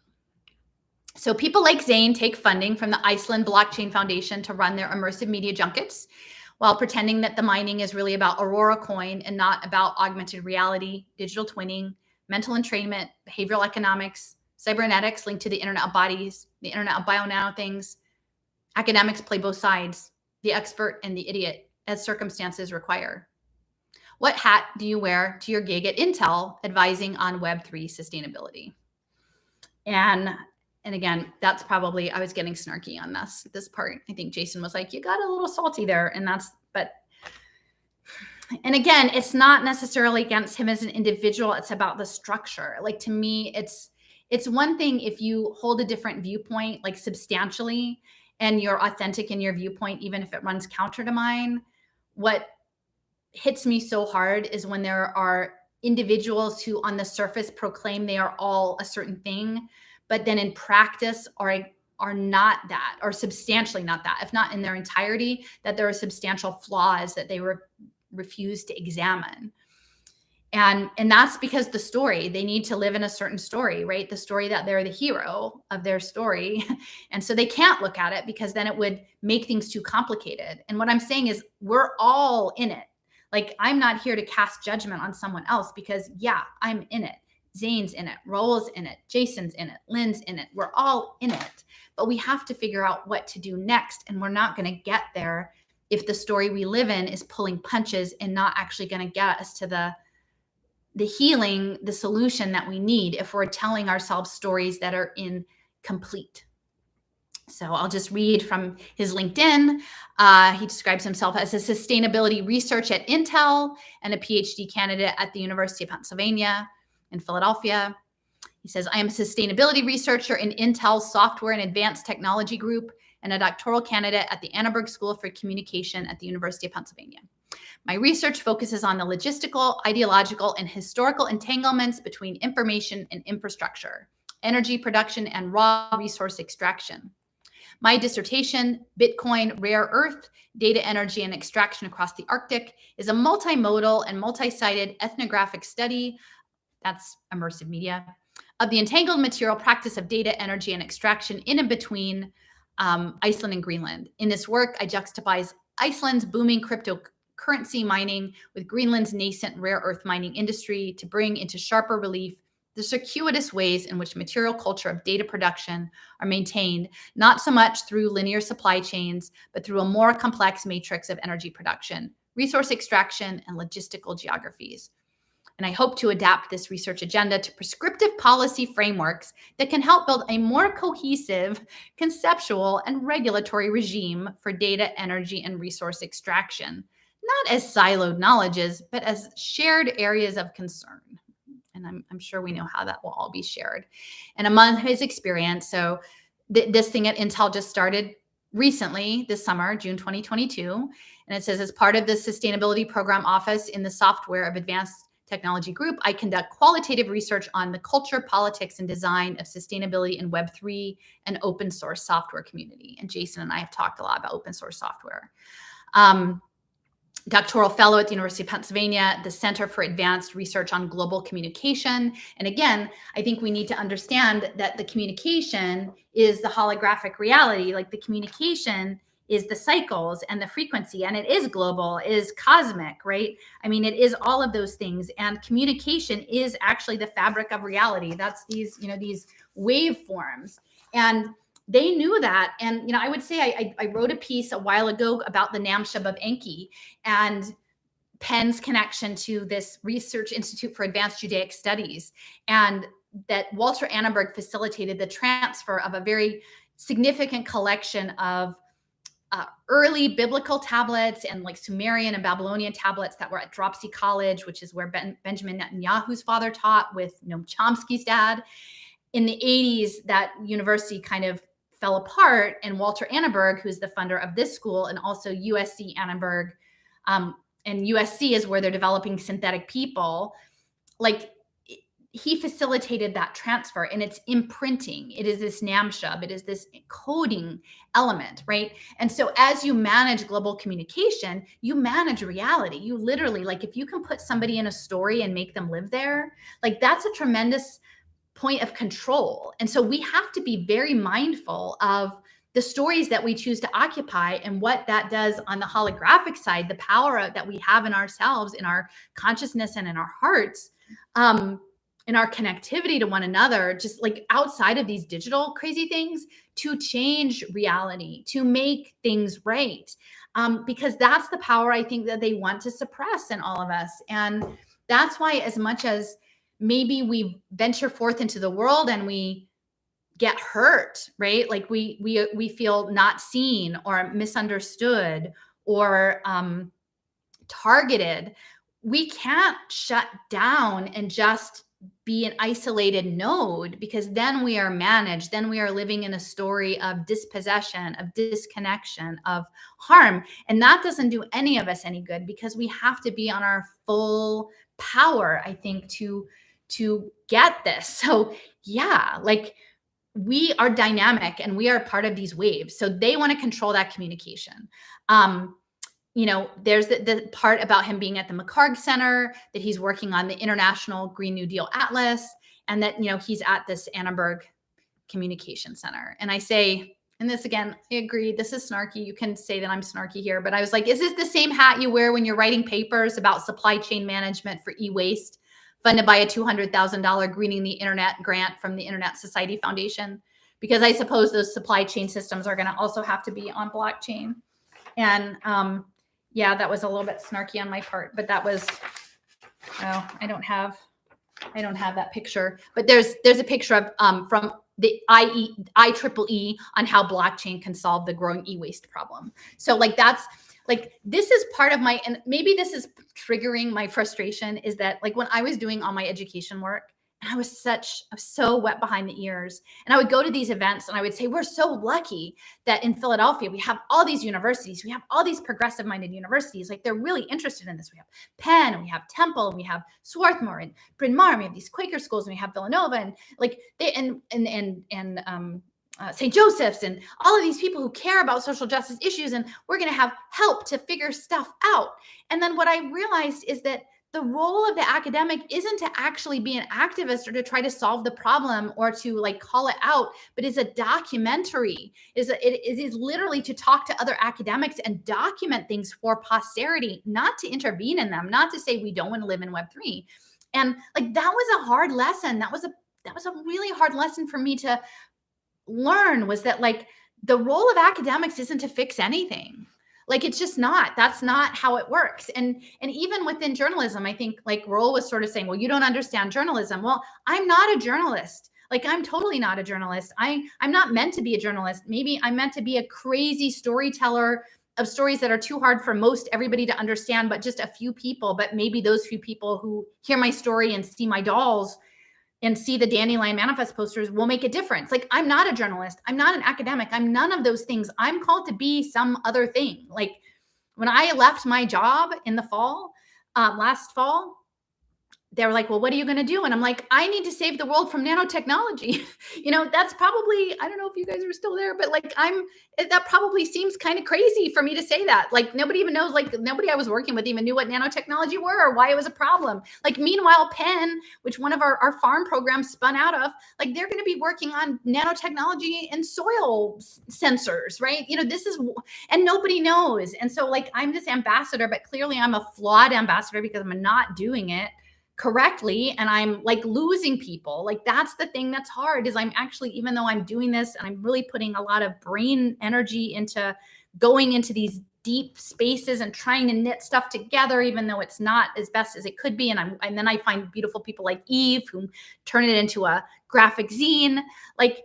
So people like Zane take funding from the Iceland Blockchain Foundation to run their immersive media junkets while pretending that the mining is really about Aurora Coin and not about augmented reality, digital twinning, mental entrainment, behavioral economics, cybernetics linked to the Internet of Bodies, the Internet of Bio-Nano things. Academics play both sides, the expert and the idiot, as circumstances require. What hat do you wear to your gig at Intel advising on Web3 sustainability? And again, that's probably, I was getting snarky on this part. I think Jason was like, you got a little salty there. And again, it's not necessarily against him as an individual. It's about the structure. Like, to me, it's one thing if you hold a different viewpoint, like substantially, and you're authentic in your viewpoint, even if it runs counter to mine. What hits me so hard is when there are individuals who on the surface proclaim they are all a certain thing, but then in practice are not that, or substantially not that, if not in their entirety, that there are substantial flaws that they refuse to examine. And that's because the story, they need to live in a certain story, right? The story that they're the hero of their story. And so they can't look at it because then it would make things too complicated. And what I'm saying is we're all in it. Like, I'm not here to cast judgment on someone else because, yeah, I'm in it. Zane's in it, Raul's in it, Jason's in it, Lynn's in it. We're all in it, but we have to figure out what to do next. And we're not going to get there if the story we live in is pulling punches and not actually going to get us to the healing, the solution that we need if we're telling ourselves stories that are incomplete. So I'll just read from his LinkedIn. He describes himself as a sustainability researcher at Intel and a PhD candidate at the University of Pennsylvania in Philadelphia. He says, I am a sustainability researcher in Intel's Software and Advanced Technology Group and a doctoral candidate at the Annenberg School for Communication at the University of Pennsylvania. My research focuses on the logistical, ideological, and historical entanglements between information and infrastructure, energy production, and raw resource extraction. My dissertation, Bitcoin, Rare Earth, Data Energy and Extraction Across the Arctic, is a multimodal and multi-sided ethnographic study, that's immersive media, of the entangled material practice of data, energy, and extraction in and between Iceland and Greenland. In this work, I juxtapose Iceland's booming cryptocurrency mining with Greenland's nascent rare earth mining industry to bring into sharper relief the circuitous ways in which material culture of data production are maintained, not so much through linear supply chains, but through a more complex matrix of energy production, resource extraction, and logistical geographies. And I hope to adapt this research agenda to prescriptive policy frameworks that can help build a more cohesive, conceptual, and regulatory regime for data, energy, and resource extraction, not as siloed knowledges, but as shared areas of concern. And I'm sure we know how that will all be shared. And among his experience, so this thing at Intel just started recently this summer, June 2022. And it says, as part of the Sustainability Program Office in the Software of Advanced Technology Group, I conduct qualitative research on the culture, politics, and design of sustainability in Web3 and open source software community. And Jason and I have talked a lot about open source software. Doctoral fellow at the University of Pennsylvania, the Center for Advanced Research on Global Communication. And again, I think we need to understand that the communication is the holographic reality. Like, the communication is the cycles and the frequency, and it is global, it is cosmic, right? I mean, it is all of those things. And communication is actually the fabric of reality. That's these waveforms. And they knew that. And, I would say I wrote a piece a while ago about the Namshub of Enki and Penn's connection to this Research Institute for Advanced Judaic Studies, and that Walter Annenberg facilitated the transfer of a very significant collection of early biblical tablets and like Sumerian and Babylonian tablets that were at Dropsy College, which is where Benjamin Netanyahu's father taught with Noam Chomsky's dad. In the 80s, that university kind of fell apart, and Walter Annenberg, who's the funder of this school, and also USC Annenberg, and USC is where they're developing synthetic people. Like, he facilitated that transfer, and it's imprinting. It is this NAMSHUB. It is this coding element, right? And so as you manage global communication, you manage reality. You literally, like, if you can put somebody in a story and make them live there, like, that's a tremendous point of control. And so we have to be very mindful of the stories that we choose to occupy and what that does on the holographic side, the power that we have in ourselves, in our consciousness and in our hearts, in our connectivity to one another, just like outside of these digital crazy things, to change reality, to make things right. Because that's the power, I think, that they want to suppress in all of us. And that's why, as much as maybe we venture forth into the world and we get hurt, right? Like we feel not seen or misunderstood or targeted. We can't shut down and just be an isolated node, because then we are managed. Then we are living in a story of dispossession, of disconnection, of harm. And that doesn't do any of us any good, because we have to be on our full power, I think, to get this. So yeah, like, we are dynamic and we are part of these waves. So they want to control that communication. There's the part about him being at the McCarg Center, that he's working on the International Green New Deal Atlas, and that, he's at this Annenberg Communication Center. And I say, and this again, I agree, this is snarky. You can say that I'm snarky here, but I was like, is this the same hat you wear when you're writing papers about supply chain management for e-waste, funded by a $200,000 Greening the Internet grant from the Internet Society Foundation? Because I suppose those supply chain systems are going to also have to be on blockchain. And yeah, that was a little bit snarky on my part, but that was, I don't have that picture, but there's a picture of from the IEEE on how blockchain can solve the growing e-waste problem. So like, that's like, this is part of my, and maybe this is triggering my frustration, is that, like, when I was doing all my education work, and I was so wet behind the ears, and I would go to these events and I would say, we're so lucky that in Philadelphia, we have all these universities, we have all these progressive minded universities. Like, they're really interested in this. We have Penn, and we have Temple, and we have Swarthmore and Bryn Mawr, and we have these Quaker schools, and we have Villanova, and like St. Joseph's, and all of these people who care about social justice issues, and we're going to have help to figure stuff out. And then what I realized is that the role of the academic isn't to actually be an activist or to try to solve the problem or to, like, call it out, but is a documentary. It is literally to talk to other academics and document things for posterity, not to intervene in them, not to say we don't want to live in Web3. And like, that was a hard lesson. That was a really hard lesson for me to learn, was that, like, the role of academics isn't to fix anything. Like, it's just not. That's not how it works. And even within journalism, I think, like, Roll was sort of saying, well, you don't understand journalism. Well, I'm not a journalist. Like, I'm totally not a journalist. I'm not meant to be a journalist. Maybe I'm meant to be a crazy storyteller of stories that are too hard for most everybody to understand, but just a few people. But maybe those few people who hear my story and see my dolls and see the Dandelion Manifest posters will make a difference. Like, I'm not a journalist. I'm not an academic. I'm none of those things. I'm called to be some other thing. Like, when I left my job in the fall, last fall, they were like, well, what are you going to do? And I'm like, I need to save the world from nanotechnology. That's probably, I don't know if you guys are still there, but like, that probably seems kind of crazy for me to say that. Like, nobody even knows, like, nobody I was working with even knew what nanotechnology were or why it was a problem. Like, meanwhile, Penn, which one of our farm programs spun out of, like, they're going to be working on nanotechnology and soil sensors, right? This is, and nobody knows. And so, like, I'm this ambassador, but clearly I'm a flawed ambassador because I'm not doing it correctly, and I'm, like, losing people. Like, that's the thing that's hard, is I'm actually, even though I'm doing this and I'm really putting a lot of brain energy into going into these deep spaces and trying to knit stuff together, even though it's not as best as it could be. And then I find beautiful people like Eve who turn it into a graphic zine. Like,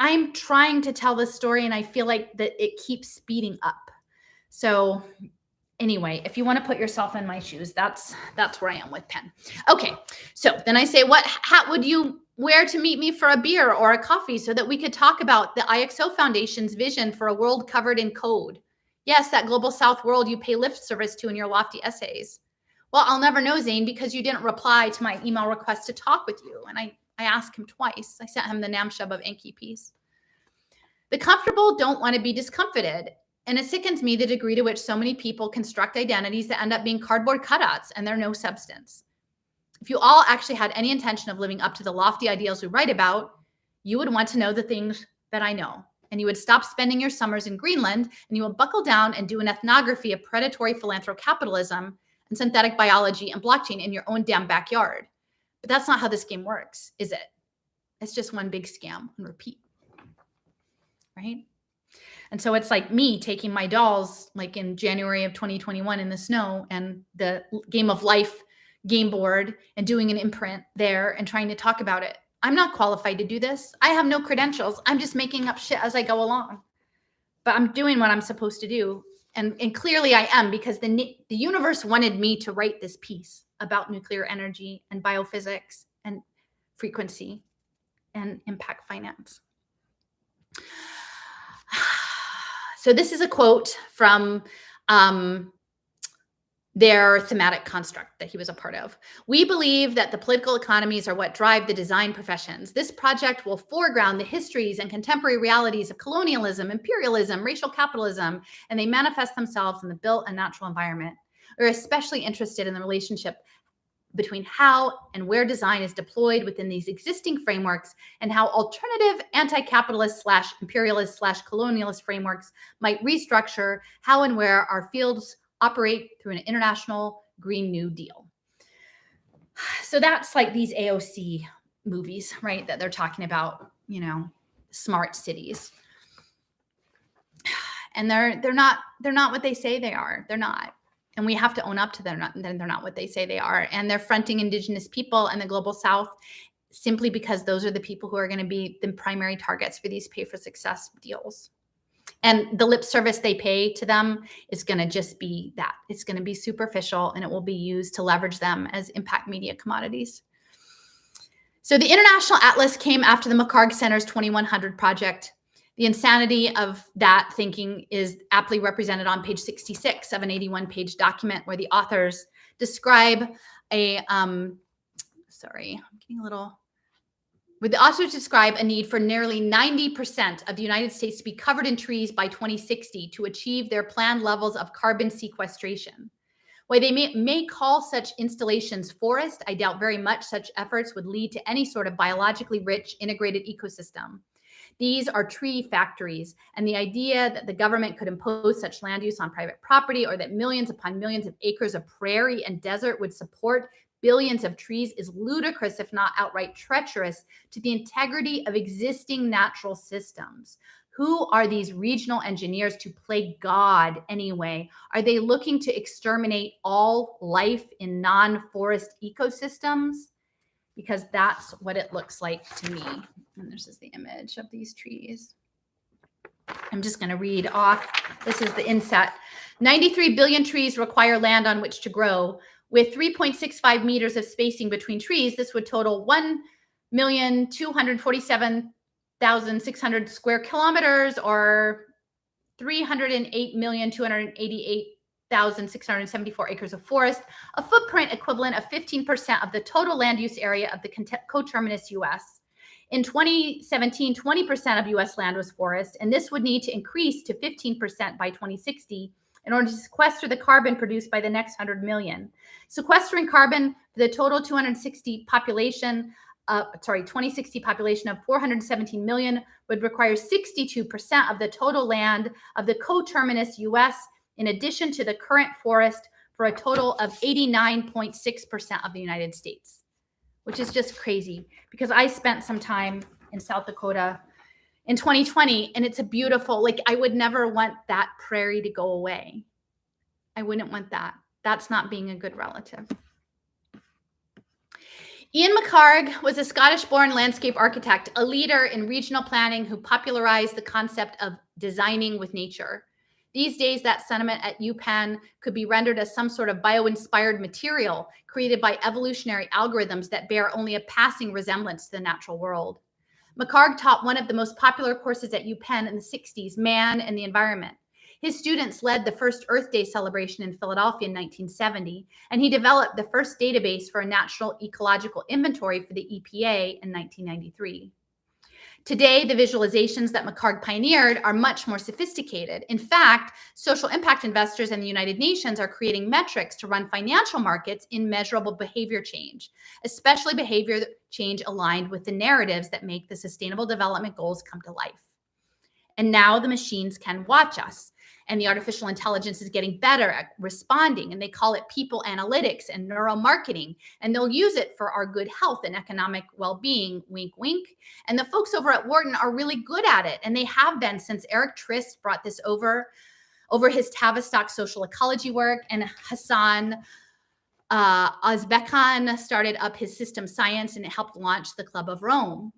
I'm trying to tell this story, and I feel like that it keeps speeding up. So anyway, if you want to put yourself in my shoes, that's where I am with Penn. Okay, so then I say, what hat would you wear to meet me for a beer or a coffee so that we could talk about the IXO Foundation's vision for a world covered in code? Yes, that global South world you pay lip service to in your lofty essays. Well, I'll never know, Zane, because you didn't reply to my email request to talk with you. And I asked him twice. I sent him the Namshub of Enki piece. The comfortable don't want to be discomfited. And it sickens me the degree to which so many people construct identities that end up being cardboard cutouts and they're no substance. If you all actually had any intention of living up to the lofty ideals we write about, you would want to know the things that I know. And you would stop spending your summers in Greenland and you will buckle down and do an ethnography of predatory philanthrocapitalism and synthetic biology and blockchain in your own damn backyard. But that's not how this game works, is it? It's just one big scam and repeat, right? And so it's like me taking my dolls like in January of 2021 in the snow and the Game of Life game board and doing an imprint there and trying to talk about it. I'm not qualified to do this. I have no credentials. I'm just making up shit as I go along. But I'm doing what I'm supposed to do. And clearly I am, because the universe wanted me to write this piece about nuclear energy and biophysics and frequency and impact finance. So this is a quote from their thematic construct that he was a part of. We believe that the political economies are what drive the design professions. This project will foreground the histories and contemporary realities of colonialism, imperialism, racial capitalism, and they manifest themselves in the built and natural environment. We're especially interested in the relationship between how and where design is deployed within these existing frameworks and how alternative anti-capitalist / imperialist / colonialist frameworks might restructure how and where our fields operate through an international Green New Deal. So that's like these AOC movies, right? That they're talking about, you know, smart cities. And they're not what they say they are. They're not. And we have to own up to they're not what they say they are. And they're fronting Indigenous people and the global South simply because those are the people who are going to be the primary targets for these pay for success deals. And the lip service they pay to them is going to just be that. It's going to be superficial, and it will be used to leverage them as impact media commodities. So the International Atlas came after the McHarg Center's 2100 project. The insanity of that thinking is aptly represented on page 66 of an 81-page document where the authors describe a, where the authors describe a need for nearly 90% of the United States to be covered in trees by 2060 to achieve their planned levels of carbon sequestration. While they may call such installations forest, I doubt very much such efforts would lead to any sort of biologically rich integrated ecosystem. These are tree factories, and the idea that the government could impose such land use on private property or that millions upon millions of acres of prairie and desert would support billions of trees is ludicrous, if not outright treacherous, to the integrity of existing natural systems. Who are these regional engineers to play God anyway? Are they looking to exterminate all life in non-forest ecosystems? Because that's what it looks like to me. And this is the image of these trees. I'm just going to read off. This is the inset. 93 billion trees require land on which to grow. With 3.65 meters of spacing between trees, this would total 1,247,600 square kilometers, or 308,288,674 acres of forest, a footprint equivalent of 15% of the total land use area of the coterminous U.S. In 2017, 20% of U.S. land was forest, and this would need to increase to 15% by 2060 in order to sequester the carbon produced by the next 100 million. Sequestering carbon for the total 2060 population of 417 million would require 62% of the total land of the coterminous U.S. in addition to the current forest, for a total of 89.6% of the United States, which is just crazy because I spent some time in South Dakota in 2020, and it's a beautiful, like, I would never want that prairie to go away. I wouldn't want that. That's not being a good relative. Ian McHarg was a Scottish-born landscape architect, a leader in regional planning who popularized the concept of designing with nature. These days, that sentiment at UPenn could be rendered as some sort of bio-inspired material created by evolutionary algorithms that bear only a passing resemblance to the natural world. McHarg taught one of the most popular courses at UPenn in the 60s, Man and the Environment. His students led the first Earth Day celebration in Philadelphia in 1970, and he developed the first database for a national ecological inventory for the EPA in 1993. Today, the visualizations that McHarg pioneered are much more sophisticated. In fact, social impact investors and the United Nations are creating metrics to run financial markets in measurable behavior change, especially behavior change aligned with the narratives that make the Sustainable Development Goals come to life. And now the machines can watch us, and the artificial intelligence is getting better at responding, and they call it people analytics and neuromarketing, and they'll use it for our good health and economic well-being, wink, wink. And the folks over at Wharton are really good at it, and they have been since Eric Trist brought this over his Tavistock social ecology work, and Hassan Ozbekhan started up his system science, and it helped launch the Club of Rome.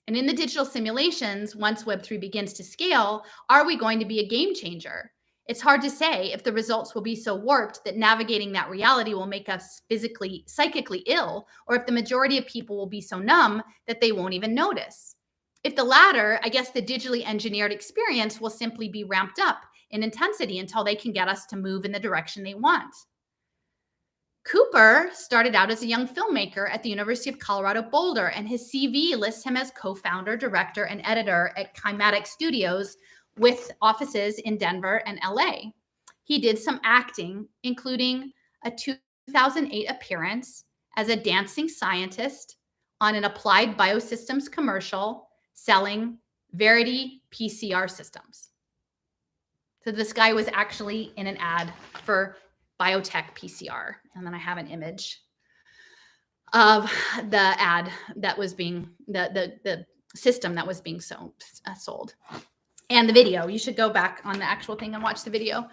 And in the digital simulations, once Web3 begins to scale, are we going to be a game changer? It's hard to say if the results will be so warped that navigating that reality will make us physically, psychically ill, or if the majority of people will be so numb that they won't even notice. If the latter, I guess the digitally engineered experience will simply be ramped up in intensity until they can get us to move in the direction they want. Cooper started out as a young filmmaker at the University of Colorado Boulder, and his CV lists him as co-founder, director, and editor at Kymatic Studios with offices in Denver and LA. He did some acting, including a 2008 appearance as a dancing scientist on an Applied Biosystems commercial selling Verity PCR systems. So this guy was actually in an ad for biotech PCR. And then I have an image of the ad that was being, the system that was being sold. And the video, you should go back on the actual thing and watch the video.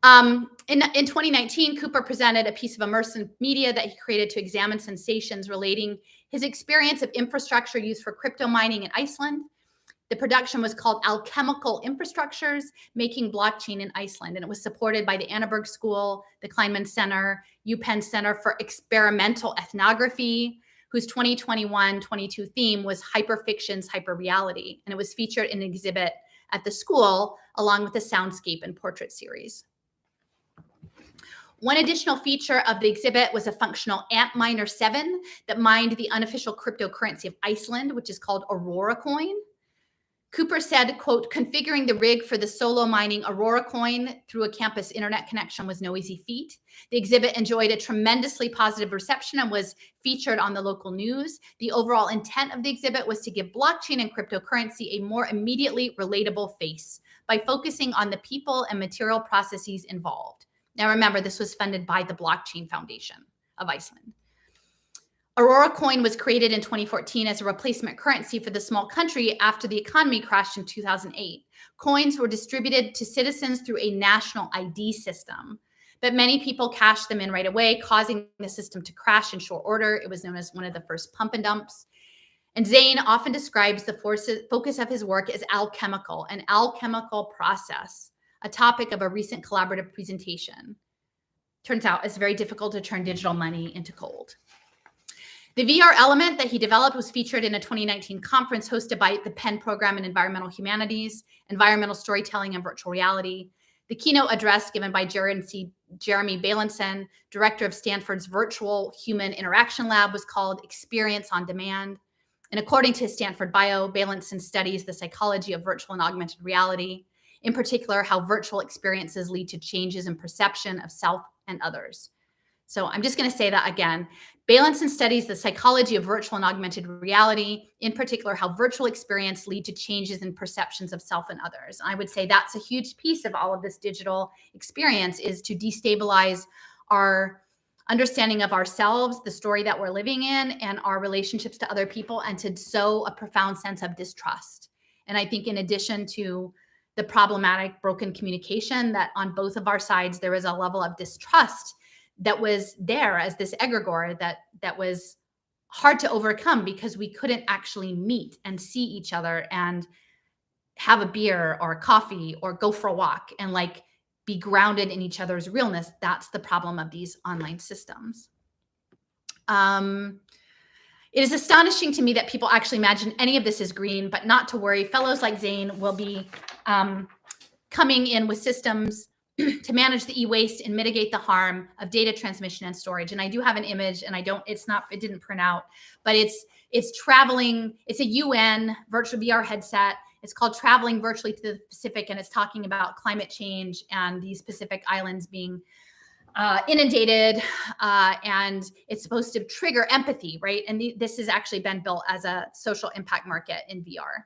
In 2019, Cooper presented a piece of immersive media that he created to examine sensations relating his experience of infrastructure used for crypto mining in Iceland. The production was called Alchemical Infrastructures, Making Blockchain in Iceland, and it was supported by the Annaberg School, the Kleinman Center, UPenn Center for Experimental Ethnography, whose 2021-22 theme was Hyperfictions, Hyperreality, and it was featured in an exhibit at the school, along with a soundscape and portrait series. One additional feature of the exhibit was a functional Antminer 7 that mined the unofficial cryptocurrency of Iceland, which is called Aurora Coin. Cooper said, quote, configuring the rig for the solo mining Aurora Coin through a campus internet connection was no easy feat. The exhibit enjoyed a tremendously positive reception and was featured on the local news. The overall intent of the exhibit was to give blockchain and cryptocurrency a more immediately relatable face by focusing on the people and material processes involved. Now remember, this was funded by the Blockchain Foundation of Iceland. Aurora Coin was created in 2014 as a replacement currency for the small country after the economy crashed in 2008. Coins were distributed to citizens through a national ID system, but many people cashed them in right away, causing the system to crash in short order. It was known as one of the first pump and dumps. And Zane often describes the focus of his work as alchemical, an alchemical process, a topic of a recent collaborative presentation. Turns out it's very difficult to turn digital money into gold. The VR element that he developed was featured in a 2019 conference hosted by the Penn Program in Environmental Humanities, Environmental Storytelling, and Virtual Reality. The keynote address given by Jeremy Bailenson, director of Stanford's Virtual Human Interaction Lab, was called Experience on Demand. And according to Stanford Bio, Bailenson studies the psychology of virtual and augmented reality, in particular, how virtual experiences lead to changes in perception of self and others. So I'm just going to say that again. Bailenson studies the psychology of virtual and augmented reality, in particular, how virtual experience lead to changes in perceptions of self and others. I would say that's a huge piece of all of this digital experience, is to destabilize our understanding of ourselves, the story that we're living in, and our relationships to other people, and to sow a profound sense of distrust. And I think in addition to the problematic broken communication, that on both of our sides, there is a level of distrust that was there as this egregore that was hard to overcome because we couldn't actually meet and see each other and have a beer or a coffee or go for a walk and like be grounded in each other's realness. That's the problem of these online systems. It is astonishing to me that people actually imagine any of this is green, but not to worry. Fellows like Zane will be coming in with systems to manage the e-waste and mitigate the harm of data transmission and storage. And I do have an image, and it didn't print out, but it's traveling. It's a UN virtual VR headset. It's called Traveling Virtually to the Pacific, and it's talking about climate change and these Pacific islands being inundated, and it's supposed to trigger empathy, right? And this has actually been built as a social impact market in VR.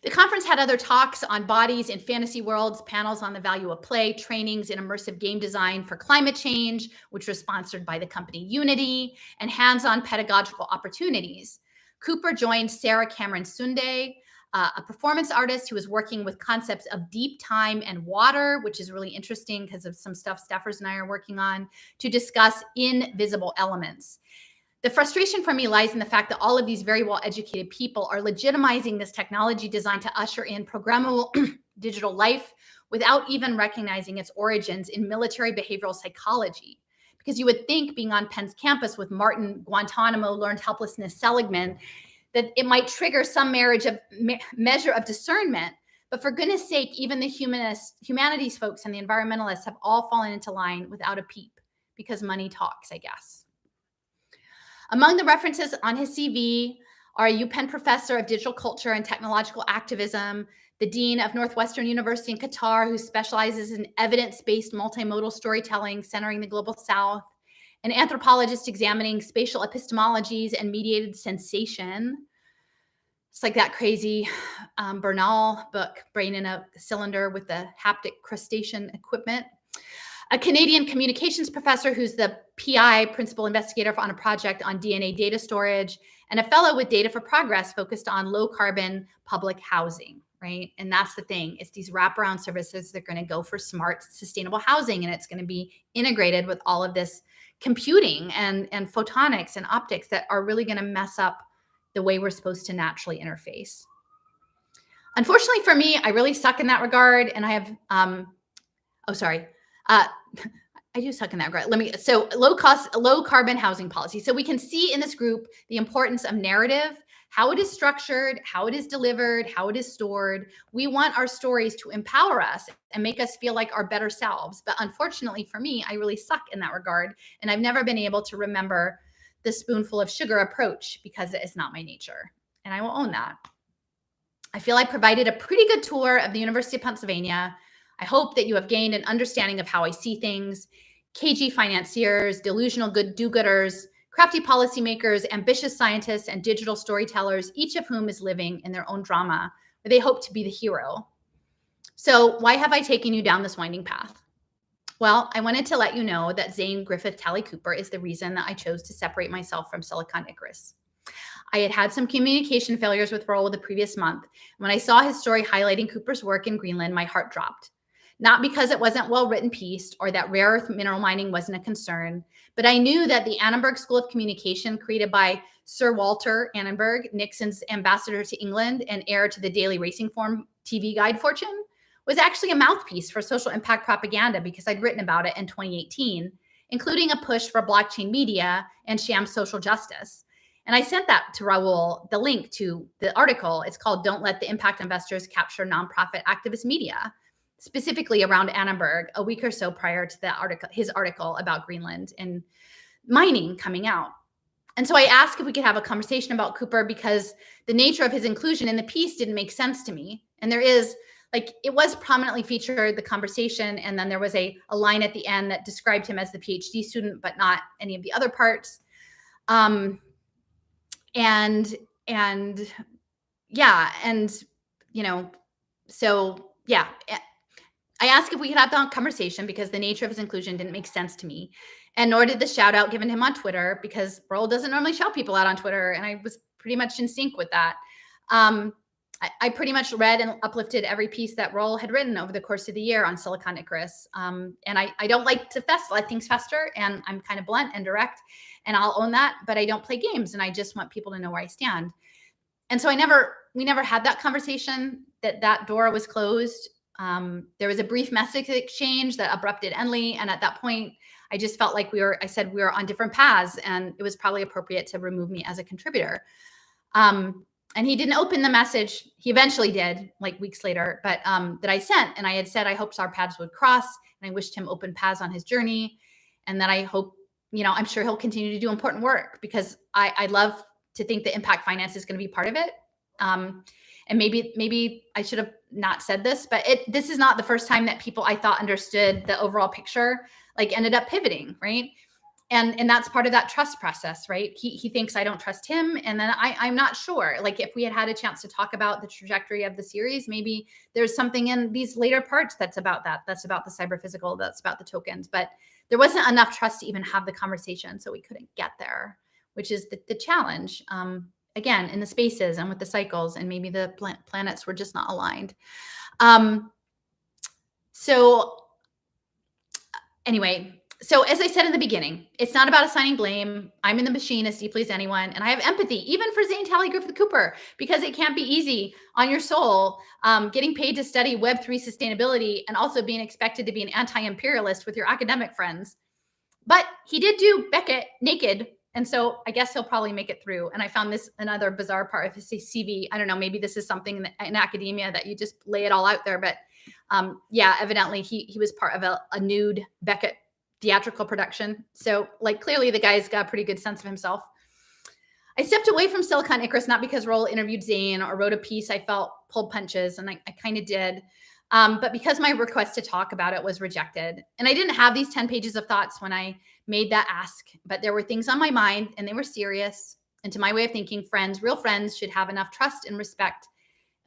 The conference had other talks on bodies in fantasy worlds, panels on the value of play, trainings in immersive game design for climate change, which was sponsored by the company Unity, and hands-on pedagogical opportunities. Cooper joined Sarah Cameron Sunday, a performance artist who was working with concepts of deep time and water, which is really interesting because of some stuff staffers and I are working on, to discuss invisible elements. The frustration for me lies in the fact that all of these very well-educated people are legitimizing this technology designed to usher in programmable digital life without even recognizing its origins in military behavioral psychology. Because you would think, being on Penn's campus with Martin Guantanamo learned helplessness Seligman, that it might trigger some measure of discernment. But for goodness sake, even the humanities folks and the environmentalists have all fallen into line without a peep, because money talks, I guess. Among the references on his CV are a UPenn professor of digital culture and technological activism, the dean of Northwestern University in Qatar, who specializes in evidence-based multimodal storytelling centering the global South, an anthropologist examining spatial epistemologies and mediated sensation. It's like that crazy Bernal book, Brain in a Cylinder with the haptic crustacean equipment. A Canadian communications professor who's the PI, principal investigator on a project on DNA data storage, and a fellow with Data for Progress focused on low carbon public housing, right? And that's the thing. It's these wraparound services that are going to go for smart, sustainable housing, and it's going to be integrated with all of this computing and photonics and optics that are really going to mess up the way we're supposed to naturally interface. Unfortunately for me, I really suck in that regard, and I have, I do suck in that regard. So low carbon housing policy. So we can see in this group the importance of narrative, how it is structured, how it is delivered, how it is stored. We want our stories to empower us and make us feel like our better selves. But unfortunately for me, I really suck in that regard. And I've never been able to remember the spoonful of sugar approach because it is not my nature. And I will own that. I feel I provided a pretty good tour of the University of Pennsylvania. I hope that you have gained an understanding of how I see things. cagey financiers, delusional do-gooders, crafty policymakers, ambitious scientists, and digital storytellers, each of whom is living in their own drama, where they hope to be the hero. So why have I taken you down this winding path? Well, I wanted to let you know that Zane Griffith Talley Cooper is the reason that I chose to separate myself from Silicon Icarus. I had had some communication failures with Roel the previous month. When I saw his story highlighting Cooper's work in Greenland, my heart dropped. Not because it wasn't well-written piece or that rare earth mineral mining wasn't a concern, but I knew that the Annenberg School of Communication, created by Sir Walter Annenberg, Nixon's ambassador to England and heir to the daily racing form TV guide fortune, was actually a mouthpiece for social impact propaganda because I'd written about it in 2018, including a push for blockchain media and sham social justice. And I sent that to Raul, the link to the article. It's called Don't Let the Impact Investors Capture Nonprofit Activist Media, specifically around Annenberg, a week or so prior to the article, his article about Greenland and mining coming out. And so I asked if we could have a conversation about Cooper because the nature of his inclusion in the piece didn't make sense to me. And there is, like, it was prominently featured, the conversation, and then there was a line at the end that described him as the PhD student, but not any of the other parts. I asked if we could have that conversation because the nature of his inclusion didn't make sense to me. And nor did the shout out given to him on Twitter, because Roel doesn't normally shout people out on Twitter. And I was pretty much in sync with that. I pretty much read and uplifted every piece that Roel had written over the course of the year on Silicon Icarus. And I don't like to let things fester, and I'm kind of blunt and direct, and I'll own that, but I don't play games, and I just want people to know where I stand. And so we never had that conversation, that door was closed. There was a brief message exchange that abrupted endly. And at that point, I just felt like we were on different paths, and it was probably appropriate to remove me as a contributor. And he didn't open the message. He eventually did, like weeks later, but that I sent. And I had said, I hoped our paths would cross. And I wished him open paths on his journey. And that I hope, I'm sure he'll continue to do important work, because I'd love to think that impact finance is going to be part of it. And maybe I should have not said this, but this is not the first time that people I thought understood the overall picture, like ended up pivoting, right? And that's part of that trust process, right? He thinks I don't trust him. And then I'm not sure. Like, if we had a chance to talk about the trajectory of the series, maybe there's something in these later parts that's about that. That's about the cyber physical. That's about the tokens. But there wasn't enough trust to even have the conversation. So we couldn't get there, which is the challenge. Again, in the spaces and with the cycles, and maybe the planets were just not aligned. So anyway, so as I said in the beginning, it's not about assigning blame. I'm in the machine as deeply as anyone. And I have empathy, even for Zane Talley Griffith Cooper, because it can't be easy on your soul, getting paid to study Web3 sustainability and also being expected to be an anti-imperialist with your academic friends. But he did do Beckett naked. And so I guess he'll probably make it through. And I found this another bizarre part of his CV. I don't know, maybe this is something in academia that you just lay it all out there. But yeah, evidently he was part of a nude Beckett theatrical production. So like, clearly the guy's got a pretty good sense of himself. I stepped away from Silicon Icarus, not because Roll interviewed Zane or wrote a piece I felt pulled punches, and I kind of did, but because my request to talk about it was rejected. And I didn't have these 10 pages of thoughts when I made that ask, but there were things on my mind, and they were serious. And to my way of thinking, real friends should have enough trust and respect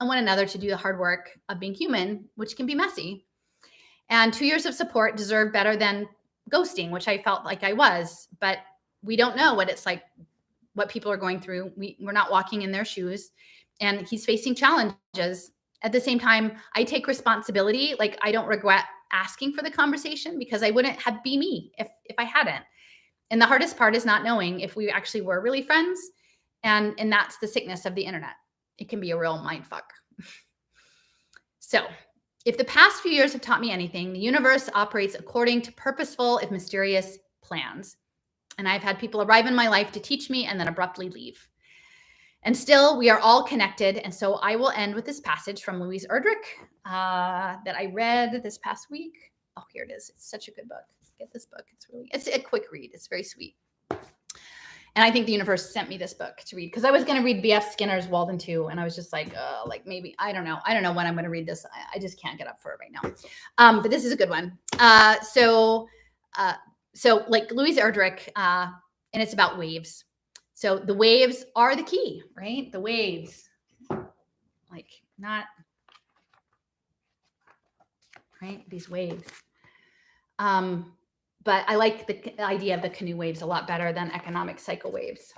in one another to do the hard work of being human, which can be messy. And 2 years of support deserve better than ghosting, which I felt like I was, but we don't know what it's like, what people are going through. We're not walking in their shoes, and he's facing challenges. At the same time, I take responsibility. Like, I don't regret asking for the conversation, because I wouldn't have be me if I hadn't. And the hardest part is not knowing if we actually were really friends. And that's the sickness of the internet. It can be a real mind fuck. So if the past few years have taught me anything, the universe operates according to purposeful, if mysterious, plans. And I've had people arrive in my life to teach me and then abruptly leave. And still, we are all connected. And so I will end with this passage from Louise Erdrich that I read this past week. Oh, here it is. It's such a good book. Get this book. It's a quick read. It's very sweet. And I think the universe sent me this book to read, because I was going to read B.F. Skinner's Walden 2. And I was just like maybe, I don't know when I'm going to read this. I just can't get up for it right now. But this is a good one. So like Louise Erdrich, and it's about waves. So the waves are the key, right? The waves, like, not, right? These waves. But I like the idea of the canoe waves a lot better than economic cycle waves.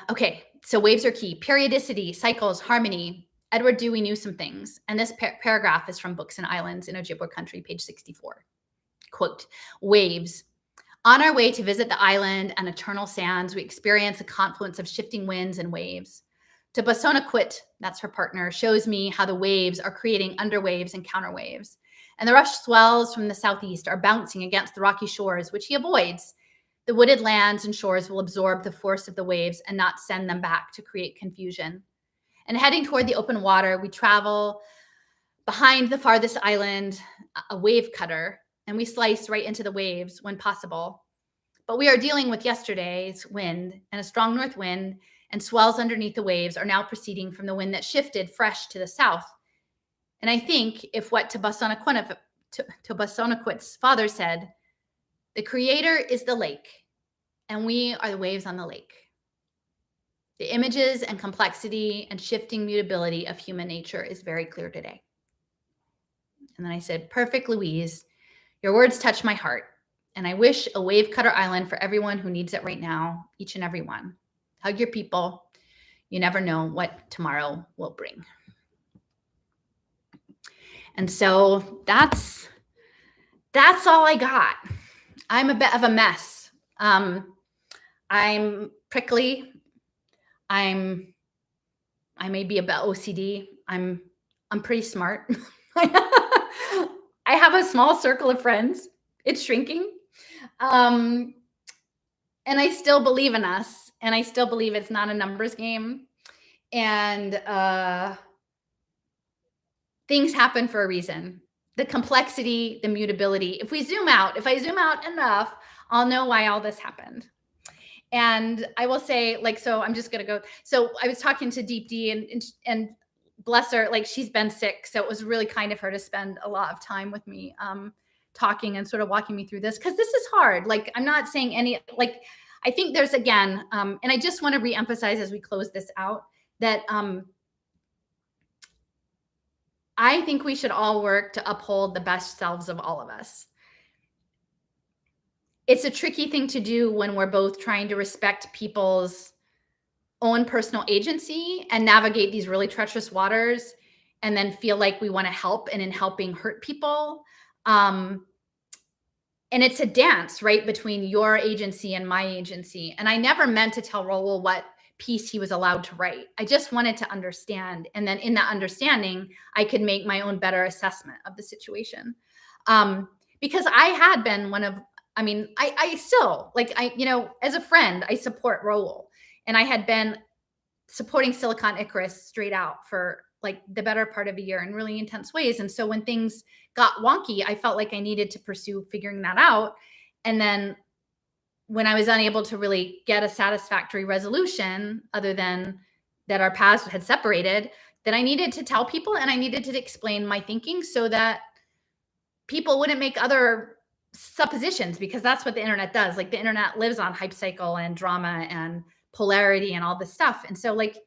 Okay, so waves are key. Periodicity, cycles, harmony. Edward Dewey knew some things. And this paragraph is from Books and Islands in Ojibwe Country, page 64. Quote, waves. On our way to visit the island and eternal sands, we experience a confluence of shifting winds and waves. Tabasonaquit, that's her partner, shows me how the waves are creating underwaves and counterwaves. And the rush swells from the southeast are bouncing against the rocky shores, which he avoids. The wooded lands and shores will absorb the force of the waves and not send them back to create confusion. And heading toward the open water, we travel behind the farthest island, a wave cutter, and we slice right into the waves when possible. But we are dealing with yesterday's wind, and a strong north wind and swells underneath the waves are now proceeding from the wind that shifted fresh to the south. And I think if what Tabasonaquit's father said, the creator is the lake, and we are the waves on the lake. The images and complexity and shifting mutability of human nature is very clear today. And then I said, perfect, Louise. Your words touch my heart. And I wish a wave cutter island for everyone who needs it right now, each and every one. Hug your people. You never know what tomorrow will bring. And so that's all I got. I'm a bit of a mess. I'm prickly. I may be a bit OCD. I'm pretty smart. I have a small circle of friends. It's shrinking. and I still believe in us, and I still believe it's not a numbers game, and things happen for a reason. The complexity, the mutability. If I zoom out enough, I'll know why all this happened. And I will say, like, so I'm just gonna go. So I was talking to Deep D, and bless her, like, she's been sick, so it was really kind of her to spend a lot of time with me, talking and sort of walking me through this, because this is hard. Like, I'm not saying any, like, I think there's, again, and I just want to reemphasize as we close this out that I think we should all work to uphold the best selves of all of us. It's a tricky thing to do when we're both trying to respect people's own personal agency and navigate these really treacherous waters, and then feel like we want to help, and in helping hurt people. And it's a dance, right, between your agency and my agency. And I never meant to tell Raoul what piece he was allowed to write. I just wanted to understand. And then in that understanding, I could make my own better assessment of the situation. Because I had been one of, I mean, I still, like, as a friend, I support Raoul. And I had been supporting Silicon Icarus straight out for like the better part of a year in really intense ways. And so when things got wonky, I felt like I needed to pursue figuring that out. And then when I was unable to really get a satisfactory resolution, other than that our paths had separated, then I needed to tell people, and I needed to explain my thinking so that people wouldn't make other suppositions, because that's what the internet does. Like, the internet lives on hype cycle and drama and polarity and all this stuff. And so, like,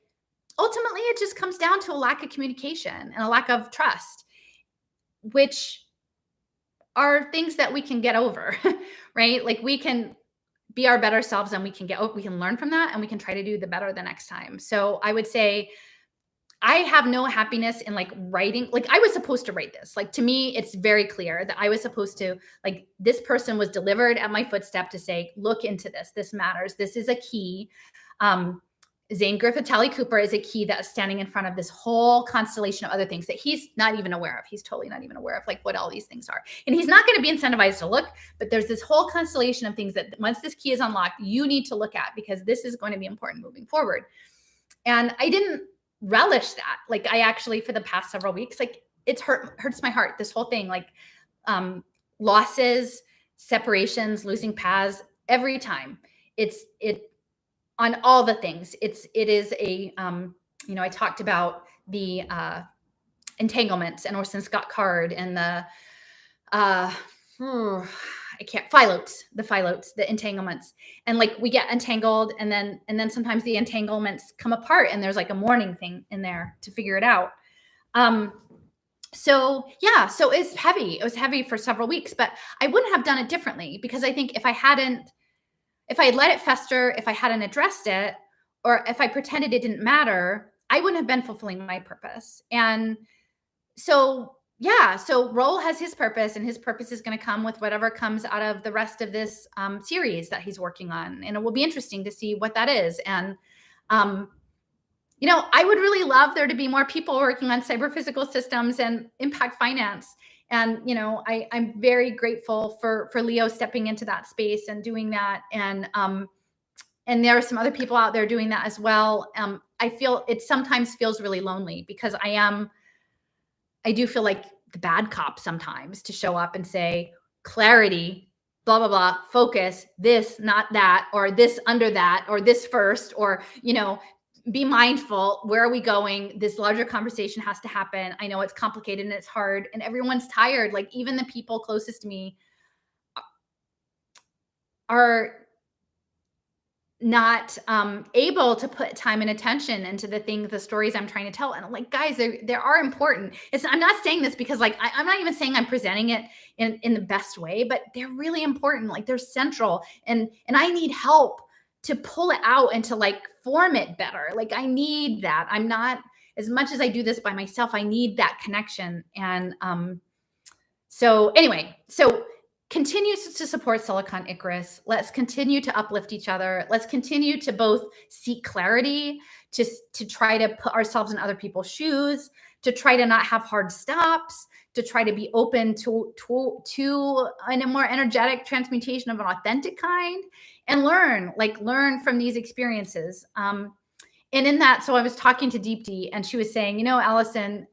ultimately it just comes down to a lack of communication and a lack of trust, which are things that we can get over, right? Like, we can be our better selves, and we can learn from that, and we can try to do the better the next time. So I would say I have no happiness in, like, writing. Like, I was supposed to write this. Like, to me, it's very clear that I was supposed to, like, this person was delivered at my footstep to say, look into this. This matters. This is a key. Zane Griffith Talley Cooper is a key that is standing in front of this whole constellation of other things that he's not even aware of. He's totally not even aware of, like, what all these things are. And he's not going to be incentivized to look, but there's this whole constellation of things that once this key is unlocked, you need to look at, because this is going to be important moving forward. And I didn't relish that. Like, I actually, for the past several weeks, like, it's hurts my heart, this whole thing, like, losses, separations, losing paths, every time. It on all the things. It is a, I talked about the entanglements and Orson Scott Card and the, phyllotes, the entanglements. And, like, we get entangled, and then sometimes the entanglements come apart, and there's like a mourning thing in there to figure it out. So it's heavy. It was heavy for several weeks, but I wouldn't have done it differently, because I think if I had let it fester, if I hadn't addressed it, or if I pretended it didn't matter, I wouldn't have been fulfilling my purpose. And so Raoul has his purpose, and his purpose is going to come with whatever comes out of the rest of this series that he's working on. And it will be interesting to see what that is. And, I would really love there to be more people working on cyber-physical systems and impact finance. And, I'm very grateful for Leo stepping into that space and doing that. And there are some other people out there doing that as well. I feel it sometimes feels really lonely, because I do feel like the bad cop sometimes, to show up and say, clarity, blah, blah, blah, focus, this, not that, or this under that, or this first, or, be mindful. Where are we going? This larger conversation has to happen. I know it's complicated and it's hard, and everyone's tired. Like, even the people closest to me are not able to put time and attention into the stories I'm trying to tell. And I'm like, guys, they are important. I'm not saying this because, like, I'm not even saying I'm presenting it in the best way, but they're really important. Like, they're central, and I need help to pull it out and to, like, form it better. Like, I need that. I'm not, as much as I do this by myself, I need that connection. And so continue to support Silicon Icarus. Let's continue to uplift each other. Let's continue to both seek clarity, to try to put ourselves in other people's shoes, to try to not have hard stops, to try to be open to a more energetic transmutation of an authentic kind, and learn from these experiences. And in that, so I was talking to Deep D, and she was saying, Allison,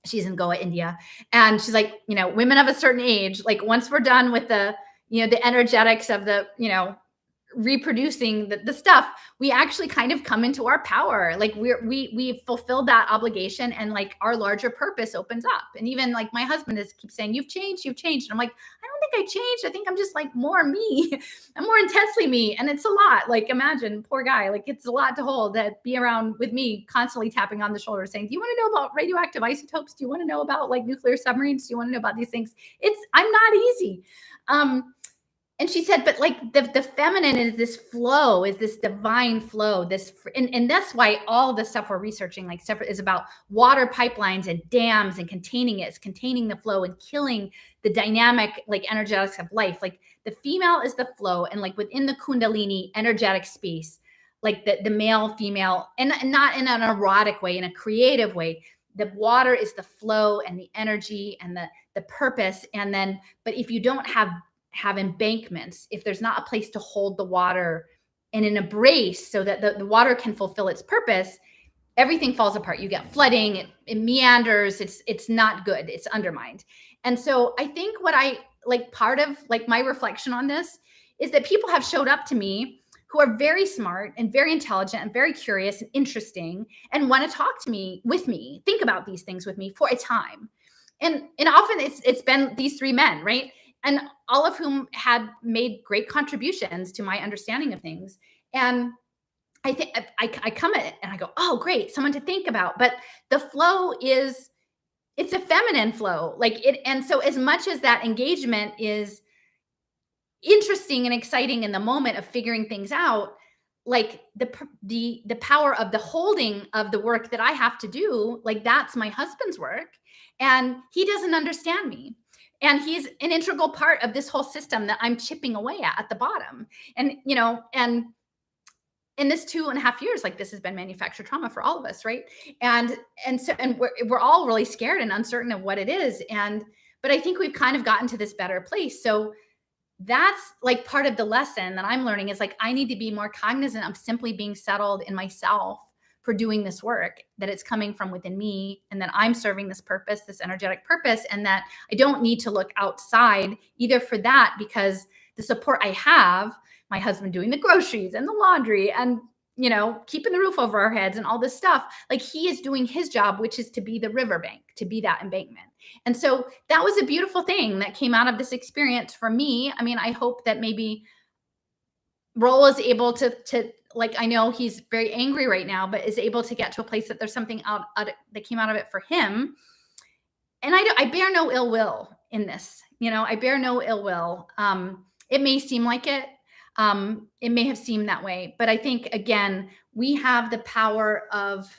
she's in Goa, India, and she's like, women of a certain age, like once we're done with the energetics of the, reproducing the stuff, we actually kind of come into our power. Like we fulfilled that obligation, and like our larger purpose opens up. And even like my husband keeps saying, you've changed. And I'm like, I don't think I changed. I think I'm just like more me. I'm more intensely me. And it's a lot. Like imagine, poor guy, like it's a lot to hold, that be around with me, constantly tapping on the shoulder saying, do you want to know about radioactive isotopes? Do you want to know about like nuclear submarines? Do you want to know about these things? I'm not easy. And she said, but like the feminine is this flow, is this divine flow, and that's why all the stuff we're researching, like stuff is about water pipelines and dams and containing it. It's containing the flow and killing the dynamic, like energetics of life. Like the female is the flow, and like within the Kundalini energetic space, like the male, female, and not in an erotic way, in a creative way. The water is the flow and the energy and the purpose. And then, but if you don't have embankments, if there's not a place to hold the water in an embrace so that the water can fulfill its purpose, everything falls apart. You get flooding, it meanders, it's not good, it's undermined. And so I think what I like, part of like my reflection on this is that people have showed up to me who are very smart and very intelligent and very curious and interesting, and want to talk to me, with me, think about these things with me for a time. And often it's been these three men, right? And all of whom had made great contributions to my understanding of things. And I think I come at it and I go, oh, great, someone to think about. But the flow it's a feminine flow, like it. And so as much as that engagement is interesting and exciting in the moment of figuring things out, like the power of the holding of the work that I have to do, like that's my husband's work, and he doesn't understand me. And he's an integral part of this whole system that I'm chipping away at the bottom. And, and in this 2.5 years, like this has been manufactured trauma for all of us. Right. And we're all really scared and uncertain of what it is. But I think we've kind of gotten to this better place. So that's like part of the lesson that I'm learning, is like, I need to be more cognizant of simply being settled in myself for doing this work, that it's coming from within me, and that I'm serving this purpose, this energetic purpose, and that I don't need to look outside either for that, because the support I have, my husband doing the groceries and the laundry and, keeping the roof over our heads and all this stuff, like he is doing his job, which is to be the riverbank, to be that embankment. And so that was a beautiful thing that came out of this experience for me. I mean, I hope that maybe Roll is able to like, I know he's very angry right now, but is able to get to a place that there's something out that came out of it for him. And I bear no ill will in this, I bear no ill will. It may seem like it. It may have seemed that way, but I think, again, we have the power of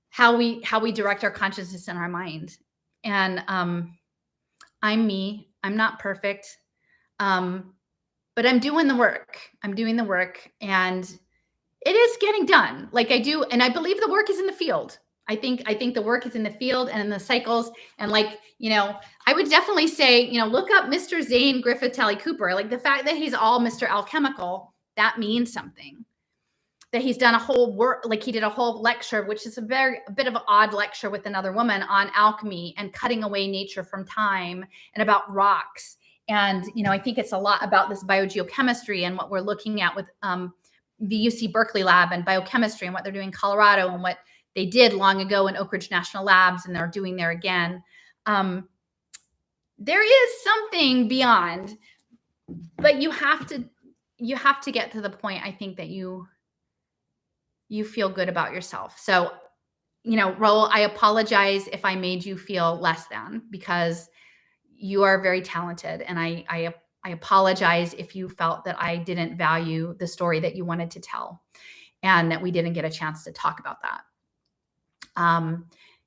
how we direct our consciousness and our mind. And I'm me. I'm not perfect. But I'm doing the work. And it is getting done. Like I do. And I believe the work is in the field. I think the work is in the field and in the cycles. And like, I would definitely say, look up Mr. Zane Griffith Talley Cooper. Like the fact that he's all Mr. Alchemical, that means something. That he's done a whole work, like he did a whole lecture, which is a bit of an odd lecture with another woman on alchemy and cutting away nature from time and about rocks. And, I think it's a lot about this biogeochemistry and what we're looking at with the UC Berkeley lab and biochemistry and what they're doing in Colorado and what they did long ago in Oak Ridge National Labs, and they're doing there again. There is something beyond, but you have to get to the point, I think, that you feel good about yourself. So, Raul, I apologize if I made you feel less than, because you are very talented. And I apologize if you felt that I didn't value the story that you wanted to tell and that we didn't get a chance to talk about that.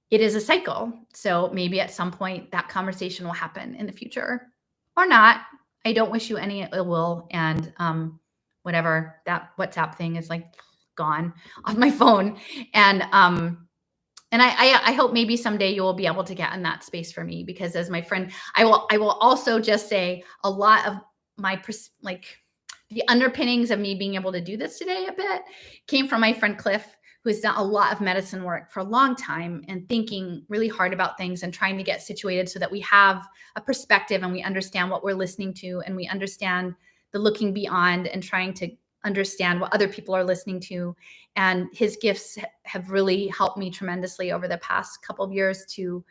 It is a cycle. So maybe at some point that conversation will happen in the future or not. I don't wish you any ill will. And whatever, that WhatsApp thing is like gone off my phone. And And I hope maybe someday you will be able to get in that space for me, because as my friend, I will also just say a lot of my like the underpinnings of me being able to do this today a bit came from my friend Cliff, who has done a lot of medicine work for a long time and thinking really hard about things and trying to get situated so that we have a perspective and we understand what we're listening to and we understand the looking beyond and trying to understand what other people are listening to. And his gifts have really helped me tremendously over the past couple of years to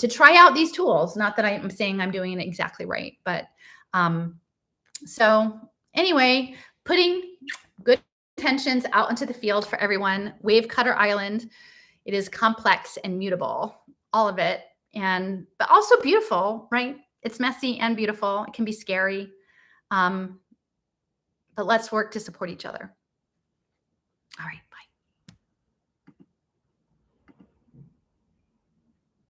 try out these tools. Not that I'm saying I'm doing it exactly right, but so anyway, putting good intentions out into the field for everyone. Wave Cutter Island, it is complex and mutable, all of it, but also beautiful, right? It's messy and beautiful. It can be scary. But let's work to support each other. All right, bye.